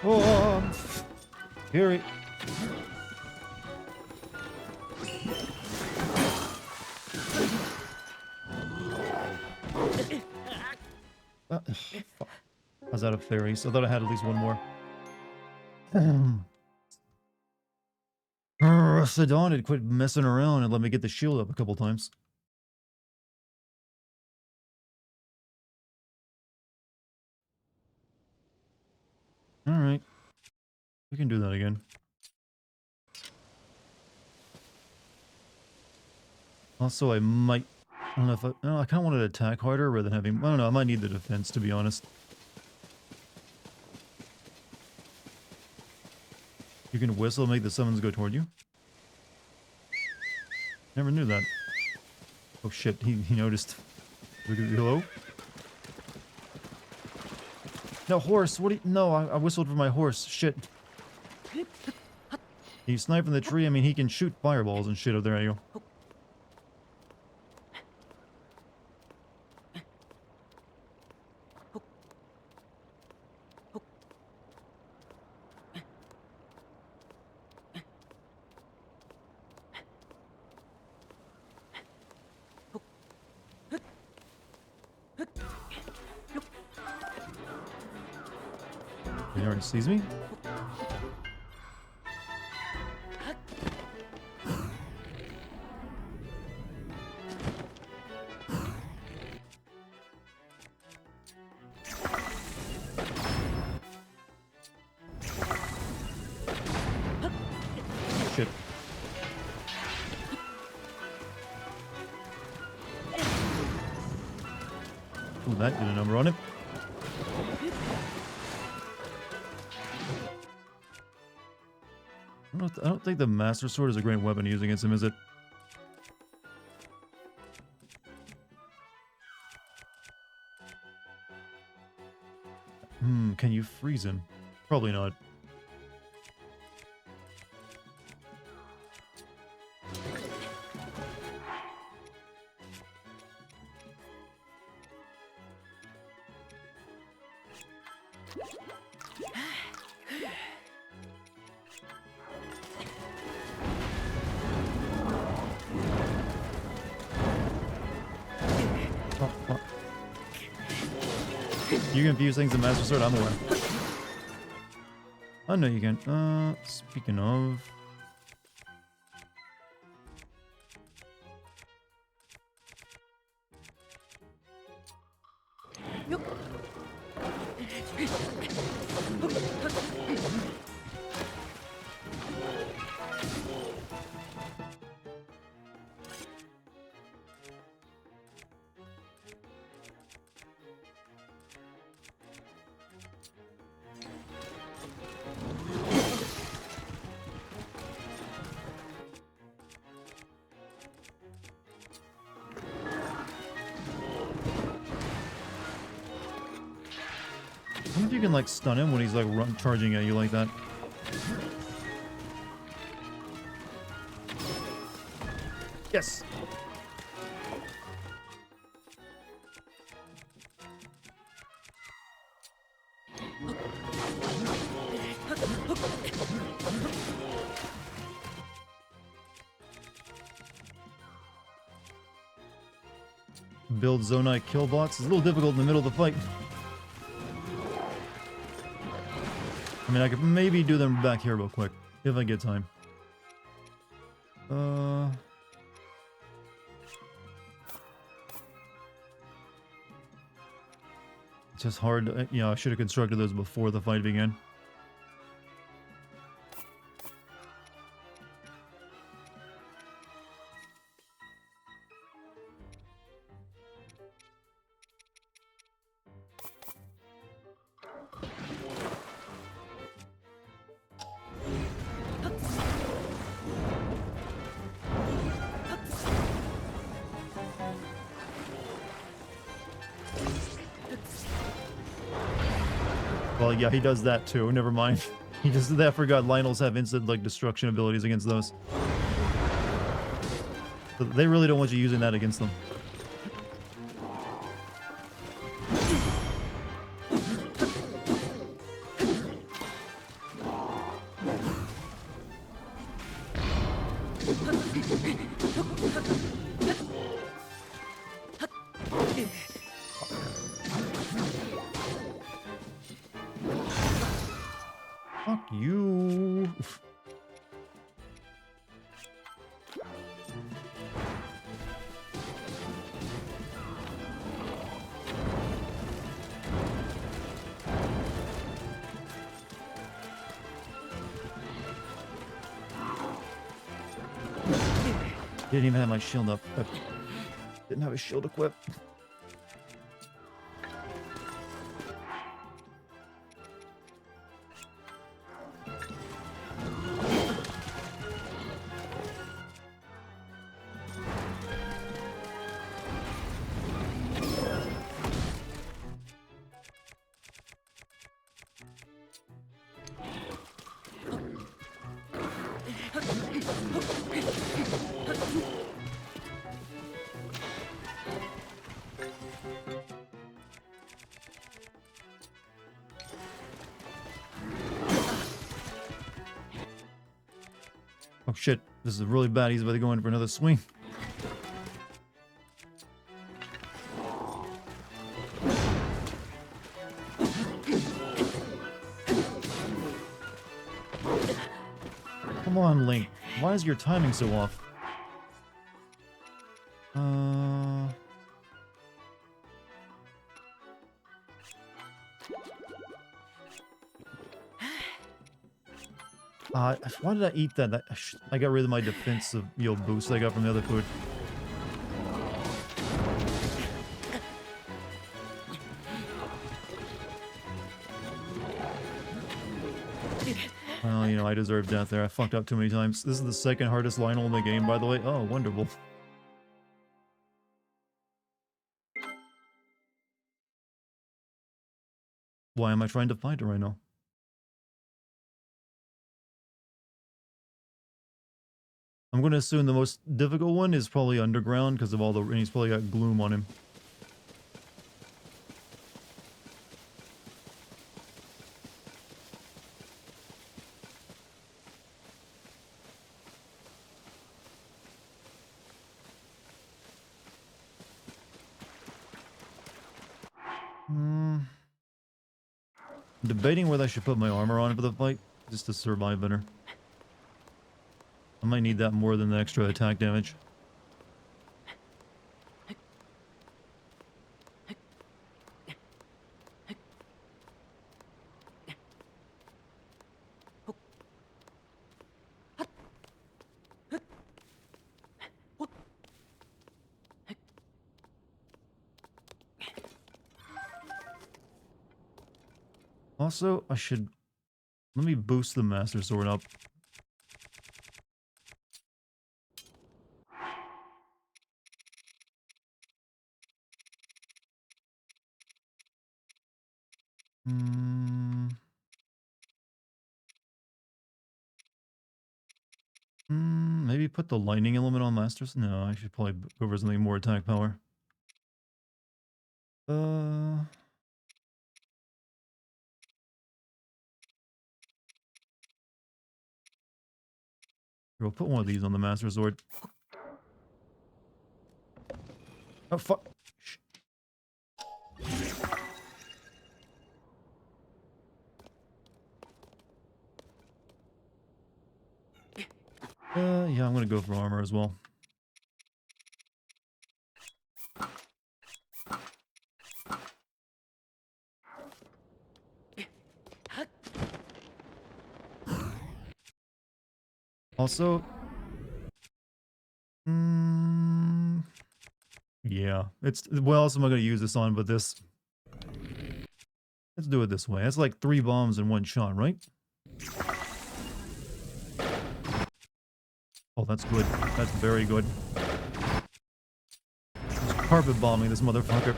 Oh, Gary. Fuck. I was out of fairies. I thought I had at least one more. Sidon had quit messing around and let me get the shield up a couple times. Alright. We can do that again. Also, I might... I don't know if I kind of wanted to attack harder rather than having... I don't know, I might need the defense, to be honest. You can whistle and make the summons go toward you? Never knew that. Oh shit, he noticed. Hello? No, horse, what do you... No, I whistled for my horse. Shit. He's sniping the tree. I mean, he can shoot fireballs and shit up there. You go. He already sees me? Shit. Ooh, that did a number on it. I don't think the Master Sword is a great weapon to use against him, is it? Can you freeze him? Probably not. Oh, fuck. You confuse things in Master Sword, I'm aware. I know you can. Speaking of... I wonder if you can, like, stun him when he's, like, charging at you like that. Yes! Build Zonai kill bots is a little difficult in the middle of the fight. I mean, I could maybe do them back here real quick, if I get time. It's just hard. You know, I should have constructed those before the fight began. well, yeah, he does that too. Never mind. He just, I forgot Lionels have instant, like, destruction abilities against those. So they really don't want you using that against them. Fuck you. Didn't even have my shield up. Didn't have a shield equipped. Oh shit, this is really bad. He's about to go in for another swing. Come on, Link. Why is your timing so off? Why did I eat that? I got rid of my defensive, boost I got from the other food. Well, I deserve death there. I fucked up too many times. This is the second hardest Lionel in the game, by the way. Oh, wonderful. Why am I trying to fight it right now? I'm going to assume the most difficult one is probably underground because of all the... and he's probably got gloom on him. I'm debating whether I should put my armor on for the fight, just to survive better. I might need that more than the extra attack damage. Also, I should... let me boost the Master Sword up. Maybe put the lightning element on Masters? No, I should probably go for something more attack power. We'll put one of these on the Master Sword. Oh, fuck. Yeah, I'm gonna go for armor as well. Also, yeah, what else am I gonna use this on but this? Let's do it this way. That's like 3 bombs in one shot, right? Oh, that's good. That's very good. Just carpet bombing this motherfucker.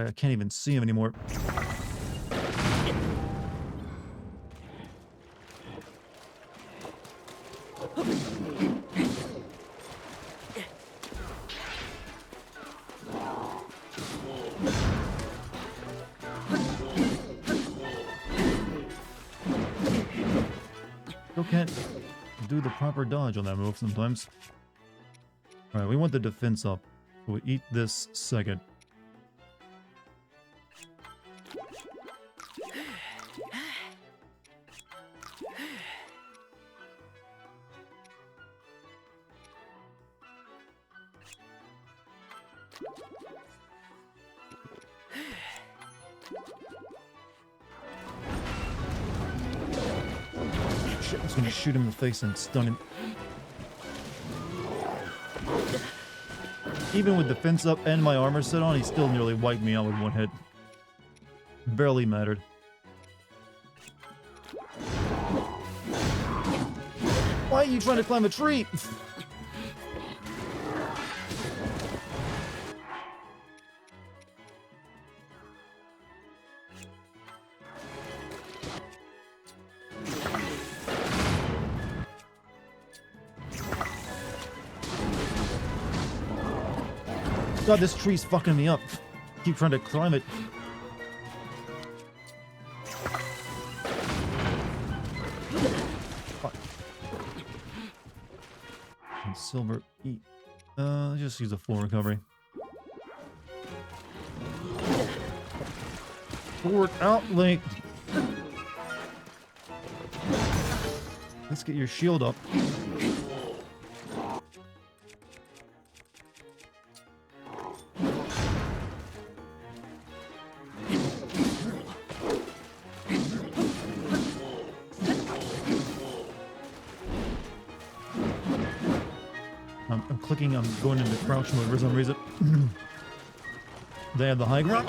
I can't even see him anymore. Still can't do the proper dodge on that move sometimes. Alright, we want the defense up. So we eat this second. Shit, I was gonna shoot him in the face and stun him. Even with defense up and my armor set on, he still nearly wiped me out with one hit. Barely mattered. Why are you trying to climb a tree? God, this tree's fucking me up. Keep trying to climb it. Fuck. And silver eat. Just use a full recovery. Forward out, Link. Let's get your shield up. I'm clicking, I'm going into crouch mode for some reason. They have the high ground.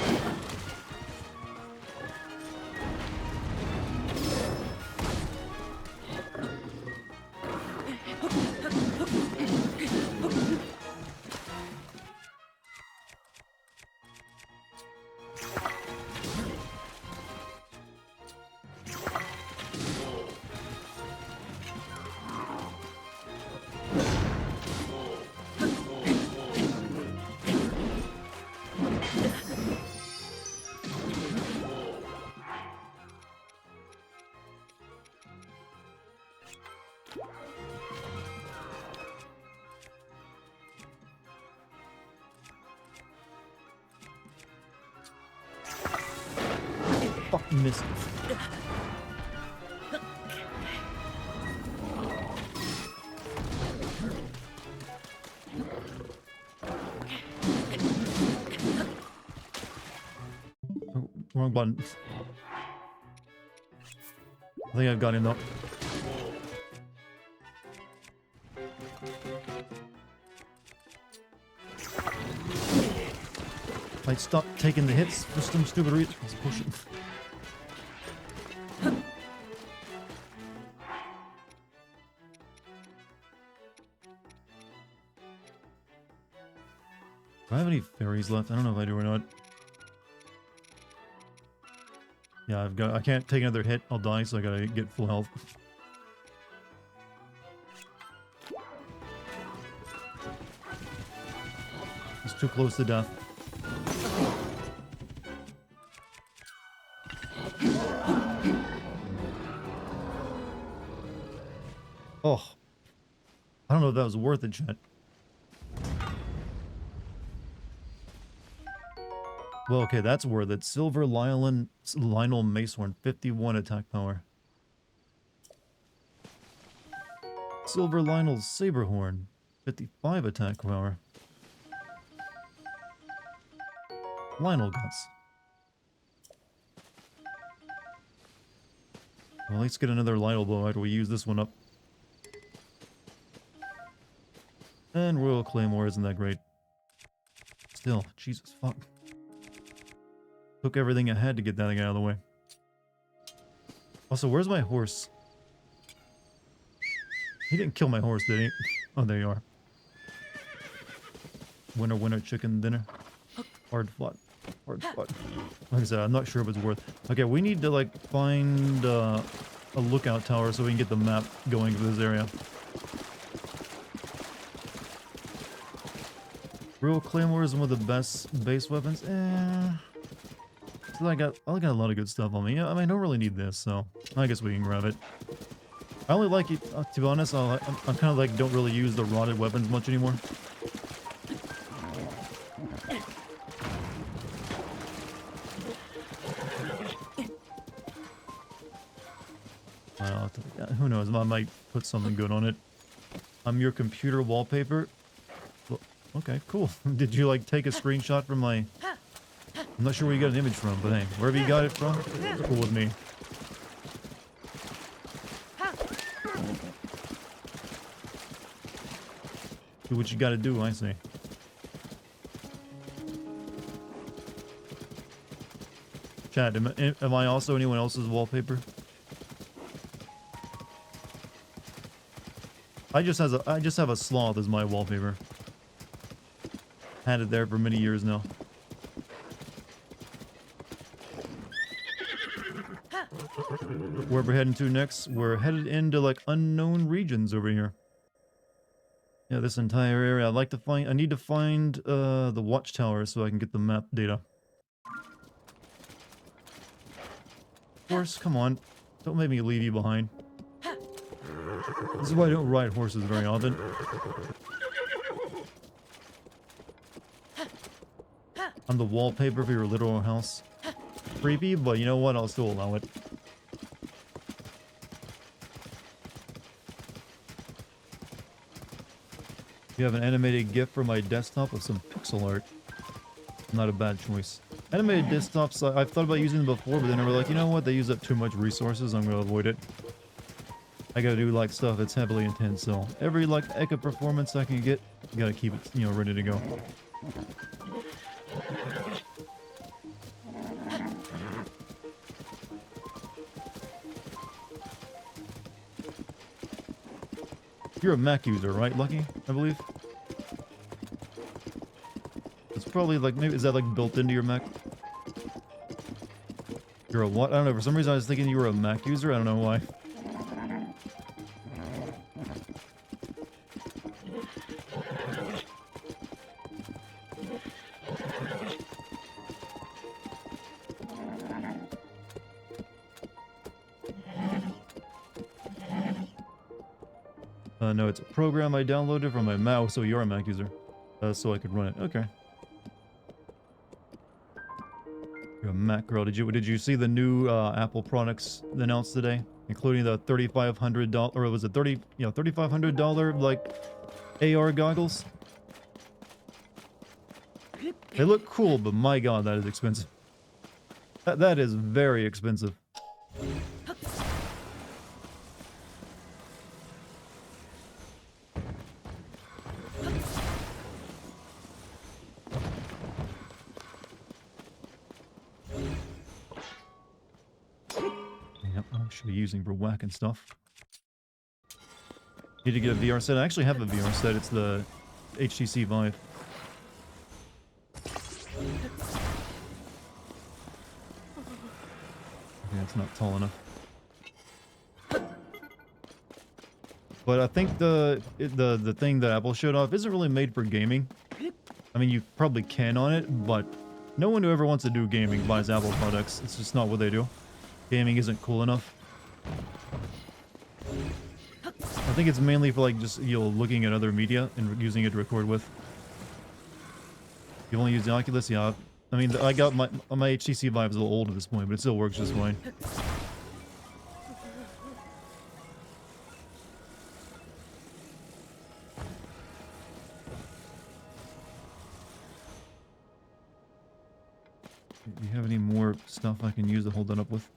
Fuck, missed. Oh, wrong button. I think I've got him though. I stopped taking the hits for some stupid reason. Let's push it. Do I have any fairies left? I don't know if I do or not. Yeah, I can't take another hit. I'll die, so I gotta get full health. It's too close to death. Oh. I don't know if that was worth it, chat. Well, okay, that's worth it. Silver Lionel Macehorn, 51 attack power. Silver Lionel Saberhorn, 55 attack power. Lionel Guts. Well, let's get another Lionel Bow after we use this one up. And Royal Claymore isn't that great. Still, Jesus fuck. Took everything I had to get that thing out of the way. Also, where's my horse? He didn't kill my horse, did he? Oh, there you are. Winner, winner, chicken dinner. Hard fought. hard spot. Like I said, I'm not sure if it's worth. Okay, we need to like find a lookout tower so we can get the map going for this area. Real claymore is one of the best base weapons. So I got a lot of good stuff on me. Yeah, I mean, I don't really need this, so I guess we can grab it. I only like it, to be honest, I'm kind of like, don't really use the rotted weapons much anymore. Who knows, I might put something good on it. I'm your computer wallpaper. Well, okay, cool. Did you like take a screenshot from my... I'm not sure where you got an image from, but hey, wherever you got it from, it's cool with me. Do what you gotta do, I say. Chat, am I also anyone else's wallpaper? I just have a sloth as my wallpaper. Had it there for many years now. Where we're heading to next? We're headed into like unknown regions over here. Yeah, this entire area. I need to find the watchtower so I can get the map data. Horse, come on. Don't make me leave you behind. This is why I don't ride horses very often. I'm the wallpaper for your literal house. Creepy, but you know what? I'll still allow it. You have an animated GIF for my desktop with some pixel art. Not a bad choice. Animated desktops, I've thought about using them before, but then I was like, you know what? They use up too much resources. I'm going to avoid it. I gotta do like stuff that's heavily intense, so every like echo performance I can get, you gotta keep it, you know, ready to go. You're a Mac user, right, Lucky? I believe. It's probably like, maybe, is that like built into your Mac? You're a what? I don't know, for some reason I was thinking you were a Mac user, I don't know why. No, it's a program I downloaded from my mouse, so you're a Mac user. So I could run it. Okay. You're a Mac girl. Did you see the new Apple products announced today? Including the $3,500, or was it $3,500 like AR goggles? They look cool, but my god, that is expensive. That is very expensive. Should be using for whacking stuff. Need to get a VR set. I actually have a VR set. It's the HTC Vive. Okay, it's not tall enough. But I think the thing that Apple showed off isn't really made for gaming. I mean, you probably can on it, but no one who ever wants to do gaming buys Apple products. It's just not what they do. Gaming isn't cool enough. I think it's mainly for like just, you know, looking at other media and using it to record with. You only use the Oculus? Yeah. I mean, I got my HTC Vive is a little old at this point, but it still works just fine. Do you have any more stuff I can use to hold that up with?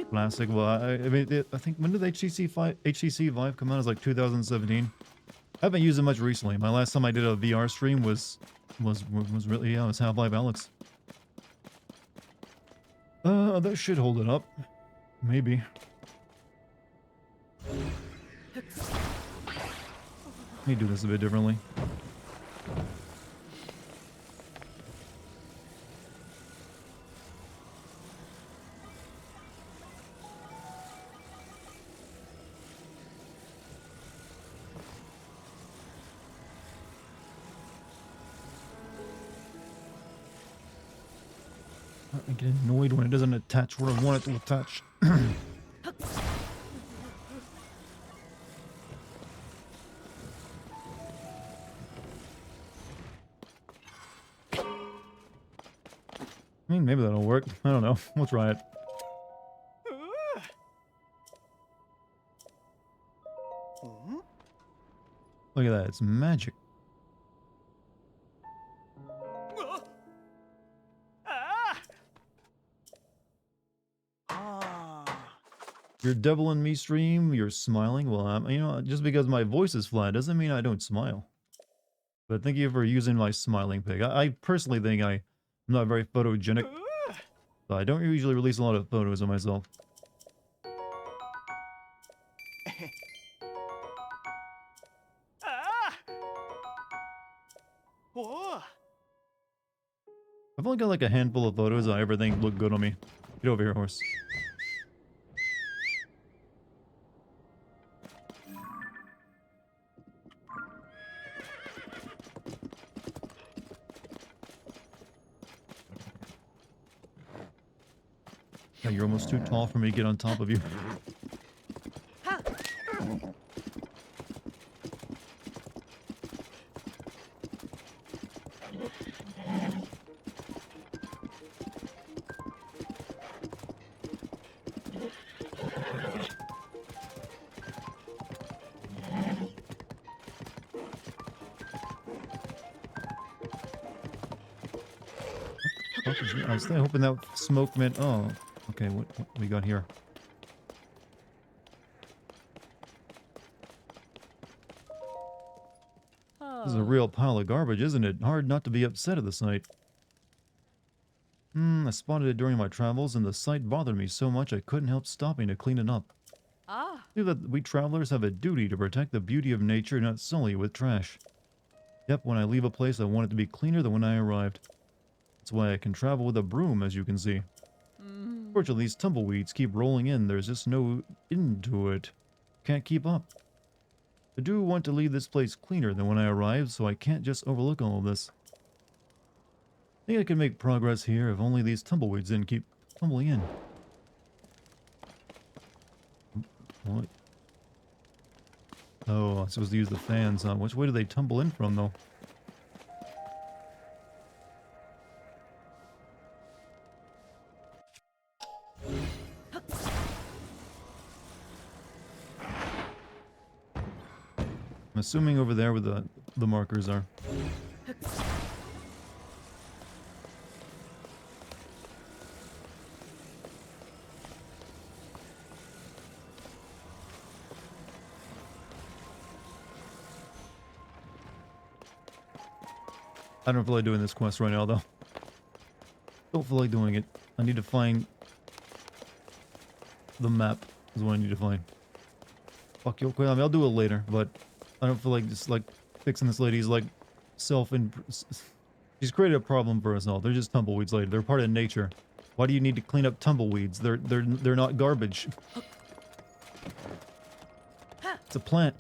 Plastic. Well, I mean, I think, when did the HTC Vive come out? It was like 2017. I haven't used it much recently. My last time I did a VR stream was really, yeah, it was Half-Life Alyx. That should hold it up. Maybe. Let me do this a bit differently. I get annoyed when it doesn't attach where I want it to attach. I mean, maybe that'll work. I don't know. We'll try it. Look at that. It's magic. Your devil in me stream, you're smiling. Well, you know, just because my voice is flat doesn't mean I don't smile. But thank you for using my smiling pig. I personally think I'm not very photogenic. So I don't usually release a lot of photos of myself. I've only got like a handful of photos that I ever think look good on me. Get over here, horse. God, you're almost too tall for me to get on top of you. I was hoping that smoke meant... Oh, okay, what we got here? This is a real pile of garbage, isn't it? Hard not to be upset at the sight. I spotted it during my travels, and the sight bothered me so much I couldn't help stopping to clean it up. I feel that we travelers have a duty to protect the beauty of nature, not sully with trash. Yep, when I leave a place, I want it to be cleaner than when I arrived. That's why I can travel with a broom, as you can see. Fortunately, these tumbleweeds keep rolling in. There's just no end to it. Can't keep up. I do want to leave this place cleaner than when I arrived, so I can't just overlook all of this. I think I can make progress here if only these tumbleweeds didn't keep tumbling in. What? Oh, I'm supposed to use the fans, huh? Which way do they tumble in from, though? I'm assuming over there where the markers are. I don't feel like doing this quest right now, though. Don't feel like doing it. I need to find... the map is what I need to find. Fuck you, okay, I mean, I'll do it later, but... I don't feel like just, like, fixing this lady's, like, She's created a problem for us all. They're just tumbleweeds, lady. They're part of nature. Why do you need to clean up tumbleweeds? They're not garbage. It's a plant.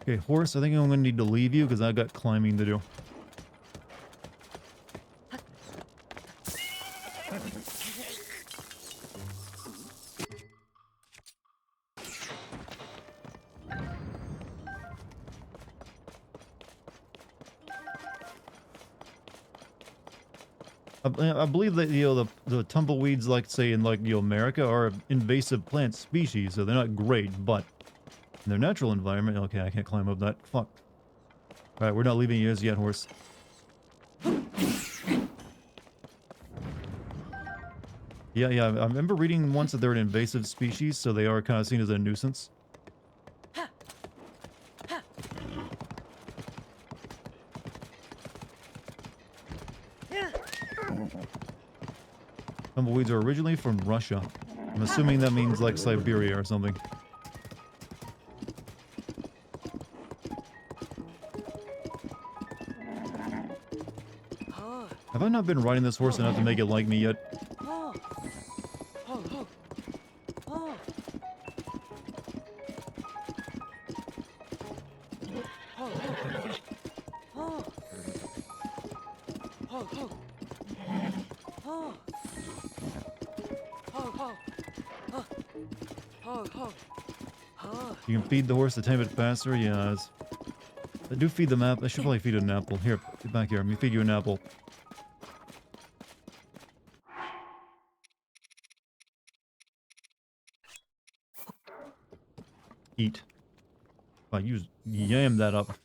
Okay, horse, I think I'm gonna need to leave you because I got climbing to do. I believe that, you know, the tumbleweeds, like, say, in, like, you know, America, are invasive plant species, so they're not great, but in their natural environment... Okay, I can't climb up that. Fuck. Alright, we're not leaving you as yet, horse. Yeah, I remember reading once that they're an invasive species, so they are kind of seen as a nuisance. Tumbleweeds are originally from Russia. I'm assuming that means like Siberia or something. Have I not been riding this horse enough to make it like me yet? Oh. Ho, ho. Oh. Ho, ho. Ho. Ho, ho. Ho. You can feed the horse a tiny bit faster. Yeah, I do feed them apple. I should probably feed it an apple. Here, get back here. Let me feed you an apple. Eat. Oh, you yam that up.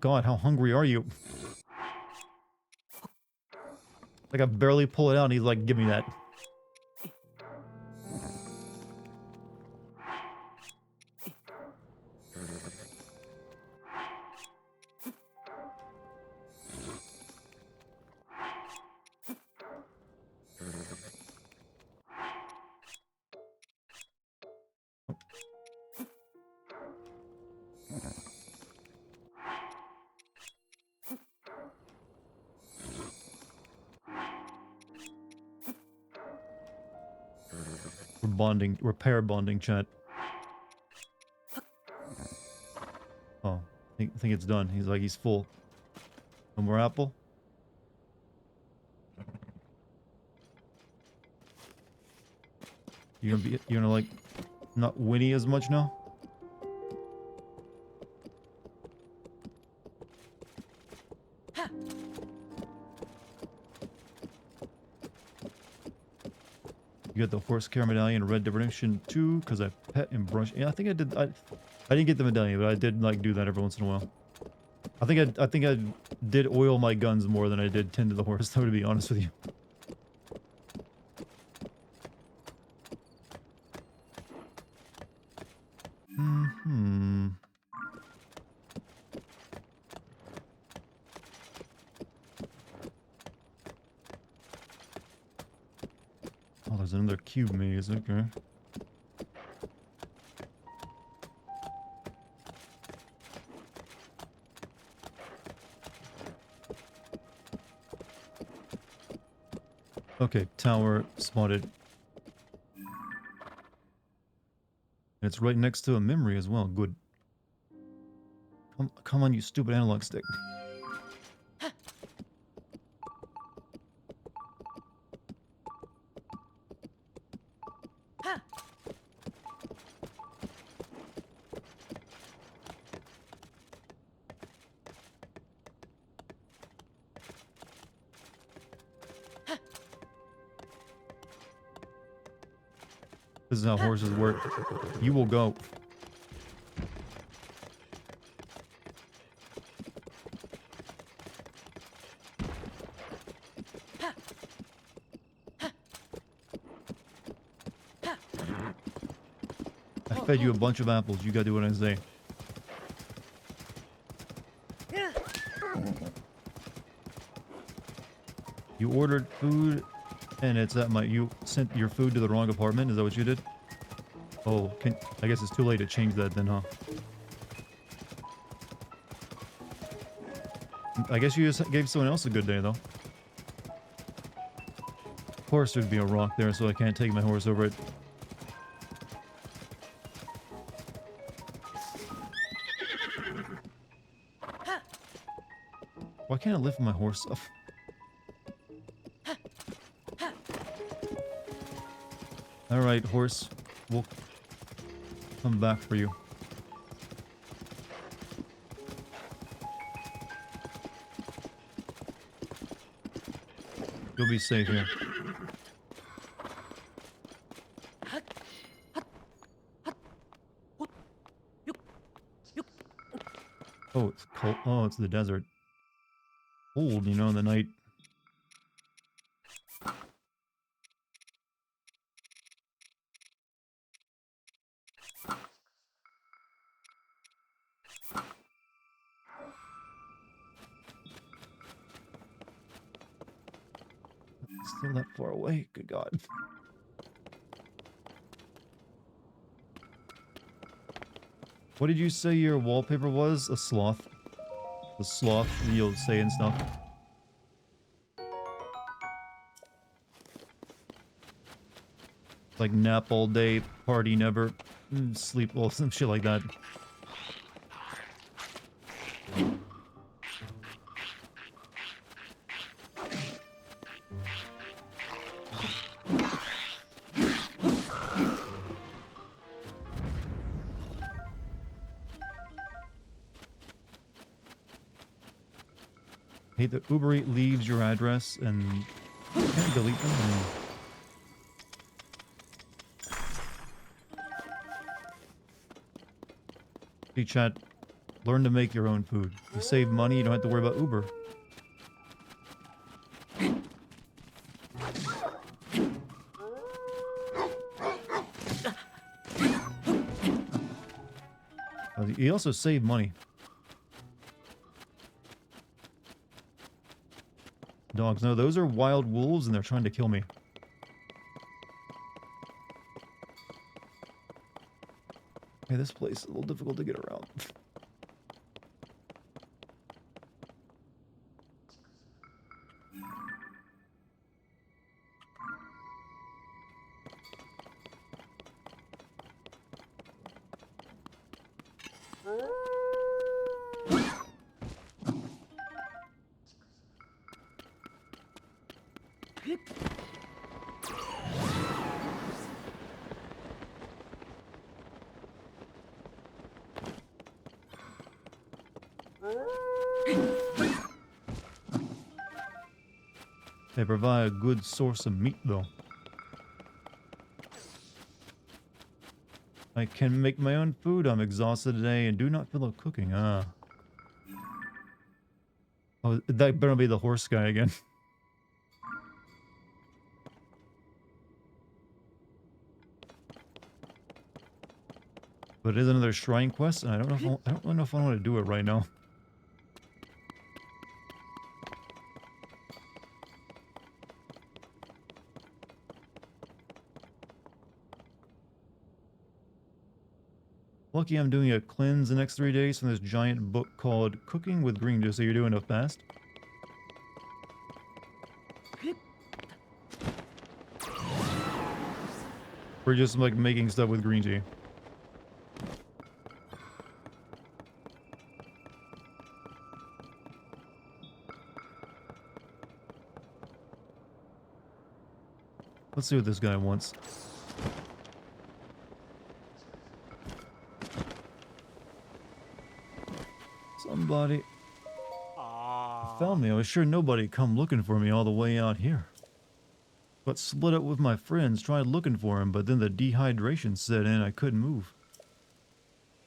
God, how hungry are you? Like I barely pull it out and he's like, give me that. We're bonding, repair bonding, chat. Oh, I think it's done. He's like, he's full. No more apple? You're gonna like, not whinny as much now? You got the horse care medallion, red redemption 2, because I pet and brush. Yeah, I think I did. I didn't get the medallion, but I did like do that every once in a while. I think I did oil my guns more than I did tend to the horse, though, to be honest with you. Oh, there's another cube maze, okay. Okay, tower spotted. It's right next to a memory as well. Good. Come on, you stupid analog stick. This is how horses work. You will go. I fed you a bunch of apples. You gotta do what I say. You ordered food, and it's at my... You sent your food to the wrong apartment? Is that what you did? Oh, I guess it's too late to change that then, huh? I guess you just gave someone else a good day, though. Of course there'd be a rock there, so I can't take my horse over it. Why can't I lift my horse up? Alright, horse. We'll come back for you. You'll be safe here. Oh, it's cold. Oh, it's the desert. Cold, you know, in the night. Still that far away? Good God. What did you say your wallpaper was? A sloth. The sloth you'll say and stuff. Like nap all day, party never. sleep, well, some shit like that. Hate that Uber Eats leaves your address and you can't delete them. Hey chat, learn to make your own food. You save money, you don't have to worry about Uber. You also save money. Dogs, no, those are wild wolves and they're trying to kill me. Okay, this place is a little difficult to get around. They provide a good source of meat, though. I can make my own food. I'm exhausted today and do not feel like cooking. Ah. Oh, that better be the horse guy again. But it is another shrine quest, and I don't know if I don't really know if I want to do it right now. Lucky I'm doing a cleanse the next 3 days from this giant book called Cooking with Green Juice. So you're doing a fast? We're just like making stuff with green tea. Let's see what this guy wants. Somebody found me. I was sure nobody'd come looking for me all the way out here. But split up with my friends, tried looking for him, but then the dehydration set in, I couldn't move.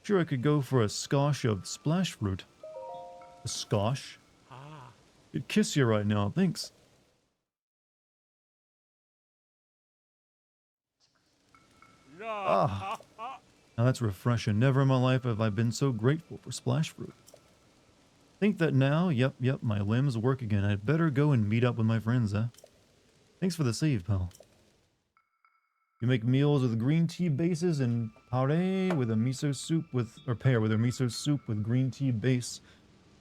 Sure, I could go for a skosh of splash fruit. A skosh? I'd kiss you right now, thanks. Ah, now that's refreshing. Never in my life have I been so grateful for splash fruit. Think that now, yep, my limbs work again. I'd better go and meet up with my friends, huh? Thanks for the save, pal. You make meals with green tea bases and pare with a miso soup with, or pear with a miso soup with green tea base.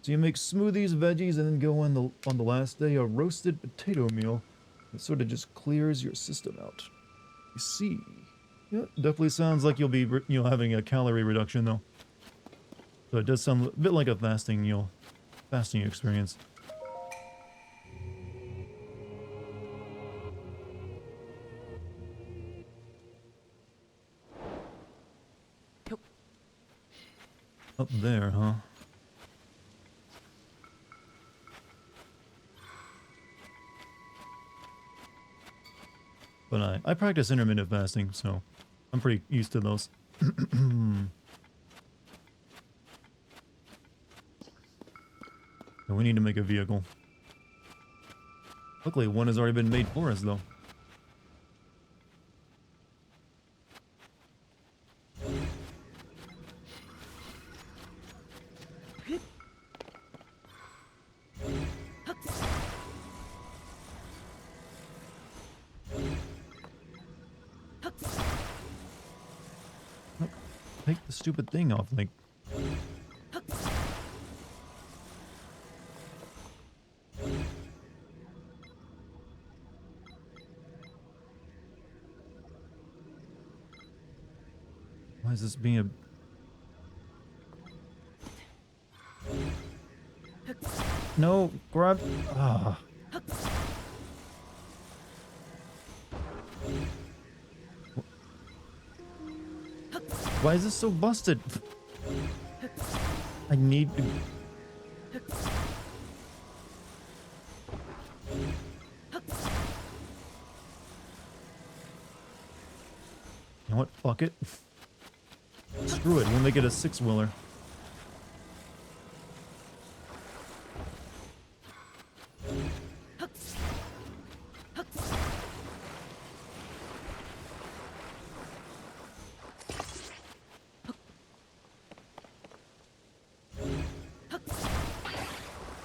So you make smoothies, veggies, and then go on the last day a roasted potato meal. It sort of just clears your system out. You see. Yeah, definitely sounds like you'll be, having a calorie reduction though. So it does sound a bit like a fasting, fasting experience. Up there, huh? But I practice intermittent fasting, so I'm pretty used to those. So we need to make a vehicle. Luckily, one has already been made for us, though. Take the stupid thing off, like... Why is this being a... No, grab... Ah. Why is this so busted? I need to... You know what? Fuck it. Screw it. We'll make it a 6-wheeler.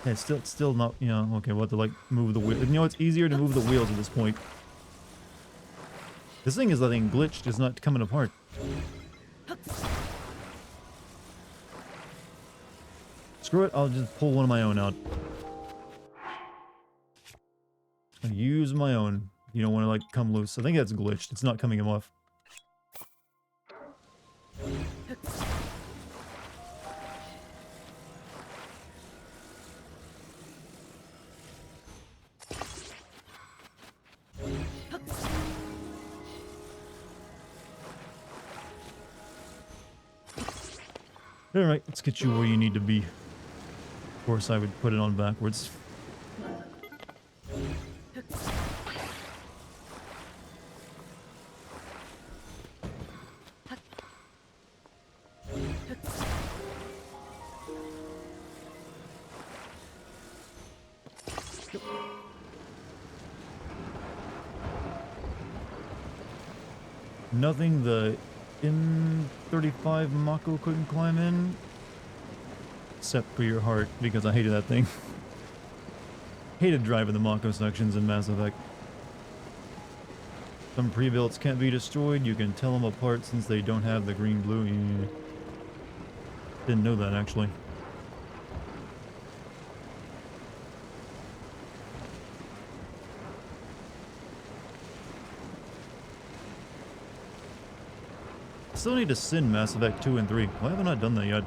Yeah, it's still not, you know, okay, we'll have to, like, move the wheel. You know, it's easier to move the wheels at this point. This thing is, I think, glitched. It's not coming apart. Screw it, I'll just pull one of my own out. I'll use my own. You don't want to, like, come loose. I think that's glitched. It's not coming off. Alright, let's get you where you need to be. Of course, I would put it on backwards. Nothing the M35 Mako couldn't climb in. Except for your heart, because I hated that thing. Hated driving the Mako sections in Mass Effect. Some pre-builts can't be destroyed. You can tell them apart since they don't have the green-blue. Yeah. Didn't know that, actually. Still need to send Mass Effect 2 and 3. Why have I not done that yet?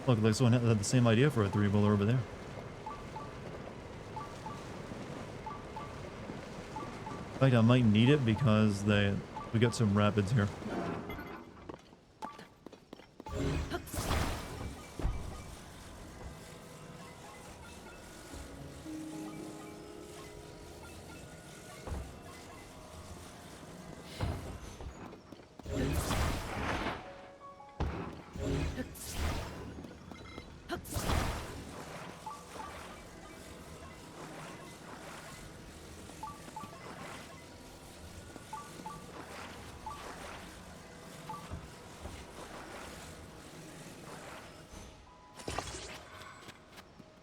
Look, like someone had the same idea for a 3-wheeler over there. In fact, I might need it because we got some rapids here.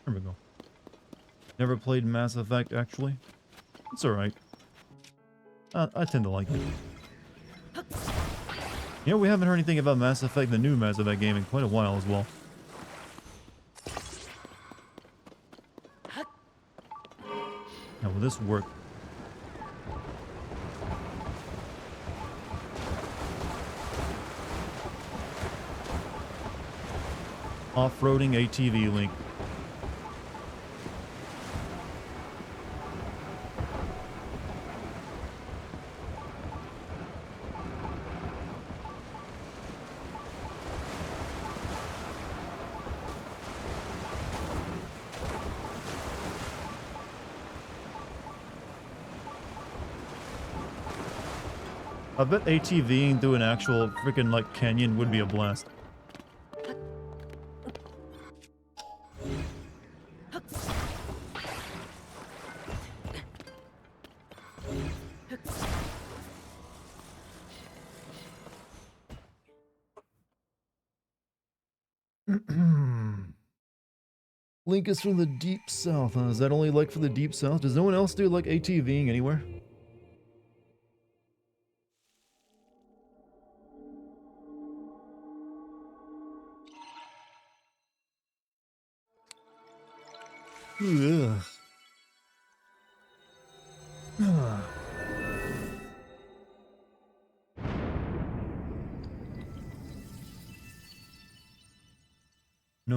There we go. Never played Mass Effect, actually. It's alright. I tend to like it. You know, we haven't heard anything about Mass Effect, the new Mass Effect game, in quite a while as well. Now, will this work? Off-roading ATV link. I bet ATVing through an actual freaking like canyon would be a blast. Link is from the deep south, huh? Is that only like for the deep south? Does no one else do like ATVing anywhere? Ugh.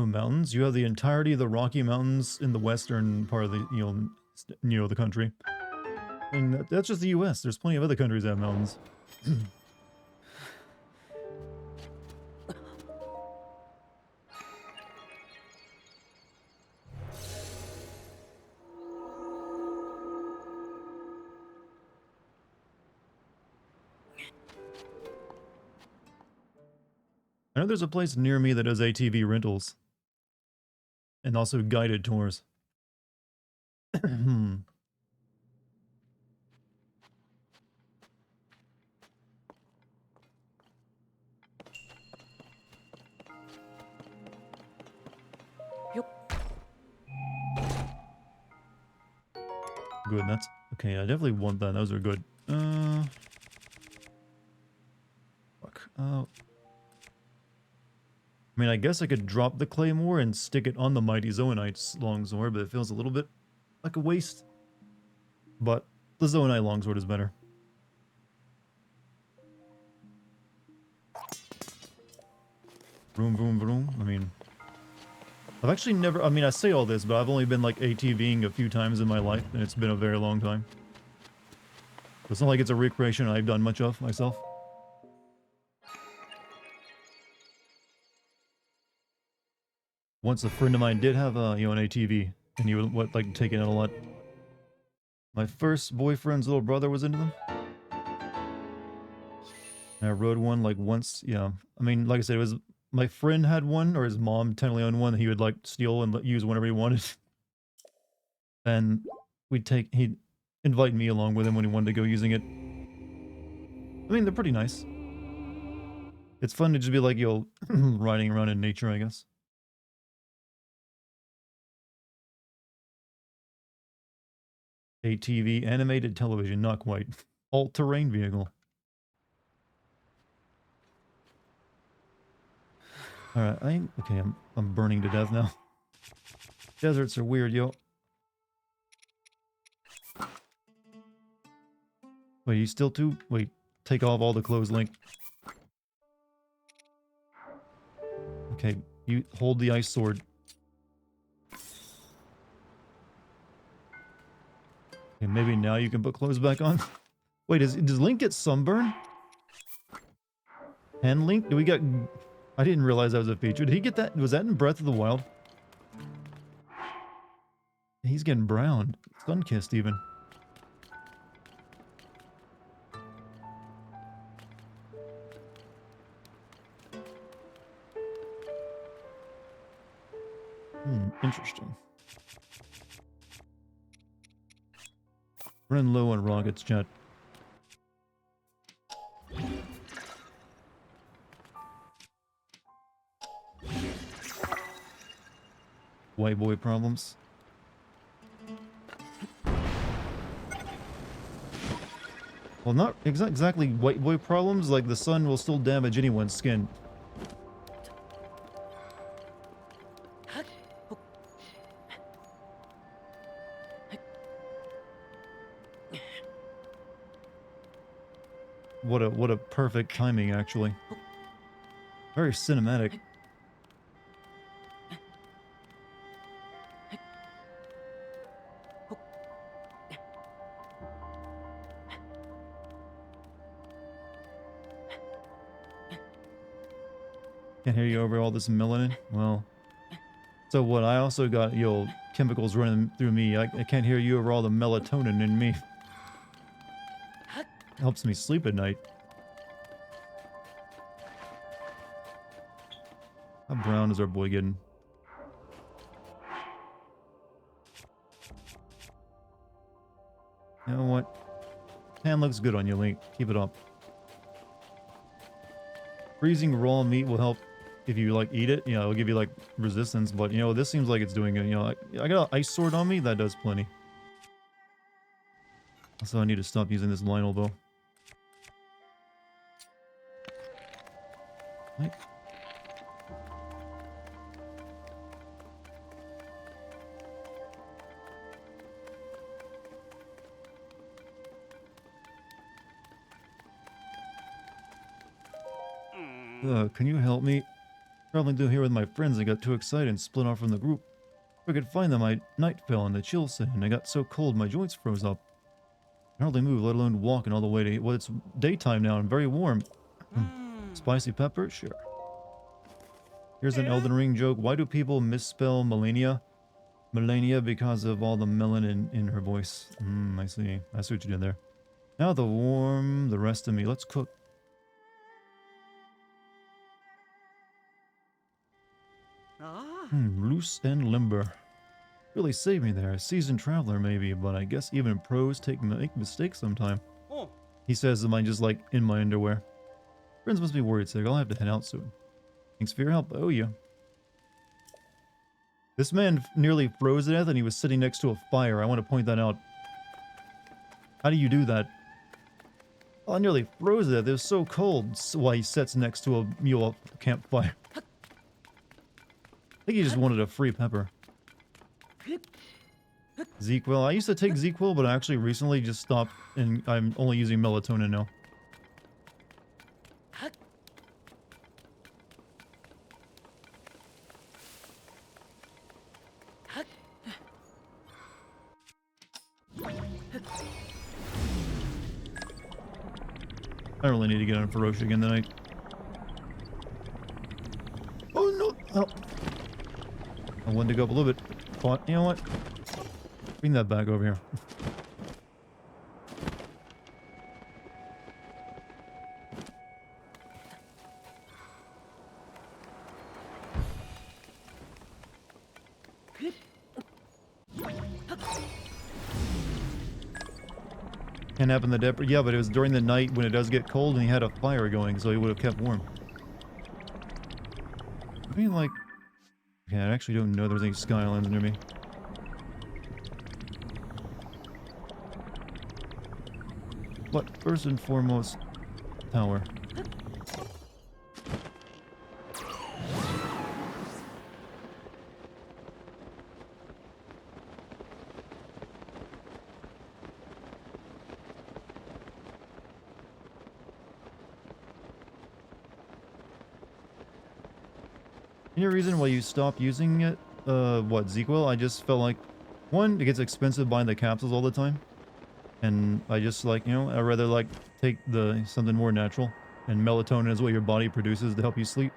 no mountains. You have the entirety of the Rocky Mountains in the western part of the, the country. And that's just the U.S. There's plenty of other countries that have mountains. I know there's a place near me that does ATV rentals. And also guided tours. Yup. Good, that's... Okay, I definitely want that. Those are good. Fuck. I mean, I guess I could drop the claymore and stick it on the mighty Zoanite's longsword, but it feels a little bit like a waste. But the Zoanite longsword is better. Vroom, vroom, vroom. I mean... I've actually never... I mean, I say all this, but I've only been, like, ATVing a few times in my life, and it's been a very long time. It's not like it's a recreation I've done much of myself. Once a friend of mine did have a, an ATV, and he would, like, take it out a lot. My first boyfriend's little brother was into them. And I rode one, like, once, yeah. I mean, like I said, it was... My friend had one, or his mom technically owned one that he would, like, steal and use whenever he wanted. And he'd invite me along with him when he wanted to go using it. I mean, they're pretty nice. It's fun to just be like, riding around in nature, I guess. ATV, animated television, not quite. All-terrain vehicle. Alright, okay, I'm burning to death now. Deserts are weird, yo. Wait, you still too? Wait, take off all the clothes, Link. Okay, you hold the ice sword. Okay, maybe now you can put clothes back on. Wait, does Link get sunburn? And Link, do we get... I didn't realize that was a feature. Did he get that? Was that in Breath of the Wild? He's getting brown. Sun-kissed, even. Interesting. Running low on rockets, chat. White boy problems. Well, not exactly white boy problems, like the sun will still damage anyone's skin. What a perfect timing, actually. Very cinematic. Can't hear you over all this melanin? Well, so what, I also got, chemicals running through me. I can't hear you over all the melatonin in me. Helps me sleep at night. How brown is our boy getting? You know what? Tan looks good on you, Link. Keep it up. Freezing raw meat will help if you, like, eat it. It'll give you, like, resistance. But, this seems like it's doing it. I got an ice sword on me. That does plenty. Also, I need to stop using this Lionel bow. Right. Can you help me? Traveling through here with my friends, I got too excited and split off from the group. If I could find them, night fell and the chill set in. I got so cold my joints froze up. I can hardly move, let alone walking all the way to... Well, it's daytime now and very warm. Spicy pepper? Sure. Here's an Elden Ring joke. Why do people misspell Melania? Melania because of all the melanin in her voice. I see. I see what you did there. Now the rest of me. Let's cook. Loose and limber. Really saved me there. A seasoned traveler maybe, but I guess even pros make mistakes sometime. He says, am I just like in my underwear? Friends must be worried sick. I'll have to head out soon. Thanks for your help. I owe you. This man nearly froze to death and he was sitting next to a fire. I want to point that out. How do you do that? Oh, I nearly froze to death. It was so cold. That's why he sits next to a mule campfire. I think he just wanted a free pepper. ZQL. I used to take ZQL, but I actually recently just stopped and I'm only using melatonin now. I really need to get on Ferocia again tonight. Oh no! Oh. I wanted to go up a little bit. But you know what? Bring that back over here. Can't happen the depth. Yeah, but it was during the night when it does get cold and he had a fire going, so he would have kept warm. I mean, like... Okay, I actually don't know there's any skylands near me. But first and foremost, tower. Any reason why you stopped using it? What, ZQL? I just felt like, one, it gets expensive buying the capsules all the time. And I just like, you know, I'd rather like take something more natural. And melatonin is what your body produces to help you sleep.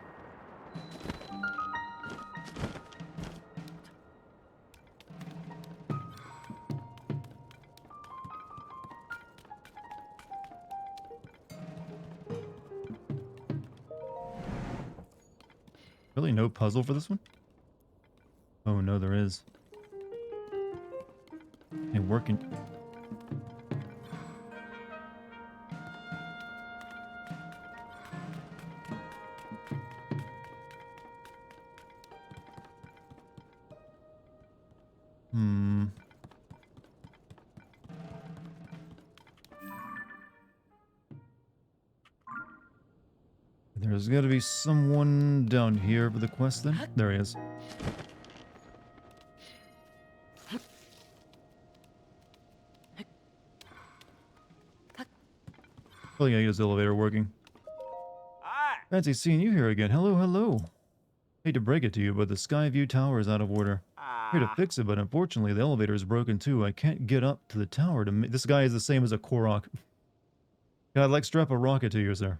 Really no puzzle for this one? Oh no, there is. Hey, working. There's got to be someone down here for the quest then. There he is. Oh yeah, his elevator working. Fancy seeing you here again. Hello, hello. Hate to break it to you, but the Skyview Tower is out of order. Here to fix it, but unfortunately the elevator is broken too. I can't get up to the tower to this guy is the same as a Korok. Yeah, I'd like strap a rocket to you, sir.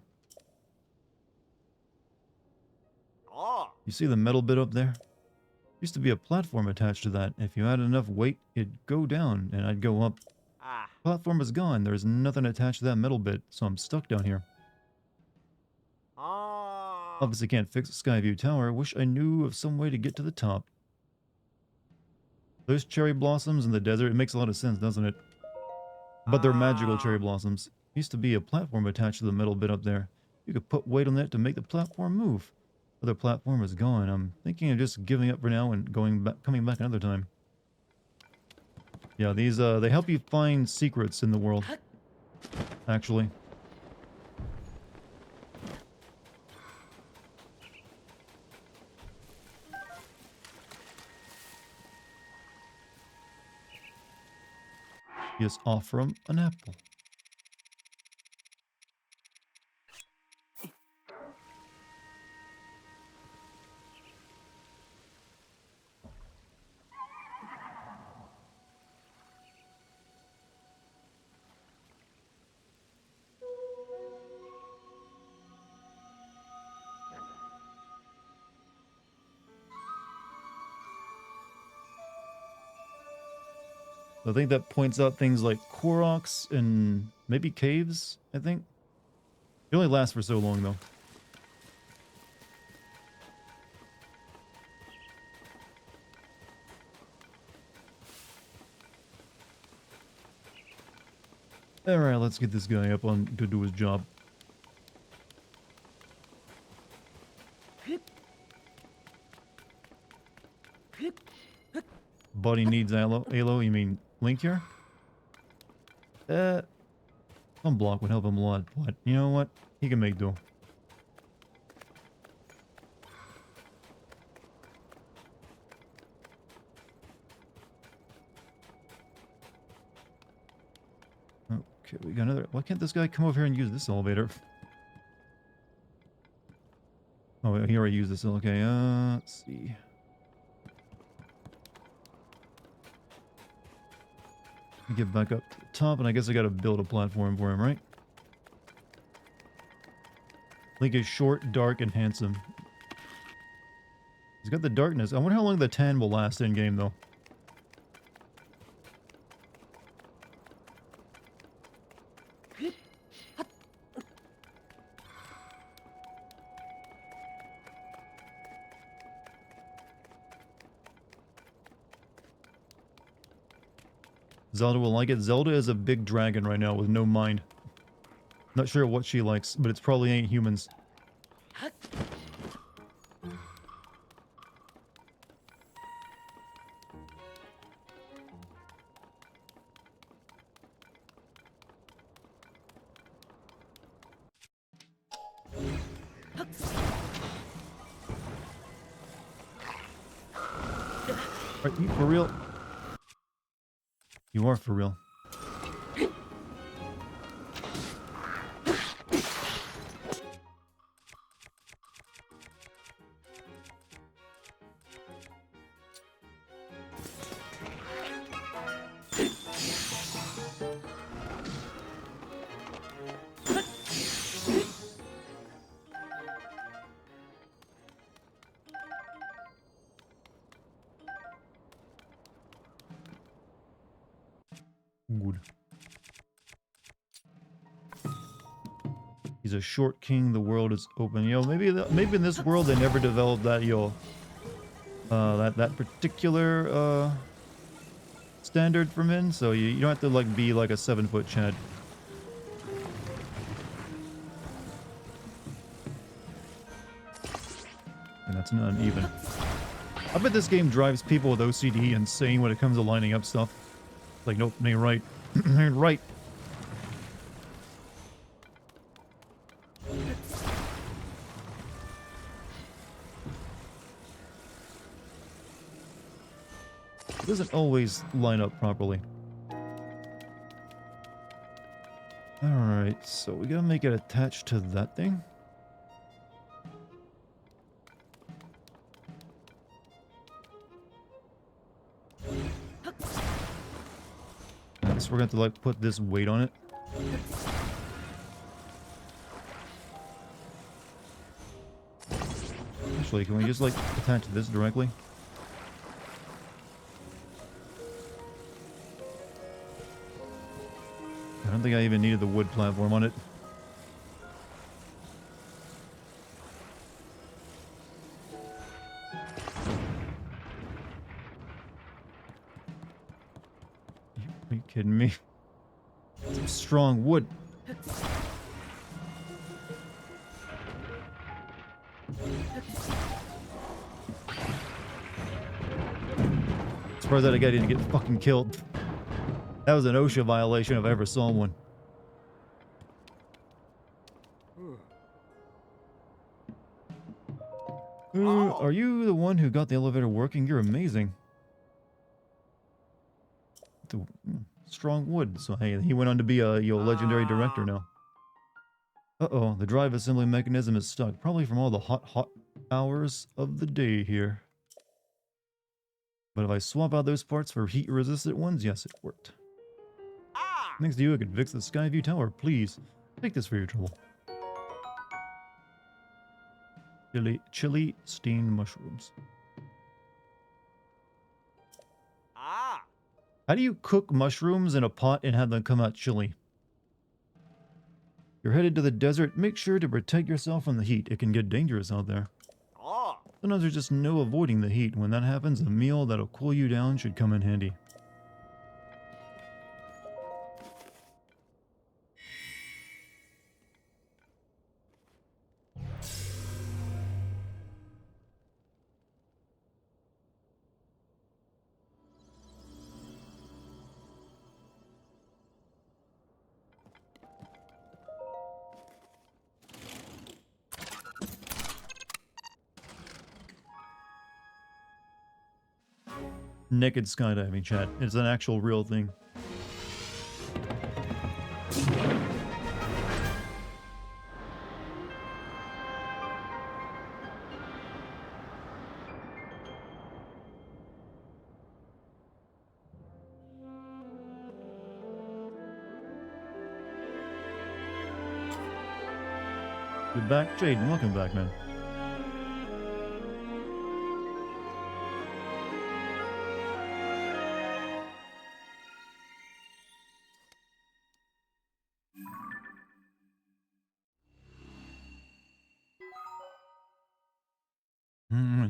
You see the metal bit up there? Used to be a platform attached to that. If you had enough weight, it'd go down and I'd go up. Platform is gone. There's nothing attached to that metal bit, so I'm stuck down here. Obviously can't fix the Skyview Tower. Wish I knew of some way to get to the top. Those cherry blossoms in the desert, it makes a lot of sense, doesn't it? But they're magical cherry blossoms. Used to be a platform attached to the metal bit up there. You could put weight on that to make the platform move. But the platform is gone. I'm thinking of just giving up for now and coming back another time. Yeah, these they help you find secrets in the world. Actually. Just offer him an apple. I think that points out things like Koroks and maybe caves, I think. It only lasts for so long, though. Alright, let's get this guy up on to do his job. Buddy needs aloe. Aloe, you mean Link here? Some block would help him a lot, but you know what? He can make do. Okay, we got another. Why can't this guy come over here and use this elevator? Oh, he already used this. Okay, let's see. Get back up to the top, and I guess I gotta build a platform for him, right? Link is short, dark, and handsome. He's got the darkness. I wonder how long the tan will last in game, though. Zelda will like it. Zelda is a big dragon right now with no mind. Not sure what she likes, but it's probably ain't humans. Are you for real? You are for real. Good. He's a short king. The world is open. Yo, maybe maybe in this world they never developed that that particular standard for men. So you don't have to like be like a 7-foot Chad. And that's not uneven. I bet this game drives people with OCD insane when it comes to lining up stuff. Like, nope, ain't right. Ain't right. It doesn't always line up properly. Alright, so we gotta make it attached to that thing. So we're going to like put this weight on it. Actually, can we just like attach this directly? I don't think I even needed the wood platform on it. Are you kidding me? Some strong wood. Surprised that guy didn't get fucking killed. That was an OSHA violation if I ever saw one. Are you the one who got the elevator working? You're amazing. Strong wood. So hey, he went on to be a legendary director now. Uh-oh, the drive assembly mechanism is stuck. Probably from all the hot hours of the day here. But if I swap out those parts for heat-resistant ones, yes, it worked. Next to you, I could fix the Skyview Tower. Please, take this for your trouble. Chili steamed mushrooms. How do you cook mushrooms in a pot and have them come out chili? You're headed to the desert. Make sure to protect yourself from the heat. It can get dangerous out there. Sometimes there's just no avoiding the heat. When that happens, a meal that'll cool you down should come in handy. Naked skydiving, chat. It's an actual real thing. You're back, Jaden. Welcome back, man.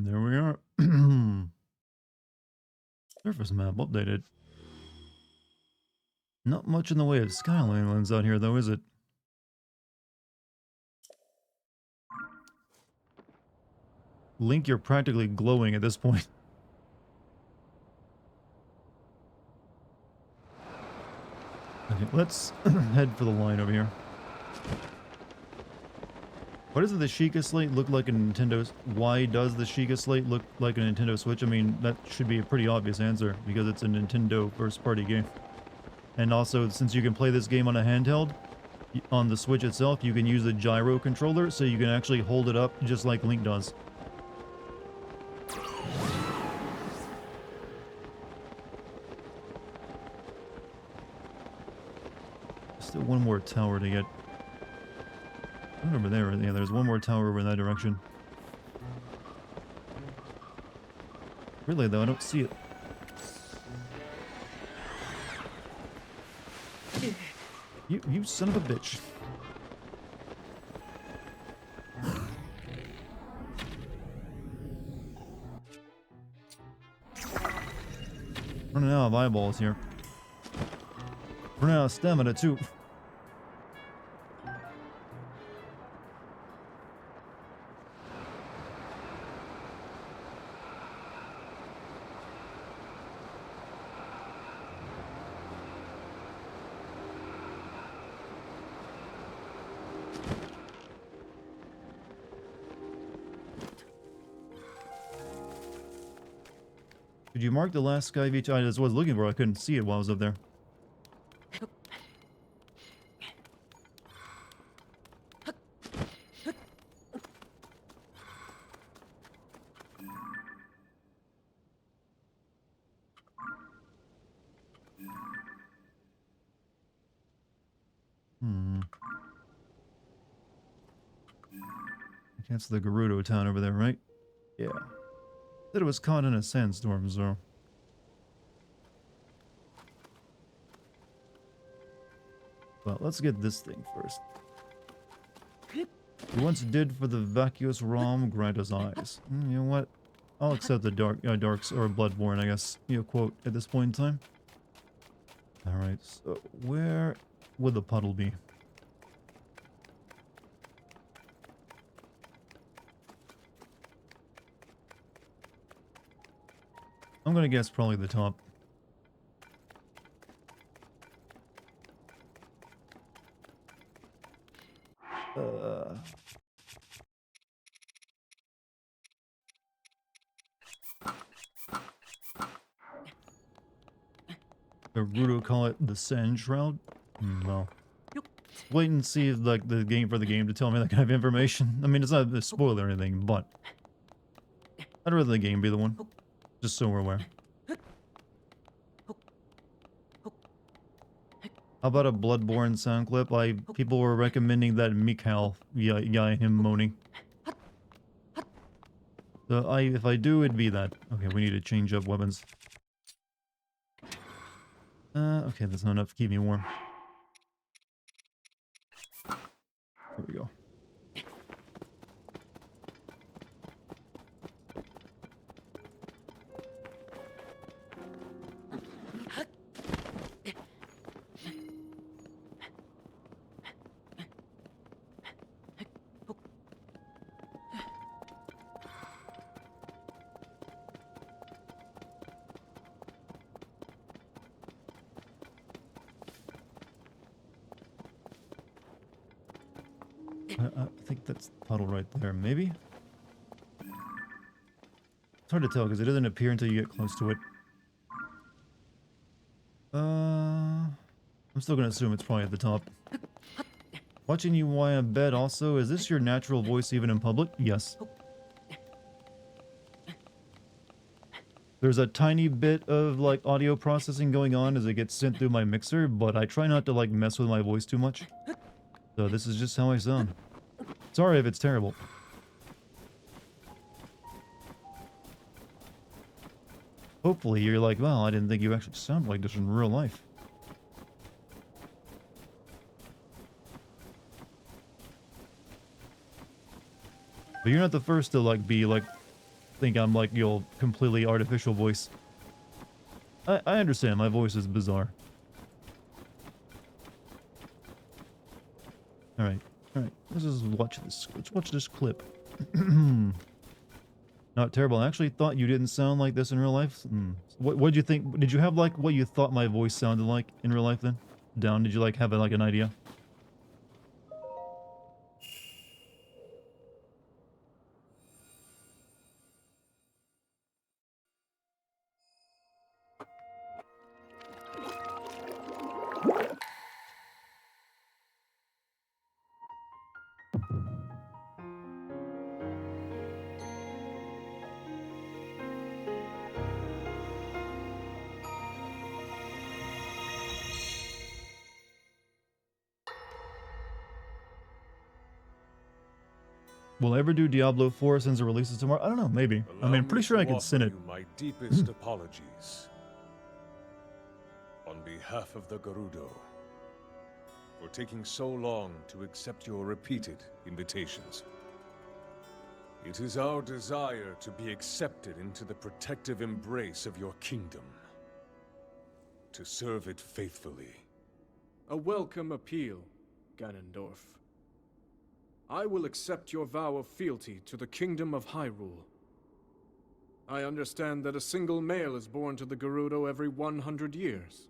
There we are. Surface map updated. Not much in the way of skylands out here, though, is it? Link, you're practically glowing at this point. Okay, let's head for the line over here. Why doesn't the Sheikah Slate look like a Nintendo... Why does the Sheikah Slate look like a Nintendo Switch? I mean, that should be a pretty obvious answer, because it's a Nintendo first-party game. And also, since you can play this game on a handheld, on the Switch itself, you can use the gyro controller, so you can actually hold it up just like Link does. Still one more tower to get. Right over there, yeah, there's one more tower over in that direction. Really, though, I don't see it. You son of a bitch. Running out of eyeballs here. Running out of stamina, too. Did you mark the last sky beach I just was looking for? I couldn't see it while I was up there. That's the Gerudo town over there, right? Yeah. Said it was caught in a sandstorm, so... Well, let's get this thing first. You once did for the vacuous Rom, grant us eyes. You know what? I'll accept the darks or Bloodborne, I guess, quote at this point in time. Alright, so where would the puddle be? I'm gonna guess probably the top. Gerudo call it the Sand Shroud? Well, wait and see if, like, the game to tell me that kind of information. I mean, it's not a spoiler or anything, but I'd rather the game be the one, just so we're aware. How about a Bloodborne sound clip? People were recommending that Mikhail, yeah, him moaning. So if I do, it'd be that. Okay, we need to change up weapons. Okay, that's not enough to keep me warm. There we go. I think that's the puddle right there, maybe? It's hard to tell because it doesn't appear until you get close to it. I'm still gonna assume it's probably at the top. Watching you while in bed also, is this your natural voice even in public? Yes. There's a tiny bit of like audio processing going on as it gets sent through my mixer, but I try not to like mess with my voice too much. So this is just how I sound. Sorry if it's terrible. Hopefully you're like, well, I didn't think you actually sound like this in real life. But you're not the first to like be like, think I'm like your completely artificial voice. I understand, my voice is bizarre. Alright, let's just watch this. Let's watch this clip. Not terrible. I actually thought you didn't sound like this in real life. What did you think? Did you have like what you thought my voice sounded like in real life then? Down, did you like have like an idea? Will I ever do Diablo 4 since it releases tomorrow? I don't know, maybe. I mean, I'm pretty sure I can send it. My deepest apologies. On behalf of the Gerudo, for taking so long to accept your repeated invitations. It is our desire to be accepted into the protective embrace of your kingdom. To serve it faithfully. A welcome appeal, Ganondorf. I will accept your vow of fealty to the Kingdom of Hyrule. I understand that a single male is born to the Gerudo every 100 years.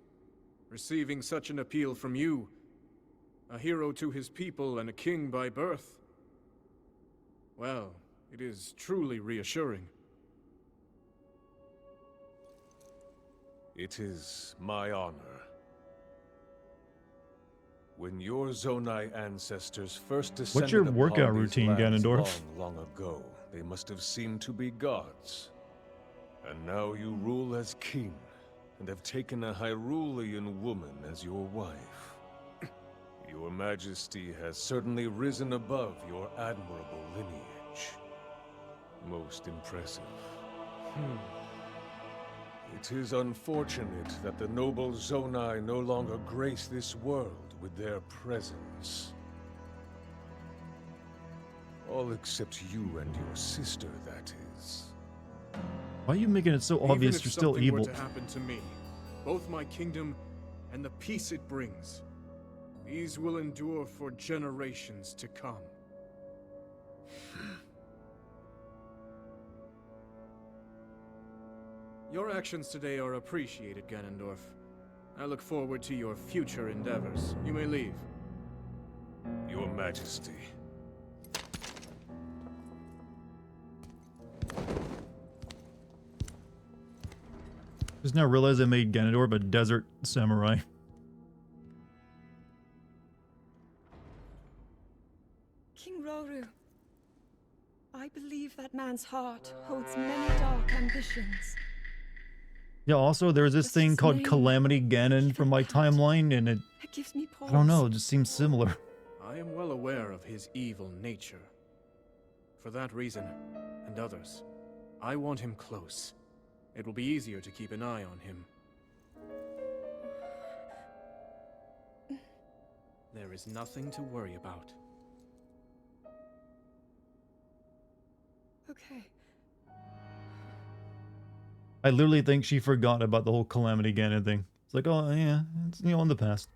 Receiving such an appeal from you, a hero to his people and a king by birth, well, it is truly reassuring. It is my honor. When your Zonai ancestors first descended What's your upon workout these routine, lands Ganondorf? long ago, they must have seemed to be gods. And now you rule as king, and have taken a Hyrulean woman as your wife. Your Majesty has certainly risen above your admirable lineage. Most impressive. It is unfortunate that the noble Zonai no longer grace this world with their presence. All except you and your sister, that is. Why are you making it so obvious Even you're if still something evil? were to happen to me, both my kingdom and the peace it brings, these will endure for generations to come. Your actions today are appreciated, Ganondorf. I look forward to your future endeavors. You may leave. Your Majesty. Just now realized I made Ganondorf a desert samurai. King Roru, I believe that man's heart holds many dark ambitions. Yeah, also there's this Just thing his called name, Calamity Ganon even from my that. timeline, and it, It gives me pause. I don't know, it just seems similar. I am well aware of his evil nature. For that reason, and others, I want him close. It will be easier to keep an eye on him. There is nothing to worry about. Okay. I literally think she forgot about the whole Calamity Ganon thing. It's like, oh yeah, it's, you know, in the past.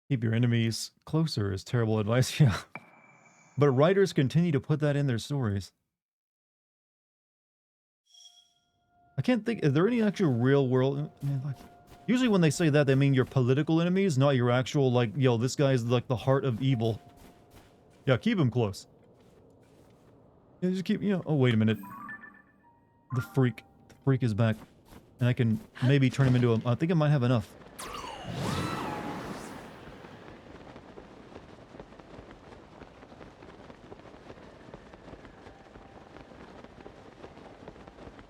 Keep your enemies closer is terrible advice, yeah. But writers continue to put that in their stories. I can't think, is there any actual real world, I mean, like, usually when they say that, they mean your political enemies, not your actual, like, yo, this guy is like the heart of evil. Yeah, keep him close. Yeah, just keep, you know, oh, wait a minute. The freak is back. And I can maybe turn him into a, I think I might have enough.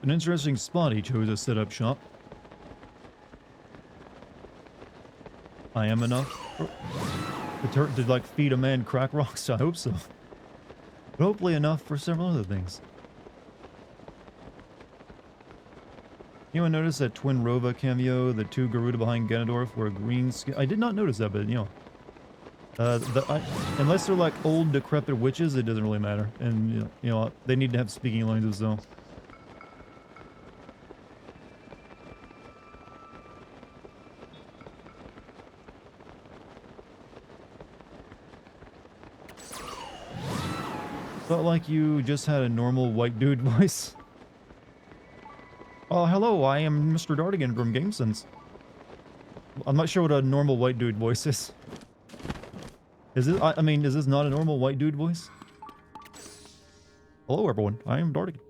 An interesting spot he chose to set up shop. I am enough to like feed a man crack rocks. I hope so. But hopefully enough for several other things. Anyone notice that Twin Rova cameo? The two Garuda behind Ganondorf were green skin. I did not notice that, but you know, unless they're like old decrepit witches, it doesn't really matter. And you know, they need to have speaking lines though. Felt like you just had a normal white dude voice. Oh, hello, I am Mr. Dartigan from GameSense. I'm not sure what a normal white dude voice is. Is this, I mean, is this not a normal white dude voice? Hello, everyone, I am Dartigan.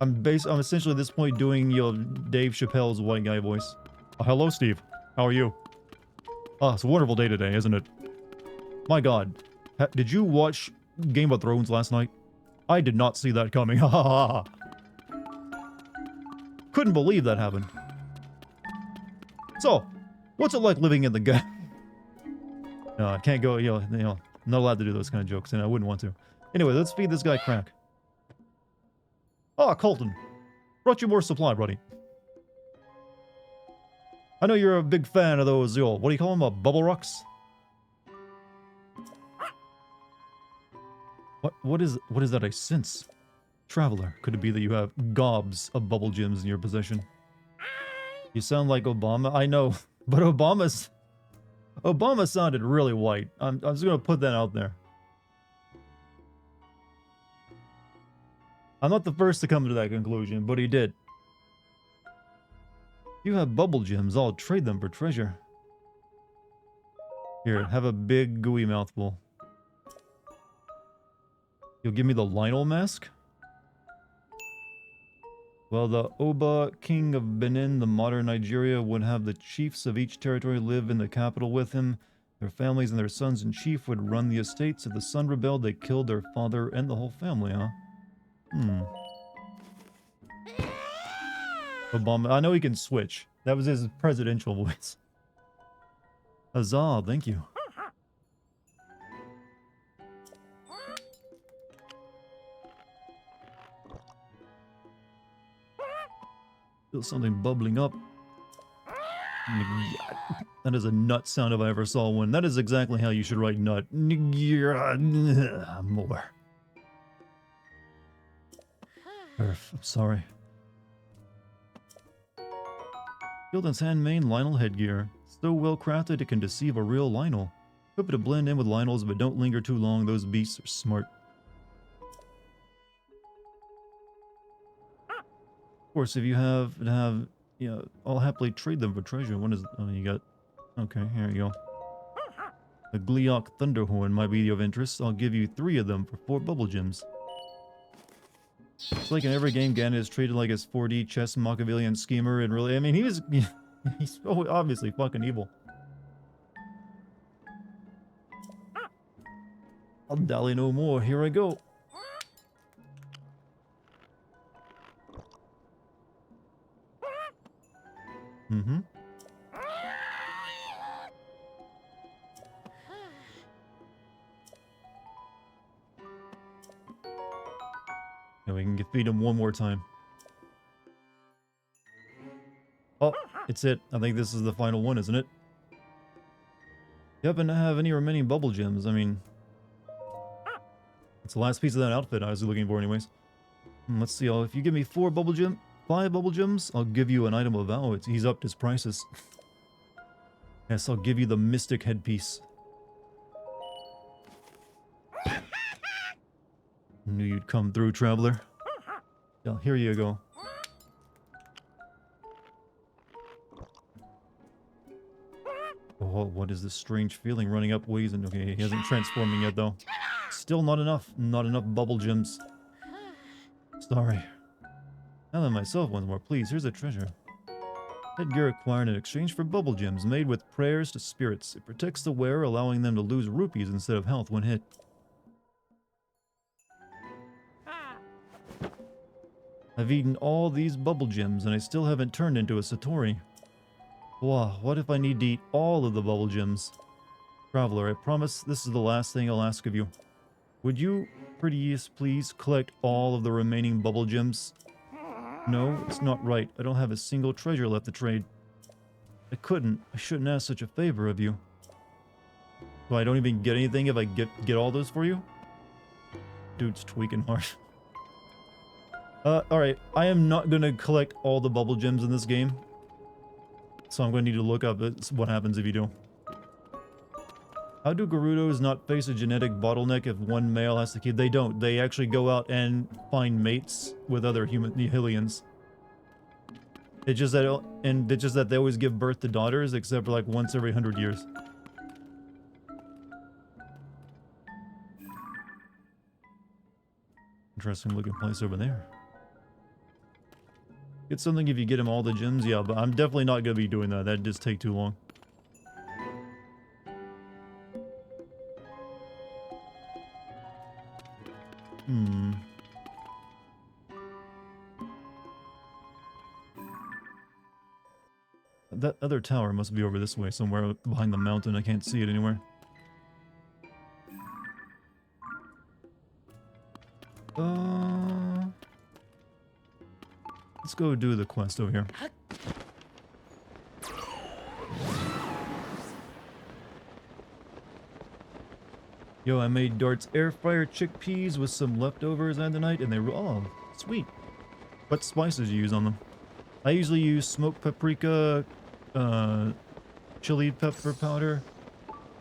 I'm essentially at this point doing, you know, Dave Chappelle's white guy voice. Oh, hello, Steve. How are you? Oh, it's a wonderful day today, isn't it? My god. Did you watch Game of Thrones last night? I did not see that coming. Ha ha ha. Couldn't believe that happened. So, what's it like living in the gut? No, I can't go, you know, I'm not allowed to do those kind of jokes, and I wouldn't want to. Anyway, let's feed this guy crack. Ah, Colton. Brought you more supply, buddy. I know you're a big fan of those, what do you call them, bubble rocks? What is that I sense? Traveler, could it be that you have gobs of bubble gems in your possession? You sound like Obama. I know, but Obama sounded really white. I'm just gonna put that out there. I'm not the first to come to that conclusion, but he did. You have bubble gems, I'll trade them for treasure. Here, have a big gooey mouthful. You'll give me the Lionel mask? Well, the Oba, king of Benin, the modern Nigeria, would have the chiefs of each territory live in the capital with him. Their families and their sons in chief would run the estates. If the son rebelled, they killed their father and the whole family, huh? Obama, I know he can switch. That was his presidential voice. Huzzah, thank you. Feel something bubbling up. That is a nut sound if I ever saw one. That is exactly how you should write nut. More. I'm sorry. Gildan's handmade Lionel headgear. So well crafted it can deceive a real Lionel. Hope to blend in with Lionels, but don't linger too long. Those beasts are smart. Of course, if you have, you know, I'll happily trade them for treasure. What is, oh, you got, okay, here you go. The Gleok Thunderhorn might be of interest. I'll give you 3 of them for 4 bubble gems. It's like in every game, Ganon is treated like his 4D chess Machiavellian schemer, and really, I mean, he's obviously fucking evil. I'll dally no more. Here I go. Mm-hmm. we can feed him one more time. Oh, it's it. I think this is the final one, isn't it? You happen to have any remaining bubble gems? I mean, it's the last piece of that outfit I was looking for anyways. Let's see. If you give me 5 bubble gems, I'll give you an item of vow. He's upped his prices. Yes, I'll give you the mystic headpiece. Knew you'd come through, traveler. Yeah, here you go. Oh, what is this strange feeling running up ways? And okay, he hasn't transforming yet though. Still not enough. Not enough bubble gems. Sorry. Now then myself once more, please. Here's a treasure. Headgear acquired in exchange for bubble gems made with prayers to spirits. It protects the wearer, allowing them to lose rupees instead of health when hit. I've eaten all these bubble gems and I still haven't turned into a Satori. Wow, what if I need to eat all of the bubble gems? Traveler, I promise this is the last thing I'll ask of you. Would you, prettiest, please collect all of the remaining bubble gems? No, it's not right. I don't have a single treasure left to trade. I shouldn't ask such a favor of you. So I don't even get anything if I get all those for you? Dude's tweaking hard. Alright. I am not gonna collect all the bubble gems in this game. So I'm gonna need to look up what happens if you do. How do Gerudos not face a genetic bottleneck if one male has to keep? They don't. They actually go out and find mates with other Hylians. It's just that they always give birth to daughters, except for like once every 100 years. Interesting looking place over there. Get something if you get him all the gems, yeah, but I'm definitely not gonna be doing that. That'd just take too long. That other tower must be over this way, somewhere behind the mountain. I can't see it anywhere. Let's go do the quest over here. Yo, I made Dart's air fryer chickpeas with some leftovers the night, and they were, oh, sweet. What spices do you use on them? I usually use smoked paprika, chili pepper powder,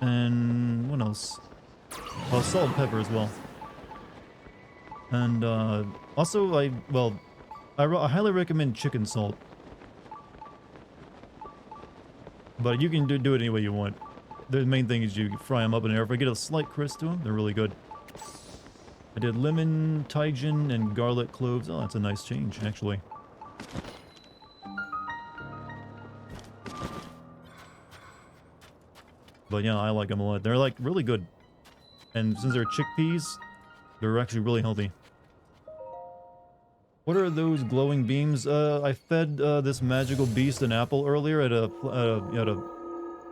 and what else? Oh, salt and pepper as well. And also, I highly recommend chicken salt. But you can do it any way you want. The main thing is you fry them up in air. If I get a slight crisp to them, they're really good. I did lemon, Tajin, and garlic cloves. Oh, that's a nice change, actually. But yeah, I like them a lot. They're like really good. And since they're chickpeas, they're actually really healthy. What are those glowing beams? I fed this magical beast an apple earlier at a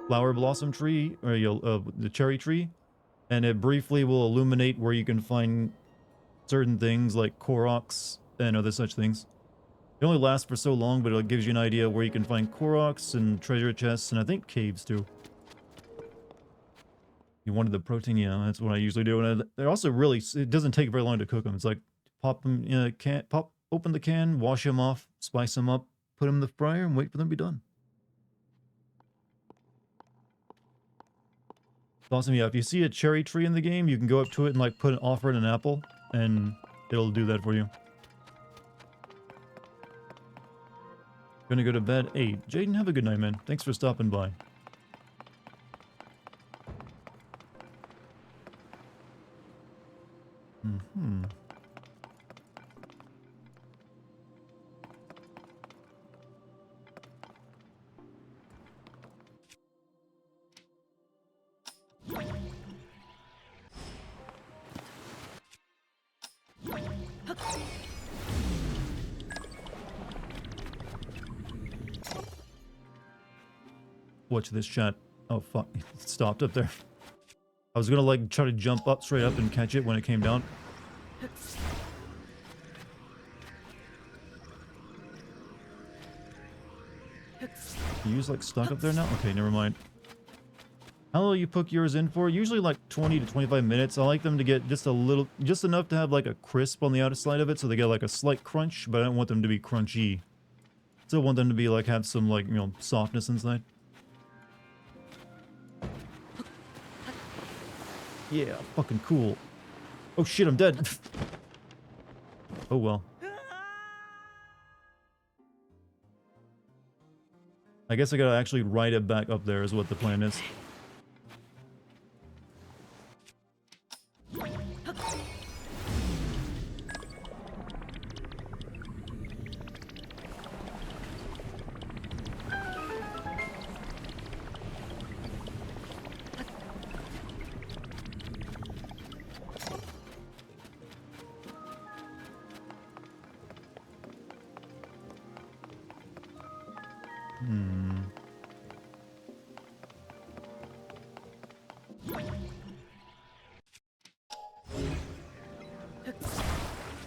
flower blossom tree, or the cherry tree, and it briefly will illuminate where you can find certain things like Koroks and other such things. It only lasts for so long, but it gives you an idea where you can find Koroks and treasure chests, and I think caves too. You wanted the protein? Yeah, that's what I usually do. And they're also really, it doesn't take very long to cook them. It's like pop them in a can, open the can, wash them off, spice them up, put them in the fryer, and wait for them to be done. It's awesome. Yeah, if you see a cherry tree in the game, you can go up to it and like offer it an apple, and it'll do that for you. Gonna go to bed. Hey, Jaden, have a good night, man. Thanks for stopping by. Watch this chat. Oh fuck, it stopped up there. I was gonna like try to jump up straight up and catch it when it came down. You use like stuck up there now? Okay, never mind. How long you put yours in for? Usually like 20 to 25 minutes. I like them to get just a little, just enough to have like a crisp on the outside of it, so they get like a slight crunch, but I don't want them to be crunchy. Still want them to be like, have some like, you know, softness inside. Yeah, fucking cool. Oh shit, I'm dead. Oh well. I guess I gotta actually ride it back up there is what the plan is.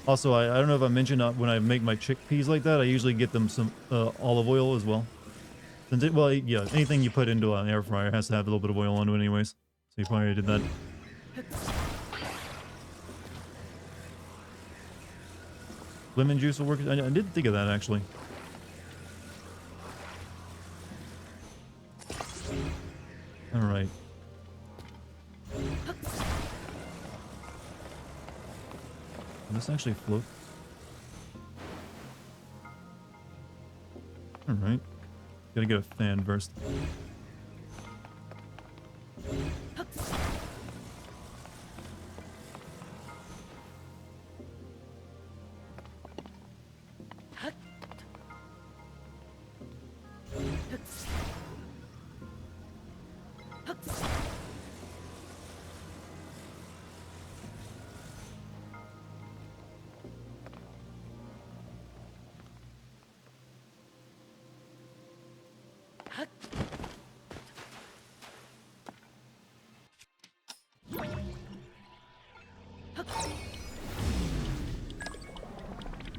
Also, I don't know if I mentioned when I make my chickpeas like that, I usually get them some olive oil as well. Since it, well, yeah, anything you put into an air fryer has to have a little bit of oil on it anyways. So you probably already did that. Lemon juice will work. I didn't think of that actually. All right. Can this actually float? All right. Gotta get a fan first.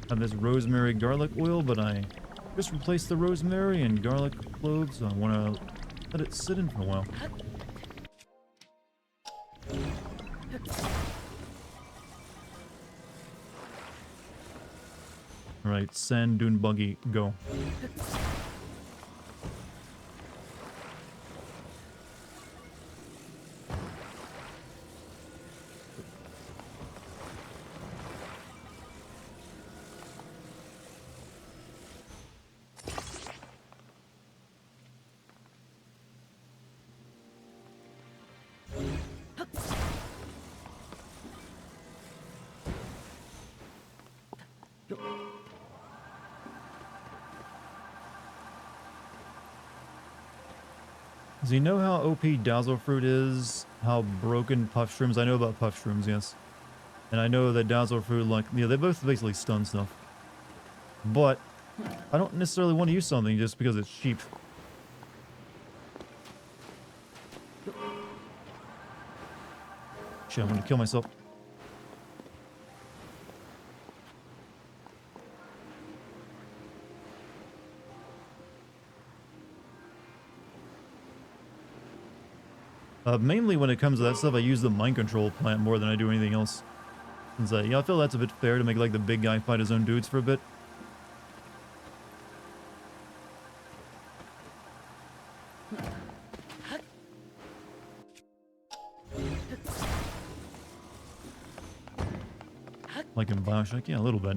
Have this rosemary garlic oil, but I just replaced the rosemary and garlic cloves, so I want to let it sit in for a while. Alright, sand dune buggy, go. Does he know how OP Dazzle Fruit is? How broken Puff Shrooms? I know about Puff Shrooms, yes. And I know that Dazzle Fruit, like, yeah, they both basically stun stuff. But I don't necessarily want to use something just because it's cheap. Shit, I'm gonna kill myself. Mainly when it comes to that stuff, I use the mind control plant more than I do anything else. Since I feel that's a bit fair to make like the big guy fight his own dudes for a bit. Like in Bioshock, yeah, a little bit.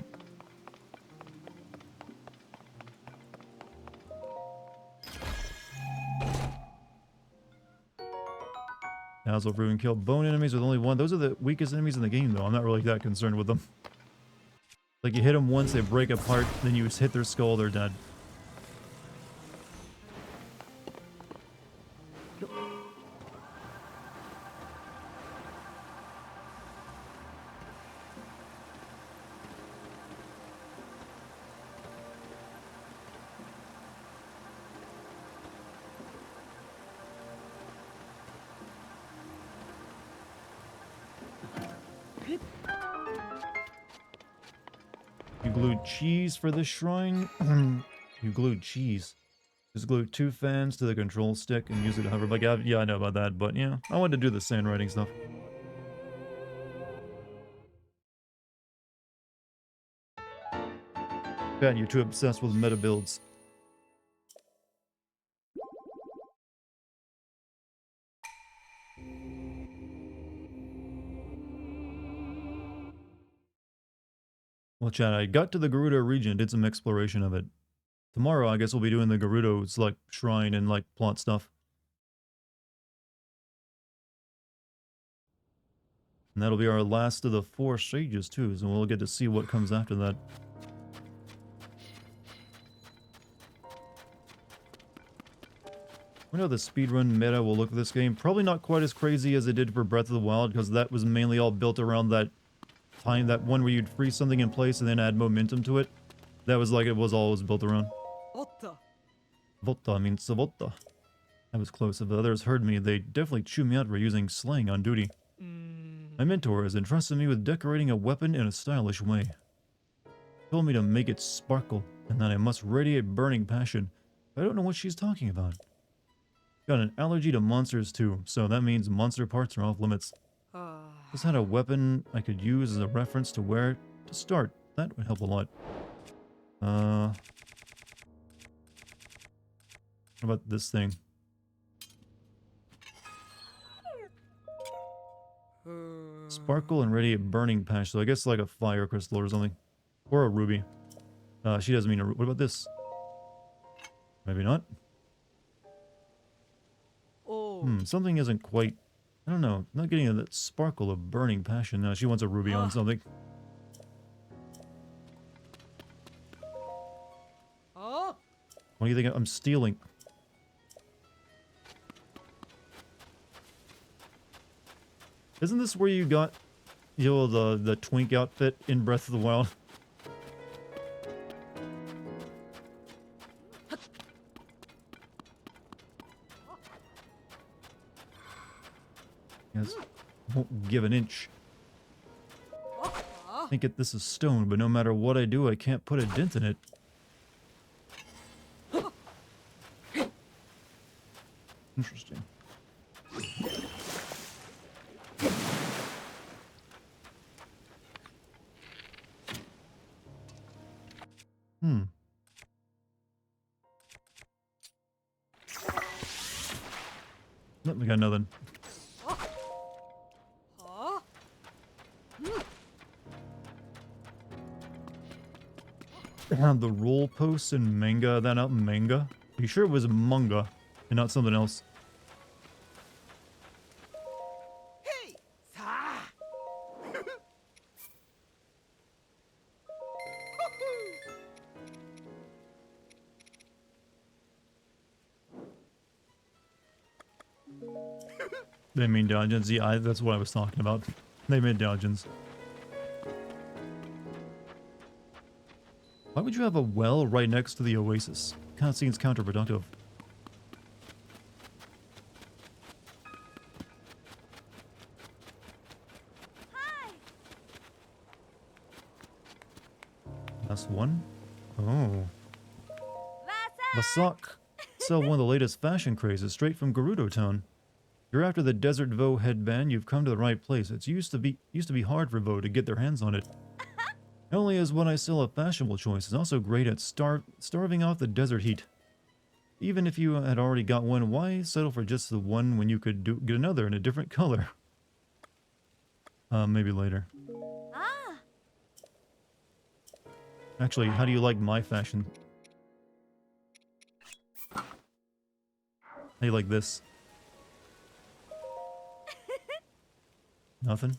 Dazzle Fruit and kill bone enemies with only one. Those are the weakest enemies in the game, though. I'm not really that concerned with them. Like, you hit them once, they break apart, then you just hit their skull, they're dead. You glued cheese for this shrine? You glued cheese. Just glue 2 fans to the control stick and use it to hover. Like, yeah, I know about that, but yeah, I wanted to do the sand writing stuff. Ben, you're too obsessed with meta builds. Well, Chad, I got to the Gerudo region, did some exploration of it. Tomorrow, I guess we'll be doing the Gerudo's, like, shrine and, like, plot stuff. And that'll be our last of the 4 stages, too, so we'll get to see what comes after that. I know the speedrun meta will look at this game. Probably not quite as crazy as it did for Breath of the Wild, because that was mainly all built around that time, that one where you'd freeze something in place and then add momentum to it. That was like it was always built around. Votta means Savotta. That was close. If others heard me, they'd definitely chew me out for using slang on duty. My mentor has entrusted me with decorating a weapon in a stylish way. He told me to make it sparkle, and that I must radiate burning passion. I don't know what she's talking about. Got an allergy to monsters too, so that means monster parts are off limits. Just had a weapon I could use as a reference to where to start. That would help a lot. What about this thing? Sparkle and radiate burning passion. So I guess like a fire crystal or something. Or a ruby. She doesn't mean a ruby. What about this? Maybe not. Something isn't quite... I don't know. Not getting that sparkle of burning passion. No, she wants a ruby on something. What do you think I'm stealing? Isn't this where you got, you know, the twink outfit in Breath of the Wild? Yes. Won't give an inch. I think this is stone, but no matter what I do, I can't put a dent in it. Interesting. Nope, we got nothing. The roll posts in manga, that not manga? Are you sure it was manga and not something else? They mean dungeons. Yeah, that's what I was talking about. They mean dungeons. Why would you have a well right next to the oasis? Kind of seems counterproductive. Hi. Last one? Oh. Vasa! Vasak. Sell one of the latest fashion crazes straight from Gerudo Town. You're after the Desert Vo headband, you've come to the right place. It used to be hard for Vo to get their hands on it. Not only is what I sell a fashionable choice, it's also great at starving off the desert heat. Even if you had already got one, why settle for just the one when you could get another in a different color? Maybe later. Ah. Actually, how do you like my fashion? How do you like this? Nothing?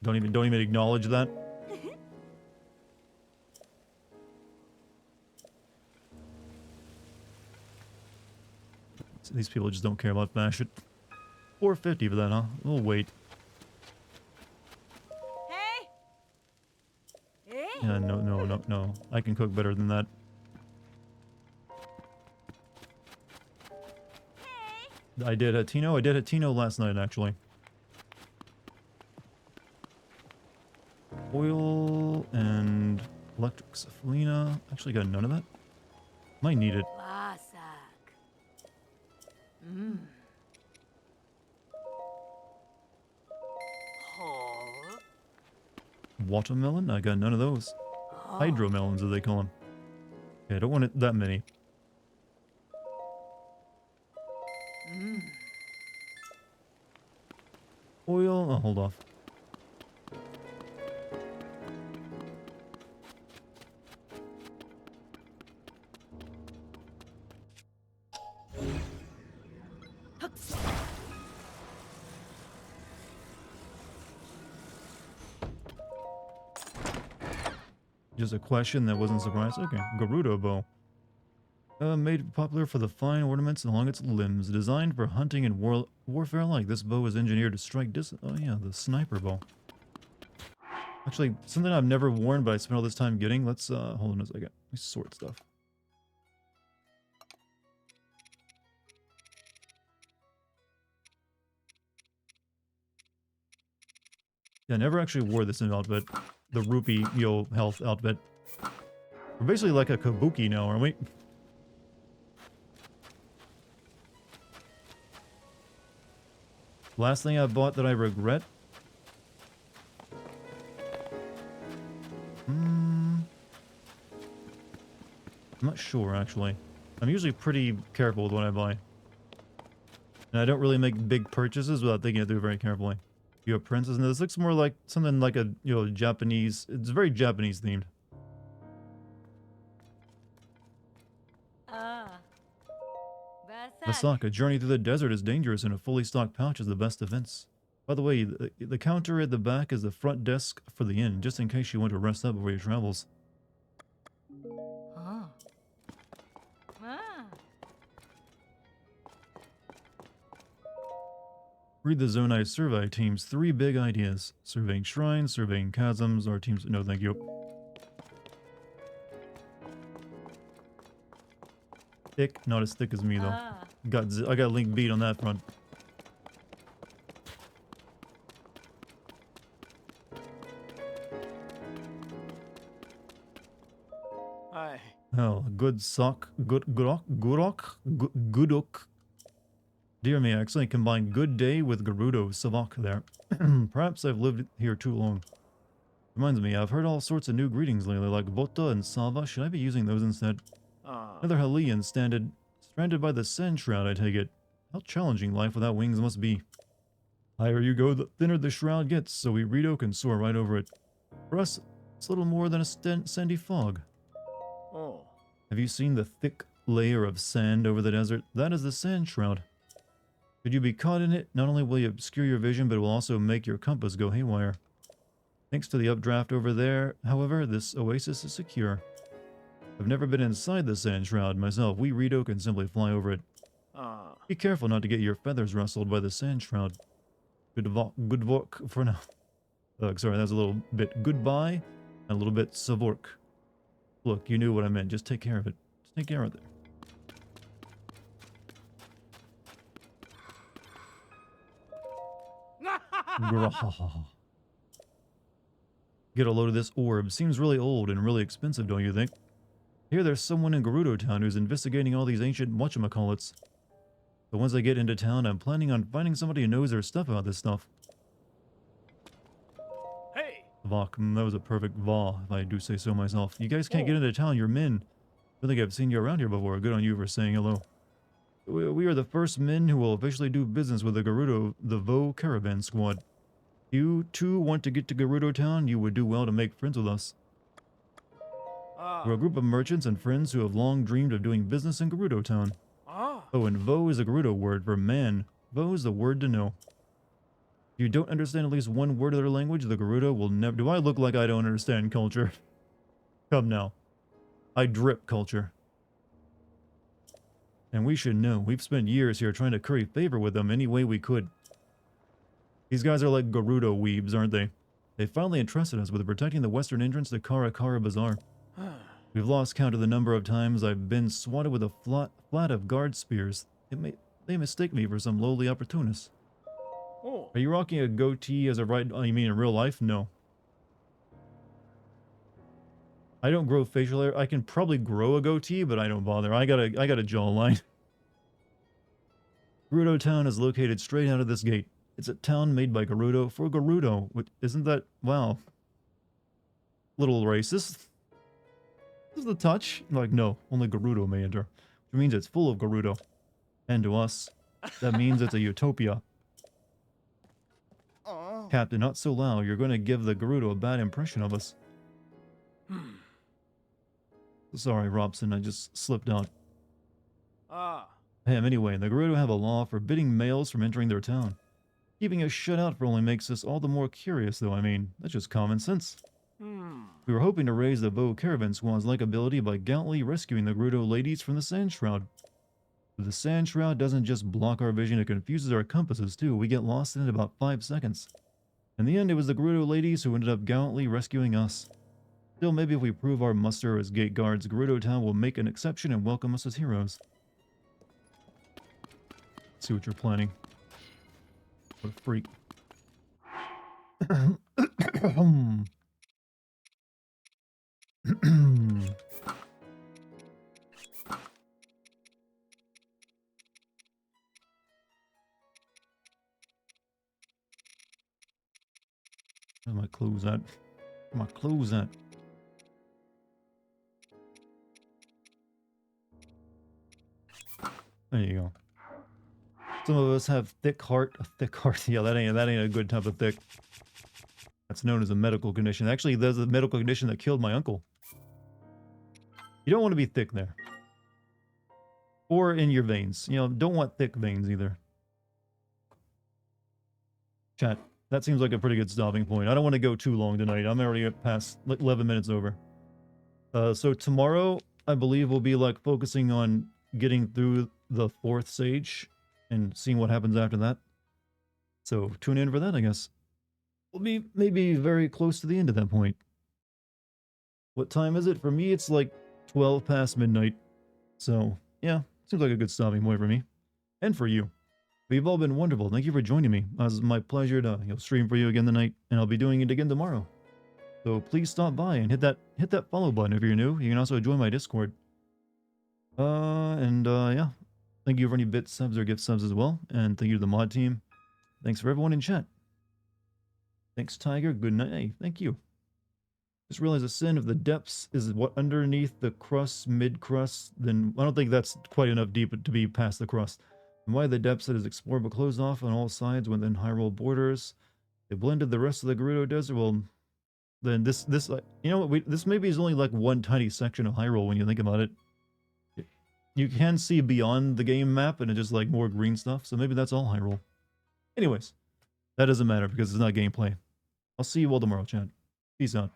Don't even acknowledge that? These people just don't care about fashion. $4.50 for that, huh? We'll wait. Hey. Hey. Yeah, no. I can cook better than that. Hey. I did Hatino last night, actually. Oil and electric cephalina. Actually got none of that. Might need it. Vasa. Watermelon? I got none of those. Hydromelons, as they call them. Okay, I don't want it that many. Oil? Oh, hold off. Just a question that wasn't surprised. Okay, Gerudo bow. Made popular for the fine ornaments along its limbs. Designed for hunting and warfare alike, this bow is engineered to strike oh yeah, the sniper bow. Actually, something I've never worn, but I spent all this time getting. Let's, hold on a second. Let me sort stuff. Yeah, I never actually wore this in outfit. The rupee, health outfit. We're basically like a kabuki now, aren't we? Last thing I bought that I regret? I'm not sure, actually. I'm usually pretty careful with what I buy. And I don't really make big purchases without thinking it through very carefully. You have princess, and this looks more like something like a, Japanese... It's very Japanese themed. Vasak, a journey through the desert is dangerous and a fully stocked pouch is the best defense. By the way, the counter at the back is the front desk for the inn, just in case you want to rest up before your travels. Read the Zonai survey team's 3 big ideas. Surveying shrines, surveying chasms, our team's... No, thank you. Thick, not as thick as me though. I got Link beat on that front. Aye. Oh, good sock, goodok. Dear me, I actually combined good day with Gerudo Savak there. Perhaps I've lived here too long. Reminds me, I've heard all sorts of new greetings lately, like Bota and Sava. Should I be using those instead? Another Hylian stranded by the Sand Shroud, I take it. How challenging life without wings must be. Higher you go, the thinner the shroud gets, so we Rito can soar right over it. For us, it's little more than a sandy fog. Oh. Have you seen the thick layer of sand over the desert? That is the Sand Shroud. Should you be caught in it, not only will you obscure your vision, but it will also make your compass go haywire. Thanks to the updraft over there, however, this oasis is secure. I've never been inside the Sand Shroud myself. We Rito can simply fly over it. Be careful not to get your feathers rustled by the Sand Shroud. Good work for now. Sorry, that was a little bit goodbye and a little bit savork. Look, you knew what I meant. Just take care of it. Just take care of it. Get a load of this orb. Seems really old and really expensive, don't you think? Here there's someone in Gerudo Town who's investigating all these ancient whatchamacallits. But once I get into town, I'm planning on finding somebody who knows their stuff about this stuff. Hey! Vok, that was a perfect va, if I do say so myself. You guys can't get into town, you're men. I don't think I've seen you around here before. Good on you for saying hello. We are the first men who will officially do business with the Vo Caravan Squad. You too want to get to Gerudo Town, you would do well to make friends with us. We're a group of merchants and friends who have long dreamed of doing business in Gerudo Town. Oh, and Vo is a Gerudo word for man. Vo is the word to know. If you don't understand at least one word of their language, the Gerudo will never... Do I look like I don't understand culture? Come now. I drip culture. And we should know. We've spent years here trying to curry favor with them any way we could. These guys are like Gerudo weebs, aren't they? They finally entrusted us with protecting the western entrance to Karakara Bazaar. We've lost count of the number of times I've been swatted with a flat of guard spears. They mistake me for some lowly opportunist. Oh. Are you rocking a goatee as a right... Oh, you mean in real life? No. I don't grow facial hair. I can probably grow a goatee, but I don't bother. I got a jawline. Gerudo Town is located straight out of this gate. It's a town made by Gerudo for Gerudo. Isn't that, wow, little racist? This is the touch? Like, no, only Gerudo may enter. Which means it's full of Gerudo. And to us, that means it's a utopia. Captain, not so loud. You're going to give the Gerudo a bad impression of us. Sorry, Robson, I just slipped out. Anyway, the Gerudo have a law forbidding males from entering their town. Keeping us shut out for only makes us all the more curious, though. I mean, that's just common sense. We were hoping to raise the Bow Caravan Squad's likability by gallantly rescuing the Gerudo ladies from the Sand Shroud. But the Sand Shroud doesn't just block our vision, it confuses our compasses too. We get lost in it about 5 seconds. In the end, it was the Gerudo ladies who ended up gallantly rescuing us. Still, maybe if we prove our muster as gate guards, Gerudo Town will make an exception and welcome us as heroes. Let's see what you're planning. What a freak. Where's my clothes at? Where my clothes at? There you go. Some of us have thick heart. A thick heart. Yeah, that ain't a good type of thick. That's known as a medical condition. Actually, there's a medical condition that killed my uncle. You don't want to be thick there. Or in your veins. You know, don't want thick veins either. Chat. That seems like a pretty good stopping point. I don't want to go too long tonight. I'm already past 11 minutes over. So tomorrow, I believe we'll be like focusing on getting through the 4th stage and seeing what happens after that. So tune in for that, I guess. We'll be maybe very close to the end at that point. What time is it? For me, it's like 12 past midnight. So, yeah, seems like a good stopping point for me. And for you. But you've all been wonderful. Thank you for joining me. It was my pleasure to stream for you again tonight, and I'll be doing it again tomorrow. So please stop by and hit that follow button if you're new. You can also join my Discord. Yeah. Thank you for any bit subs or gift subs as well. And thank you to the mod team. Thanks for everyone in chat. Thanks, Tiger. Good night. Hey, thank you. Just realized the sin of the depths is what underneath the crust, mid-crust. Then I don't think that's quite enough deep to be past the crust. And why the depths that is explored but closed off on all sides within Hyrule borders. They blended the rest of the Gerudo Desert. Well, then this you know what? This maybe is only like one tiny section of Hyrule when you think about it. You can see beyond the game map and it's just like more green stuff. So maybe that's all Hyrule. Anyways, that doesn't matter because it's not gameplay. I'll see you all tomorrow, chat. Peace out.